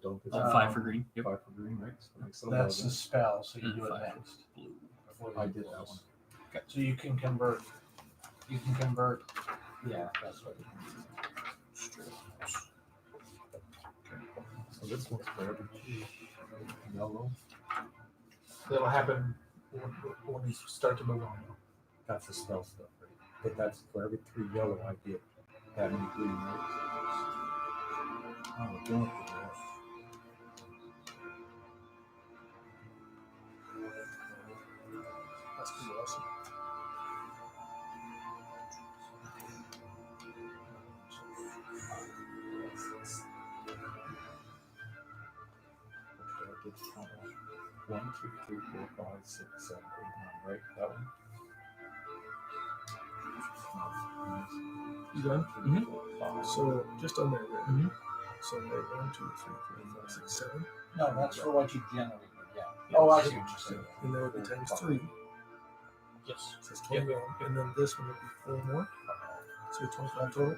Don't get 5 for green. Yep. 5 for green, right? So it makes it That's the 11. spell, so you And do it 5 next. for blue. Before I you did do that this. one. So you can convert. Yeah, that's what. So this one's for every yellow. That'll happen when you start to move on. That's the spell stuff, right? But that's for every 3 yellow I get that many green, right? Oh, we're going for that. That's pretty awesome. Okay, I did count that. 1, 2, 3, 4, 5, 6, 7, 8, 9, right? That one. You done? Mhm. 5. So just on that, right? Mhm. So like 1, 2, 3, 4, 5, 6, 7. No, that's for what you generated. Yeah. Oh, I see what you're saying. And that would be times 3. Yes. So it's 21. And then this one would be 4 more. So 25 total.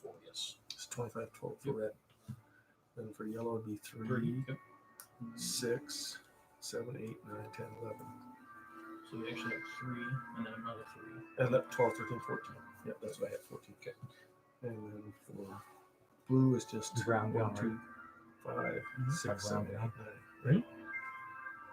4, yes. It's 25 total for red. Then for yellow would be 3, 3. Yep. 6, 7, 8, 9, 10, 11. So we actually have 3 and then another 3. And that 12, 13, 14. Yep, that's what I had, 14. Okay. And then for blue is just Round down, 1, 2, 5, Mhm. 6, 7, Round 8, down. 9. Right?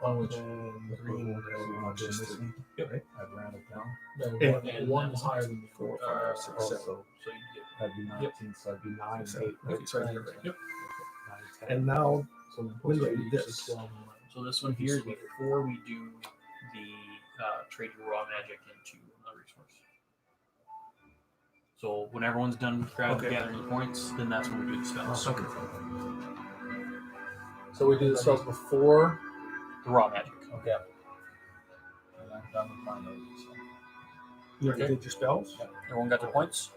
On which And green So would I'm be just doing this 3. one. Yep. Right? I'd round it down. And one is higher than the 4, other. 5, 6, 7. Also, So you get that'd be 19, so that'd be 9, 8, 7. Okay, so I did it right. Yep. 9, 10. And now, So when do I do this? So this one here is before we do the trade your raw magic into a resource. So when everyone's done gathering the points, then that's when we do the spells. Okay. So we do the spells before. The raw magic. Okay. And I'm done with my notes. So. You already did your spells? Everyone got their points?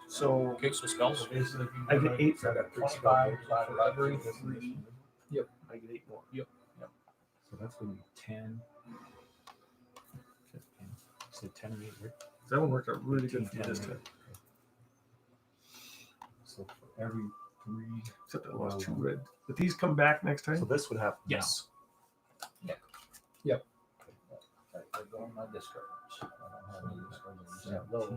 So Okay, so spells. Basically, if you I do get it 8 for that. 25 divided by every 3. I get 8 more. So that's going to be 10. 15. So 10 and 8, right? That one worked out really good for me 10, this 10, time. So for every 3. Except I lost 2 red. But these come back next time? So this would happen. Yes. They go in my discards. I don't have any discards. I just have those.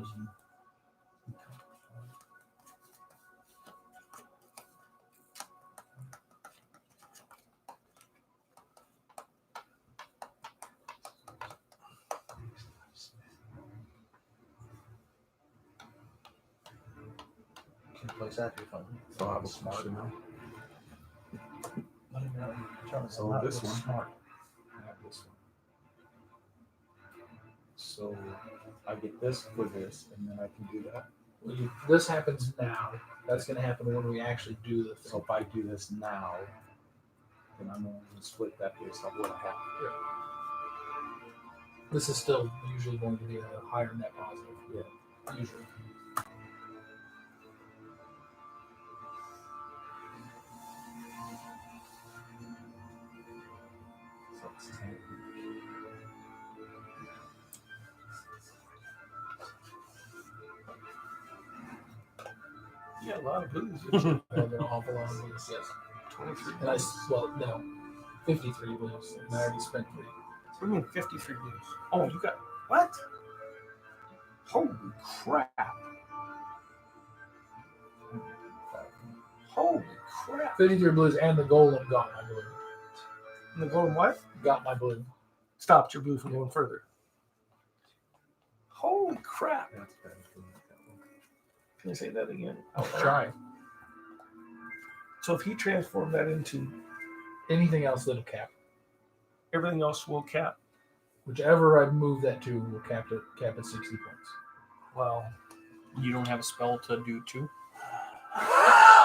can place that if I'm So I will smart. push it now. Let him know. Charles, So I'm not this real one. smart. I have this one. So I get this for this, and then I can do that. Well, this happens now. That's going to happen when we actually do the So thing. if I do this now, then I'm only going to split that based on what I have. This is still usually going to be a higher net positive. Yeah. Usually. So it's 10 each. Yeah, a lot of blues. I have an awful lot of blues, yes. 23 And I, blues. well, no. 53 blues. And I already spent 3. What do you mean 53 blues? Oh, you got what? Holy crap. Holy crap. 53 blues and the golem got my blue. And the golden what? Got my blue. Stopped your blue from going further. Holy crap. That's better for me, that one. Can I say that again? Try. So if he transformed that into Anything else that'll cap. everything else will cap. Whichever I move that to will cap at 60 points. Wow. You don't have a spell to do 2?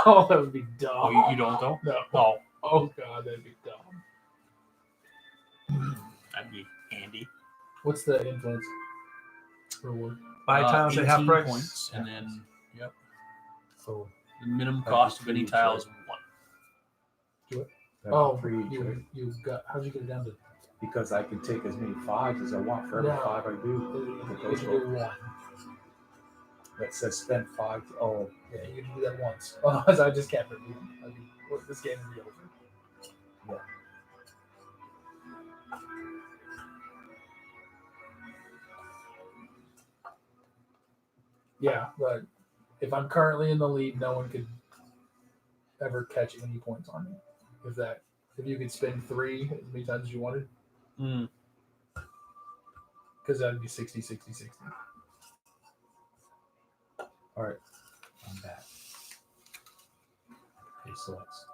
Oh, that would be dumb. Oh, you don't though? No. Oh, Oh, God, that'd be dumb. that'd be handy. What's the influence reward? 5 times the half 18 price. points, and then So the minimum That'd be cost of three any each, tile right? is 1. that's Oh, 3 each, right? you got. How'd you get it down to? Because I can take as many 5s as I want for every No. 5 I do. You can do 1. That says spend 5. Oh, Yeah, you can do that once. Otherwise, I just kept it. This game would be over. Yeah, but if I'm currently in the lead, no one could ever catch any points on me. If you could spend 3 as many times as you wanted, because that'd be 60, 60, 60. all right. I'm back. Okay, so that's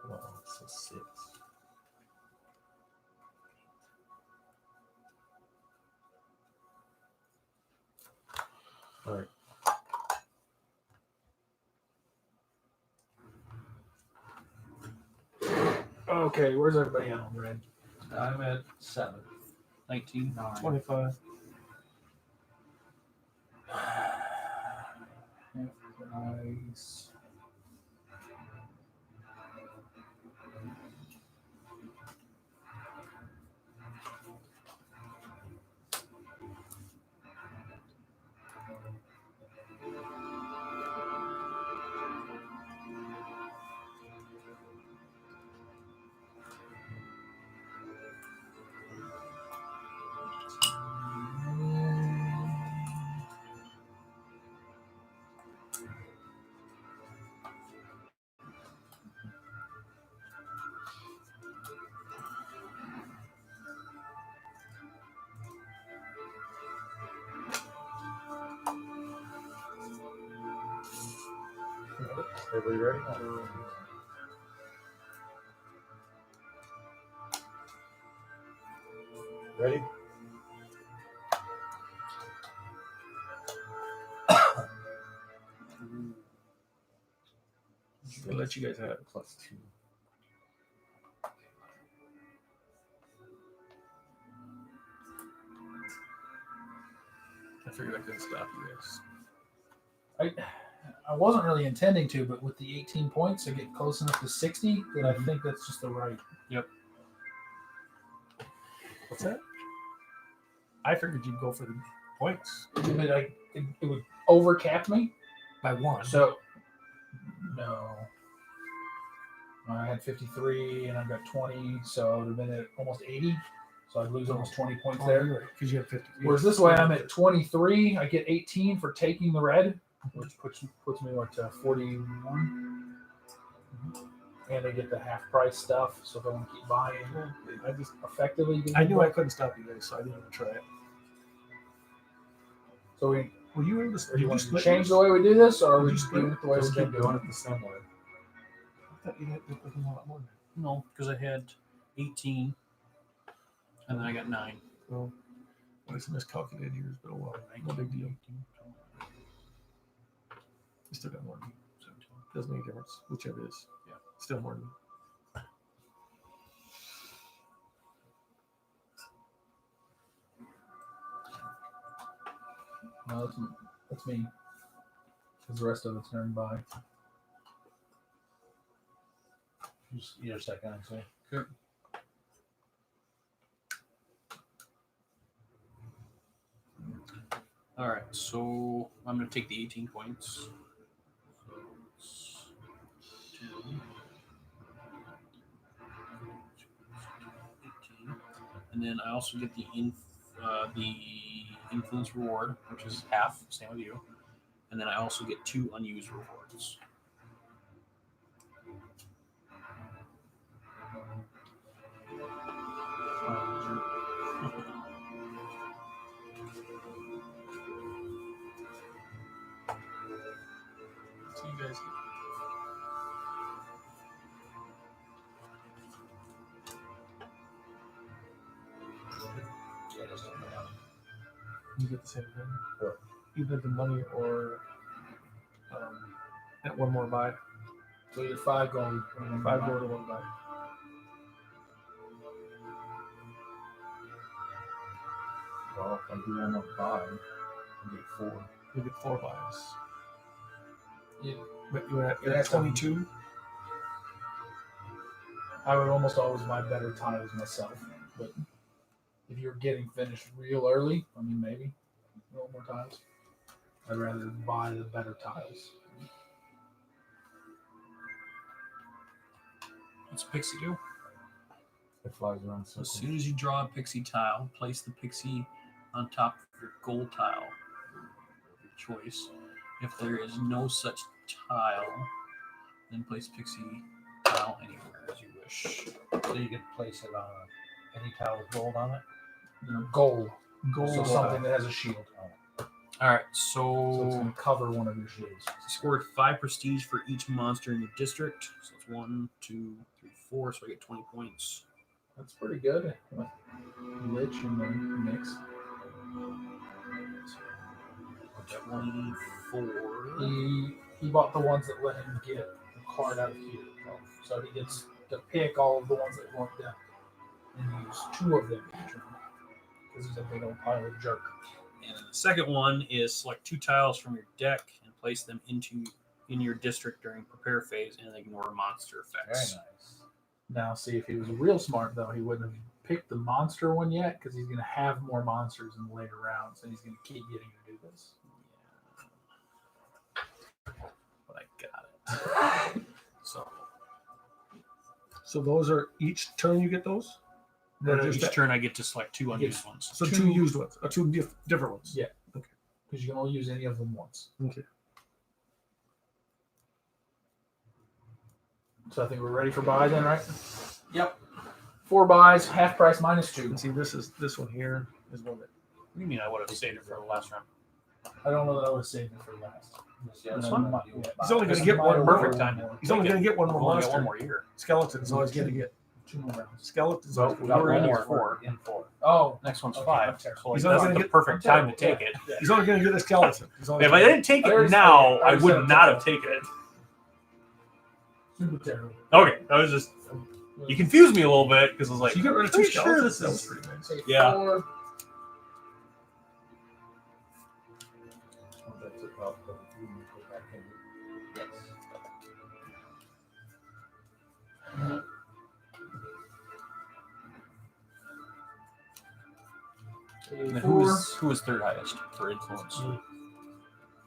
12. So 6. All right. Okay, where's everybody at on red? I'm at 7. 19. 25. Nice. Everybody ready? Ready? I'll let you guys have it. Plus 2. I figured I couldn't stop you guys. I wasn't really intending to, but with the 18 points, I get close enough to 60 that I think that's just the right. What's that? I figured you'd go for the points But it would overcap me. by 1. So, no. I had 53 and I've got 20, so it would have been at almost 80. So I'd lose almost 20 points there. Because you have 50. Whereas this way, I'm at 23. I get 18 for taking the red, which puts me to 41. And I get the half price stuff. So if I want to keep buying, I just effectively. I knew I couldn't stop you guys, so I didn't even try it. So Were you in this? Or do you want to split change yours? the way we do this, or are we Did you just split doing it the way Just we've keep been doing doing it the same way. I thought you had to put a lot more. No, because I had 18, and then I got 9. Well, it's miscalculated years, but oh well, no big deal. You still got more than me. Doesn't make a difference, whichever it is. Yeah. Still more than me. No, that's me. Because the rest of it's turned by. Just your second, actually. All right, so I'm going to take the 18 points. So it's 10, 18, and then I also get the influence reward, which is half, same with you, and then I also get 2 unused rewards. So you guys get the same thing. What? Either the money or that one more buy. So you're 5 gold. 5 gold to 1 buy. Well, if I do one more buy, I get 4. You get 4 buys. Yeah. But you're at That's 22. I would almost always buy better tiles myself, but if you're getting finished real early, I mean, maybe a little more tiles. I'd rather buy the better tiles. What's Pixie do? It flies around As circles. soon as you draw a pixie tile, place the pixie on top of your gold tile of your choice. If there is no such tile, then place pixie tile anywhere as you wish. So you could place it on any tile with gold on it. You know, gold. Gold. So something that has a shield. All right, So it's so going to cover one of your shields. scored 5 prestige for each monster in your district. So it's 1, 2, 3, 4. So I get 20 points. That's pretty good with Lich in the mix. 24. He bought the ones that let him get the card out of here. So he gets to pick all of the ones that want them and use 2 of them each turn. Because he's a big old pile of jerk. And then the second one is select 2 tiles from your deck and place them in your district during prepare phase and ignore monster Very effects. nice. Now, see, if he was real smart, though, he wouldn't have picked the monster one yet because he's going to have more monsters in the later rounds and he's going to keep getting to do this. But I got it. So those are each turn you get those? Or just Each that- turn I get to select 2 unused ones. So 2 used ones, or 2 different ones. Yeah. Because you can only use any of them once. Okay. So I think we're ready for buy then, right? Yep. 4 buys, half price minus 2. And see, this one here is one that What do you mean I would have saved it for the last round? I don't know that I would have saved it for last. Yeah, This so one? you want- you want he's only buy. going to get one Perfect more. time. He's only going to get one I've more only got monster. one more year. Skeleton's always going to get 2 more rounds. skeletons. So always we gonna got get one one. more. 4. In 4. Oh, Next one's Okay, 5. I'm terrible. So like, He's that's only the gonna get- perfect I'm time to terrible. take it. He's only going to get a skeleton. He's only If I didn't take I it already now, said- I would not have taken it. super terrible. Okay, I was just you confused me a little bit because I was like, So you got rid of 2 pretty sure skeletons. this That was is pretty nice. Take Yeah. 4. That's about the you can go back in. Yes. And then 4. who is third highest for influence?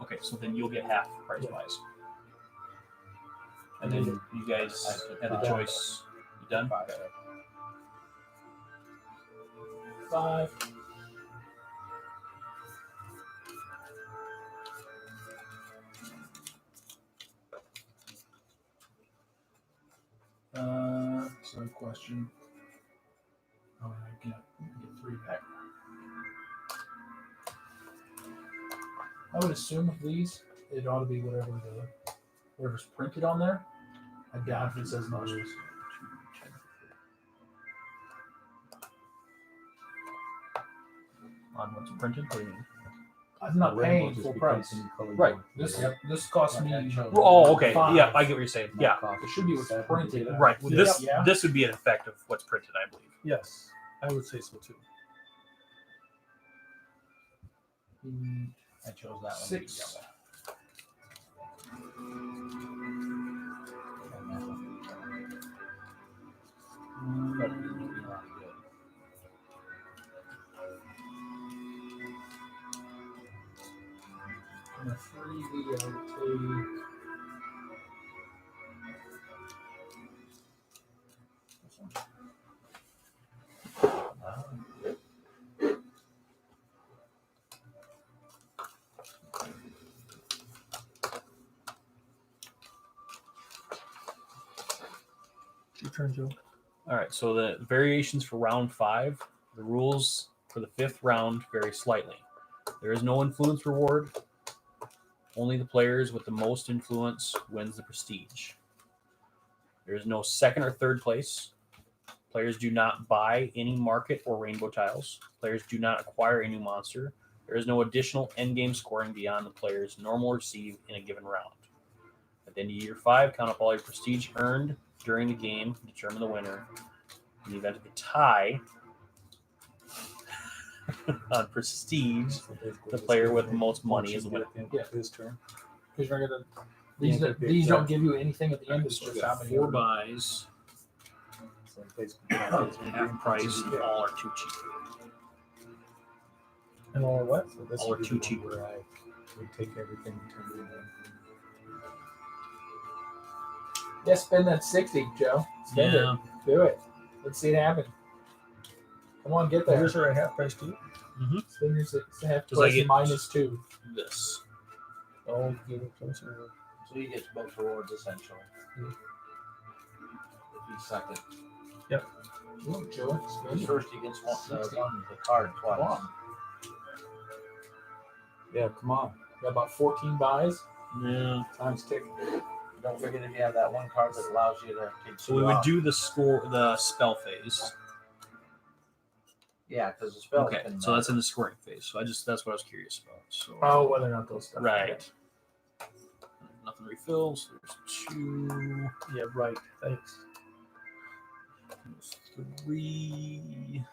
Okay, so then you'll get half price wise. And then you guys had the choice. You done? 5. 5. So question. Oh, I get 3 back. I would assume with these, it ought to be whatever's printed on there. I doubt if it says no rules. On what's printed? What do you mean? I'm not The rainbow paying just full becomes price. any color you Right. want. This Yep. this cost Like me. that shows. Oh, okay. Five. Yeah, I get what you're saying. Not Yeah. cost It should be you what's 70. printed. Right. With This yeah. this would be an effect of what's printed, I believe. Yes, I would say so too. I chose that one. 6. But it didn't feel like good. And a freebie, I would take. This one. Your turn, Joe. All right. So the variations for round 5, the rules for the 5th round vary slightly. There is no influence reward. Only the players with the most influence wins the prestige. There is no second or third place. Players do not buy any market or rainbow tiles. Players do not acquire a new monster. There is no additional endgame scoring beyond the players normal receive in a given round. At the end of year 5, count up all your prestige earned during the game to determine the winner. In the event of a tie on prestige, So basically the just player get with the it most money once is the you winner. get at the end of his turn. Because you're gonna. You These, ain't gonna these pick don't that. give you anything at the end. It's So just we how got many. 4 buys. So basically, it's Half price. All are too cheap. And all what? So this All would are be too the cheap. one where I would take everything and turn it in. Yeah, spend that 60, Joe. Spend it. Do it. Let's see it happen. Come on, get there. Yours are at half price too. Spend your 6 half Does I price get- -2. This. Oh, give it closer. So he gets both rewards essentially. Hmm. If he's second. Ooh, Joe, spend He's it. first, he gets the card twice. Come on. Yeah, come on. Got about 14 buys. Yeah. Time's ticking. Don't forget if you have that one card that allows you to take So we would do the spell phase. Yeah, because the spell. Okay, so that's in the scoring phase. So that's what I was curious about. So Oh, whether or not those stuff. right. Nothing refills. There's 2. Yeah, right. Thanks. There's 3.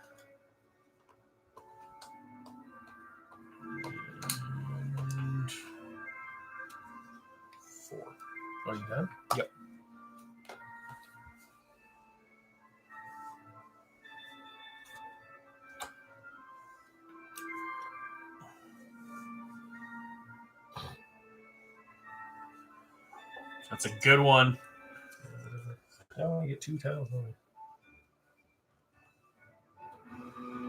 And 4. Are you done? Yep. That's a good one. I only get 2 tiles. Only.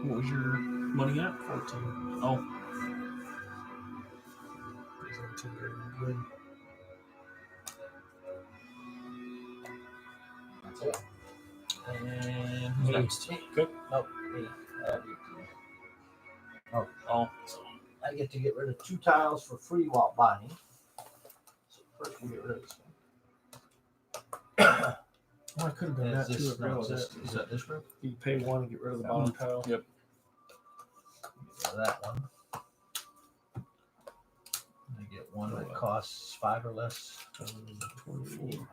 What was your money at? 14. Oh, These are 2 very good. That's it. and who's Me. next? Me. Good. Nope, me. Oh, I get to get rid of 2 tiles for free while buying. So first we get rid of this one. Oh, I could have done Is that too. this, If no, was is that. this, is that this group? You pay 1 and get rid of the bottom tile. Yep. Get rid of that one. I get one that costs 5 or less. 24.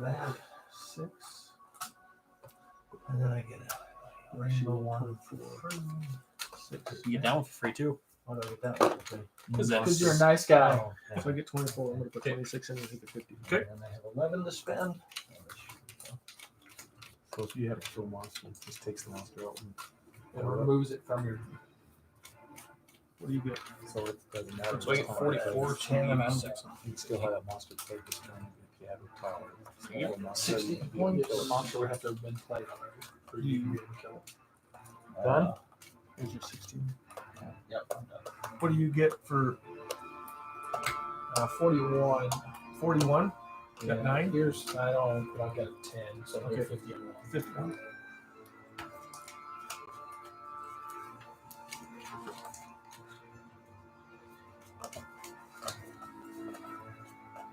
That. 6. And then I get a rainbow one for free. 6. you get that one for free too. Why do I get that one for free? Because Because you're a nice guy. Oh, yeah. So I get 24. I'm going to put 26 in and take the 50. Okay. And I have 11 to spend. So if you have to kill monster, it just takes the monster out. It removes it from your. What do you get? So it doesn't matter. So I get 44, so you get 6. You can still have that monster play this turn if you have a tile. So Yeah. the monster- 60 Yeah, points. the monster would have to have been played already for you to be able to kill it. Done? Here's your 16. Yep, I'm done. What do you get for 41. 41? Got 9? Here's I don't, but I've got a 10, so I'll get Okay. 50 on one. 51.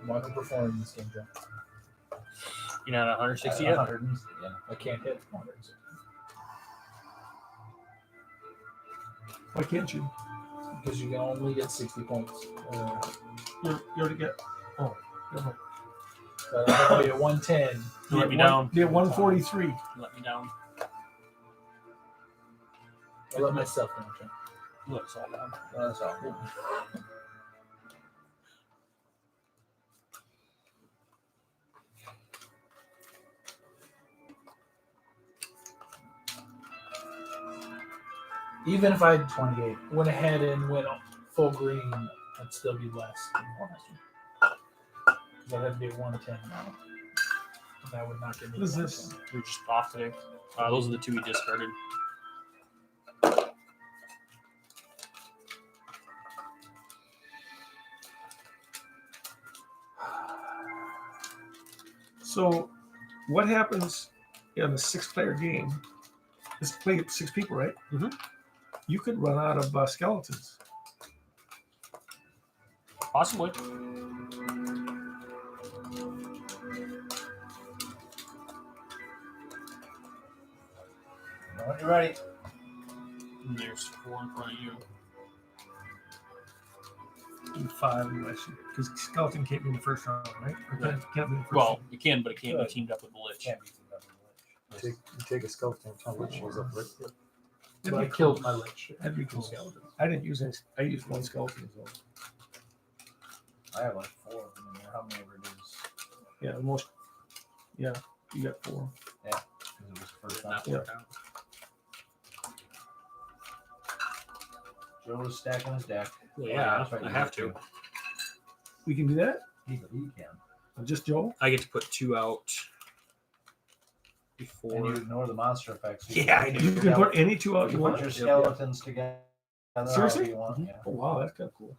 Want to perform in this game, Joe? You're not at 160 At yet? 100, yeah. I can't hit 160 Why can't you? because you can only get 60 points. You already get. Oh, never mind. So I'll be at 110. You let me down. Be at 143. You let me down. I let myself down, Joe. You let us all down. That's all. Even if I 28. went ahead and went full green, I'd still be less than 100. Because I'd have to be at 110 now. That would not give me. What is 110. this? We're just off today. Those are the two we discarded. So, what happens in a 6-player game? It's played with 6 people, right? Mhm. You could run out of skeletons. Possibly. When you're ready. And there's 4 in front of you. Do 5 because skeleton can't be in the first round, right? Or can't be in the first Well, round. you can, but it can't be teamed up with the Lich. Can't be too much of a lich. You take a skeleton and which shows up right there. But I killed my lich. That'd be cool. I didn't use any. I used 1 skeleton as well. I have like 4 of them in there. How many ever it is? Yeah, the most. Yeah, you got 4. Because it was the first Did time. not work out. Joe was stacking his deck. Well, yeah, that's right, I you have did to. We can do that. He can. Just Joe. I get to put 2 out And before. you ignore the monster effects. Yeah, I do. You can put any 2 out You you put want. your skeletons together. Seriously? however You want. Yeah. Oh wow, that's kind of cool.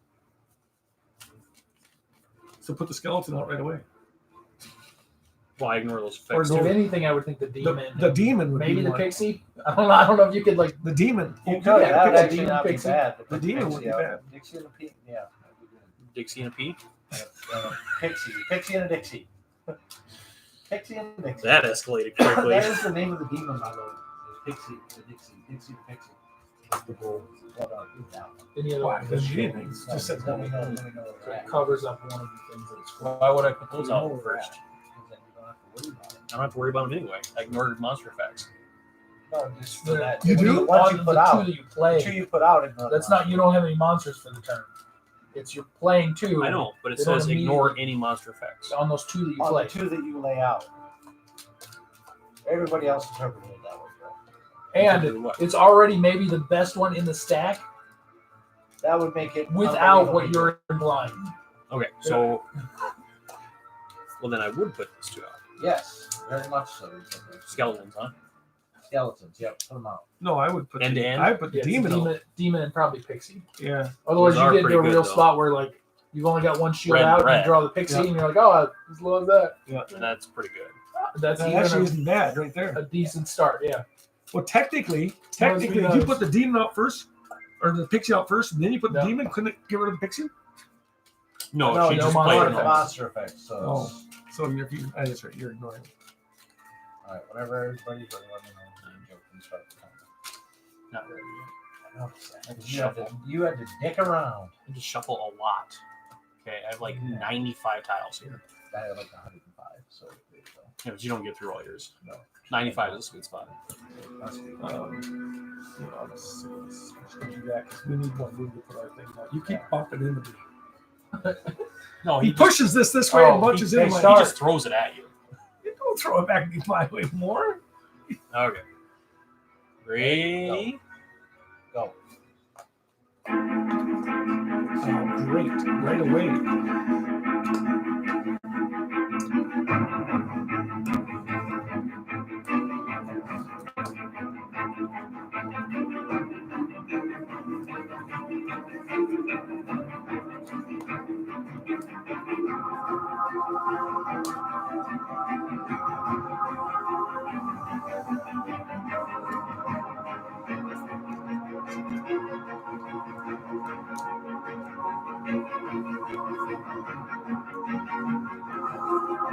So put the skeleton out right away. Well, I ignore those Or effects. no. If anything, I would think the The, demon. the demon would maybe be the one. pixie. I don't know. I don't know if you could like. The demon. You Oh, could. yeah, That would pixie. actually demon not be pixie. bad. to The put demon Pixie wouldn't be out. bad. Dixie and a P. Yeah. that'd be good. Dixie and a P. Pixie. Pixie and a Dixie. Pixie and a Dixie. That escalated quickly. That is the name of the demon, by the way. Is Pixie, the Dixie. Dixie the Pixie. The bull. What about that one? Any other Why? one Because that you didn't. It's just said Then we know where we're at. covers up one of the things that it's for. Why would I put those We know out where we're first? at. Then you don't have to worry about it. I don't have to worry about them anyway. I ignored monster effects. No, just for that. You When do? Once On you the put 2 out. that you play. The 2 you put out. Ignore That's the not. You don't have any monsters for the turn. It's you're playing 2. I know, but it They don't says ignore any monster effects. on those 2 that you on play. the 2 that you lay out. Everybody else interpreted it that way, Joe. And it's already maybe the best one in the stack That would make it without what unbelievably you're implying. Okay, so well then I would put these 2 out. good. Yes, very much so. Skeletons, huh? Skeletons, yep, put them out. No, I would put. End the, to end? I would put the Yeah, demon. out. demon, and probably pixie. Yeah. Otherwise, Those are you get into pretty a good, real though. spot where like you've only got 1 shield Red and out, and red. you draw the pixie, Yeah. and you're like, oh, as low as that. And that's pretty good. That's That even actually a, isn't bad right there. a decent start. Yeah. Well, technically, That was if you nice. put the demon out first, or the pixie out first, and then you put the No. demon, couldn't it get rid of the pixie? No, no, she no just monster played more them. the effects. monster effects. So, Oh. So if you, that's right, you're ignoring it. all right, whenever everybody's ready, let me know. And Joe can start the timer. Not ready yet. I know. You had to dick around. I just shuffle a lot. Okay, I have like 95 tiles here. I had like 105, so there you go. Yeah, but you don't get through all yours. No. 95 is a sweet spot. That's good. You know, I'll just say this. Let's do that because we need one room to put our thing out. You keep bumping into me. No, He he pushes this way and Oh, bunches he in takes my. start. He just throws it at you. You don't throw it back my way more. Okay. Ready? Go. Oh, great. Right away.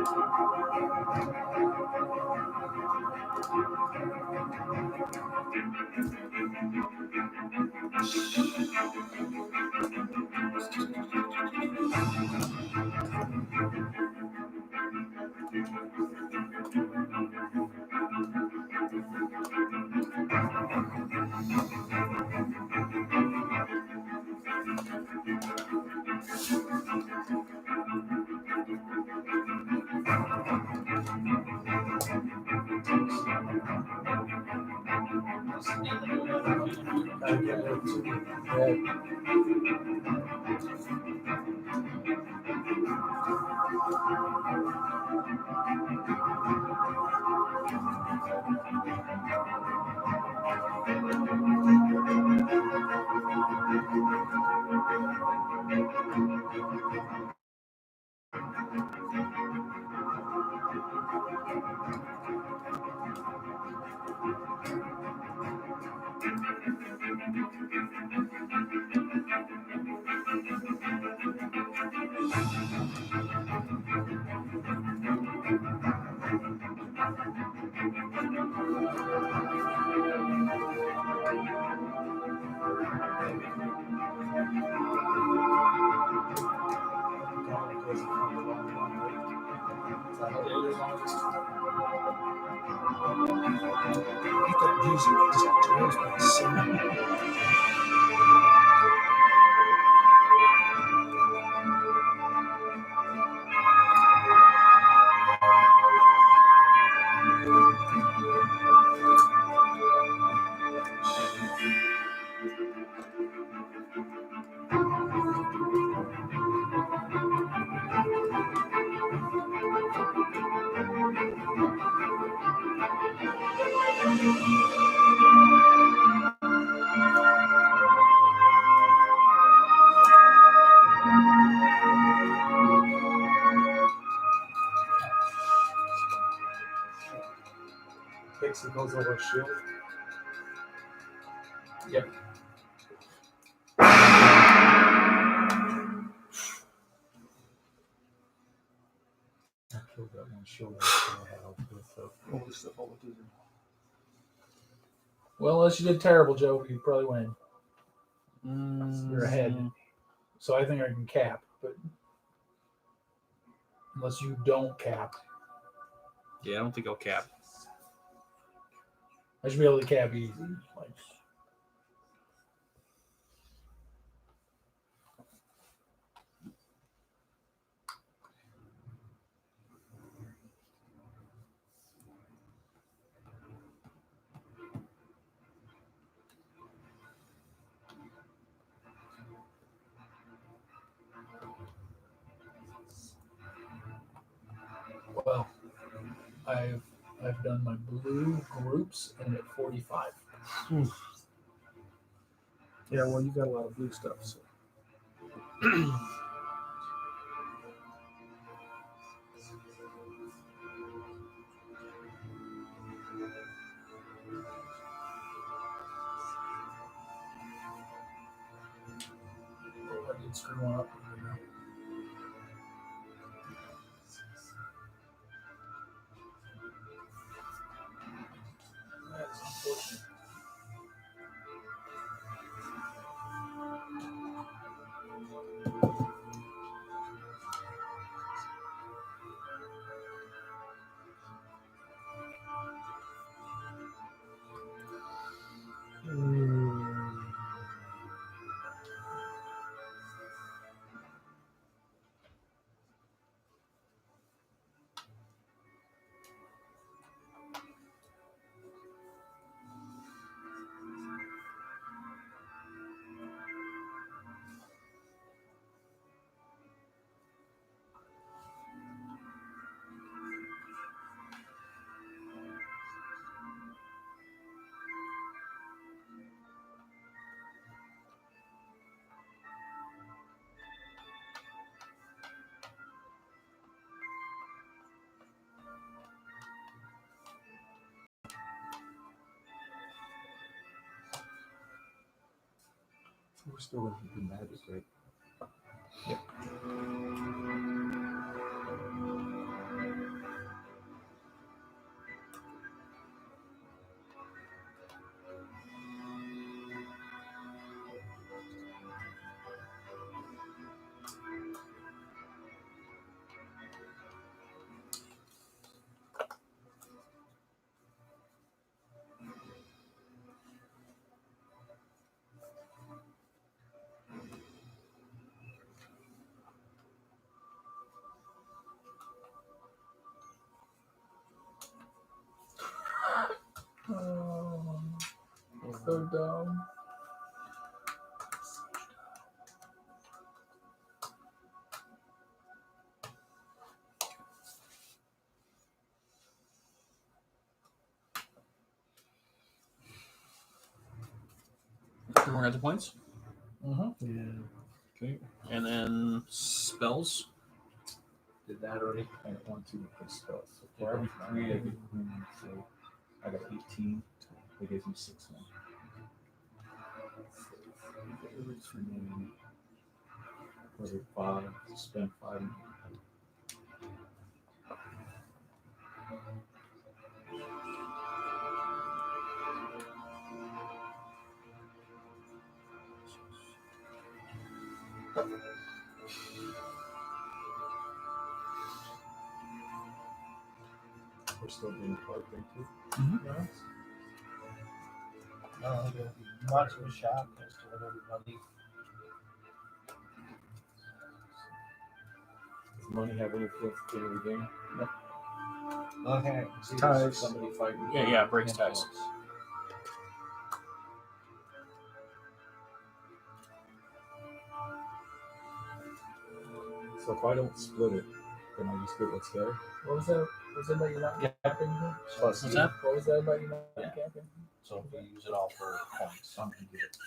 I get it too. Red. I hate that music. It just drives me insane. Pixie goes over shield. I killed that one shield I had on this stuff. All this stuff, all it does. Well, unless you did terrible, Joe, you'd probably win. You're ahead. So I think I can cap, but unless you don't cap, Yeah, I don't think I'll cap. I should be able to cap easy. Like, well, I've done my blue groups and at 45. Yeah, well, you got a lot of blue stuff. So. Oh, I did screw one up. That is unfortunate. We're still going to do magic, right? so dumb. Everyone got the points? Yeah. Okay. And then spells. Did that already? I got 1, 2 for spells. So for every 3, I get 1. So I got 18. That gives me 6 more. So, remaining. Was it 5? Spend 5. We're still doing the card thing too. No, the much of a shock as to what everybody. Does money have any influence in the game? Okay. See, Ties. somebody fighting. Yeah, breaks ties. So if I don't split it, then I just get what's there. What was that? Was that about you not camping? Plus, What's that? What was that about you not camping? So if you use it all for points, So I'm gonna get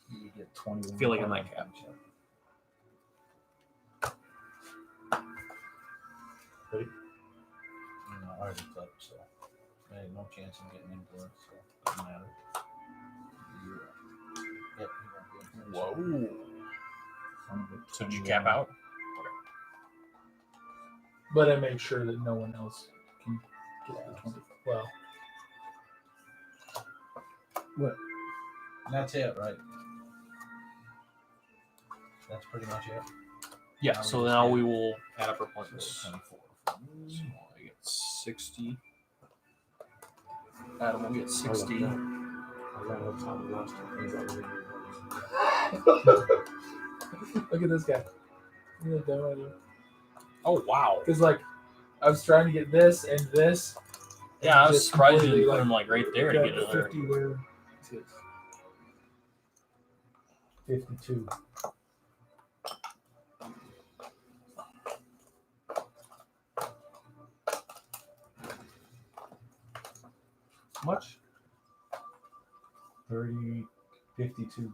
you get 21. I feel like I might cap. you know, I already clicked, so I had no chance of getting influence, so it doesn't matter. You're up. Yep, you won't be influenced. Whoa. So did you cap out? But I made sure that no one else can get the 20. Well, And that's it, right? That's pretty much it. Yeah, so now we will add up our points. So 24. So I get 60. Adam will get 60. I got no time to watch the things I really look at this guy. Look at that dumb idea. Oh, wow. Because, like, I was trying to get this and this. and Yeah, I was just surprised you completely, didn't put him like right there to Got get it there. 50 there. 52. Much? 30, 52.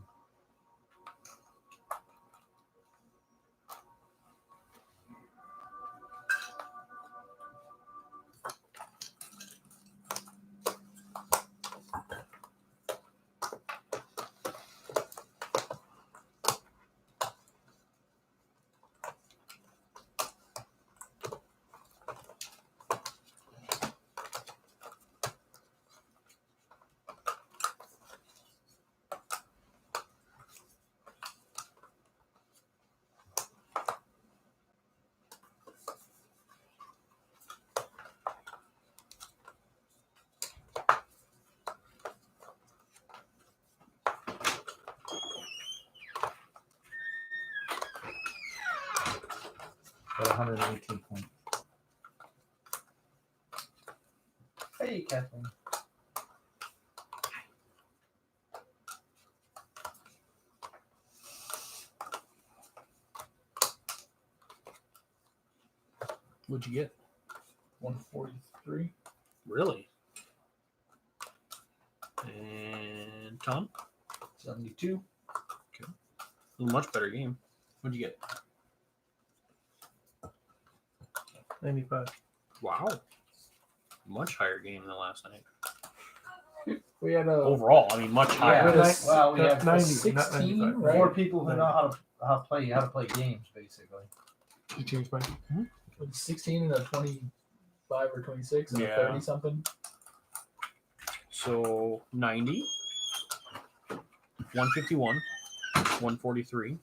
Got 118 points. Hey, Kathleen. What'd you get? 143. Really? And Tom? 72. A much better game. What'd you get? 95. Wow. Much higher game than last night. We had a Overall, I mean, much higher. Yeah. Well, we have 90, 16, not 95. right? four people who know how to play games, basically. You changed mine. 16 and a 25 or 26 and Yeah. a 30 something. So 90, 151, 143,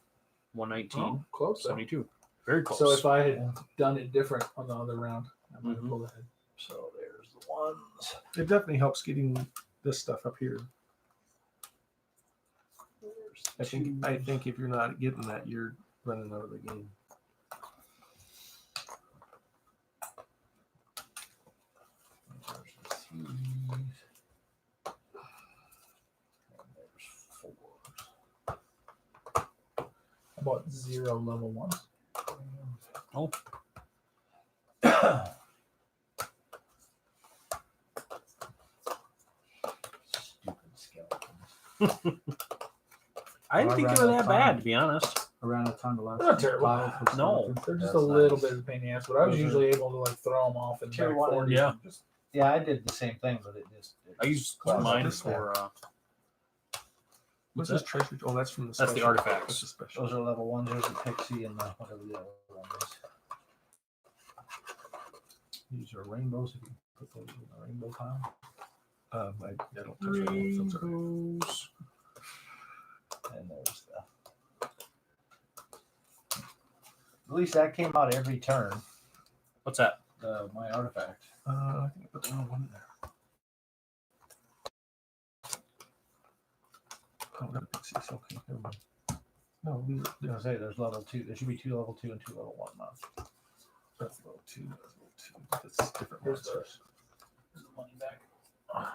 119, Oh, close. though. 72. Very close. So if I had done it different on the other round, I might have Mhm. pulled ahead. So there's the ones. It definitely helps getting this stuff up here. I think if you're not getting that, you're running out of the game. bought 0 level 1s. Stupid skeletons. I didn't Well, think they around were that that bad, time- to be honest. Around the time the last They're not terrible. pile for No. skeletons? They're just That's a little nice. bit of a pain in the ass, but I was Those are- usually able to like throw them off in the Tier back one, 40s. yeah. and just Yeah, I did the same thing, but it just. I used What is mine this for. What's this treasure? Oh, that's from the. That's the special. artifacts. That's the special. Those are level 1s. There's the pixie and the whatever the other one is. These are rainbows. If you put those in the rainbow pile. I don't touch rainbows. I'm sorry. Rainbows. And there's the. At least that came out every turn. What's that? My artifact. I think I put the wrong one in there. Oh, that pixies. Okay, never mind. No, these are, I was gonna say there's level 2. There should be 2 level 2 and 2 level 1 mounts. that's level 2. That's level 2. That's different Here's the- monsters. here's the money back. And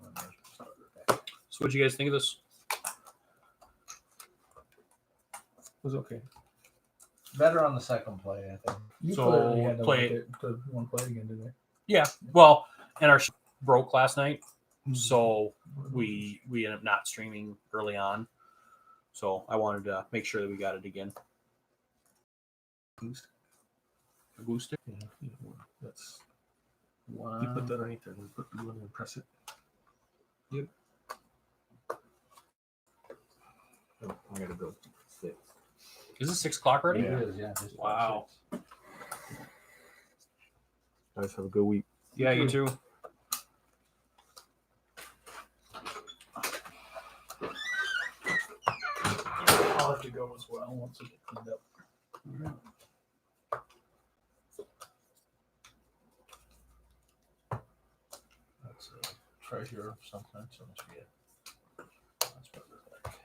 then there's the starter pack. So, what'd you guys think of this? It was okay. Better on the second play, I think. You So, clearly had to play look at- to want to play it again today. Yeah. Well, and our broke last night, Mm-hmm. so we ended up not streaming early on. So I wanted to make sure that we got it again. Boost. Boost it. Yeah, that's. Wow. You put that underneath there, and put the one and press it. Oh, I gotta go 6. Is it 6 o'clock already? It is, yeah. just about Wow. 6. Guys, have a good week. Yeah, you too. I'll have to go as well once we get cleaned up. That's a treasure or something. So must be it. That's what it looks like.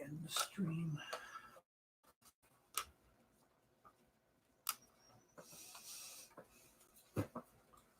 End the stream.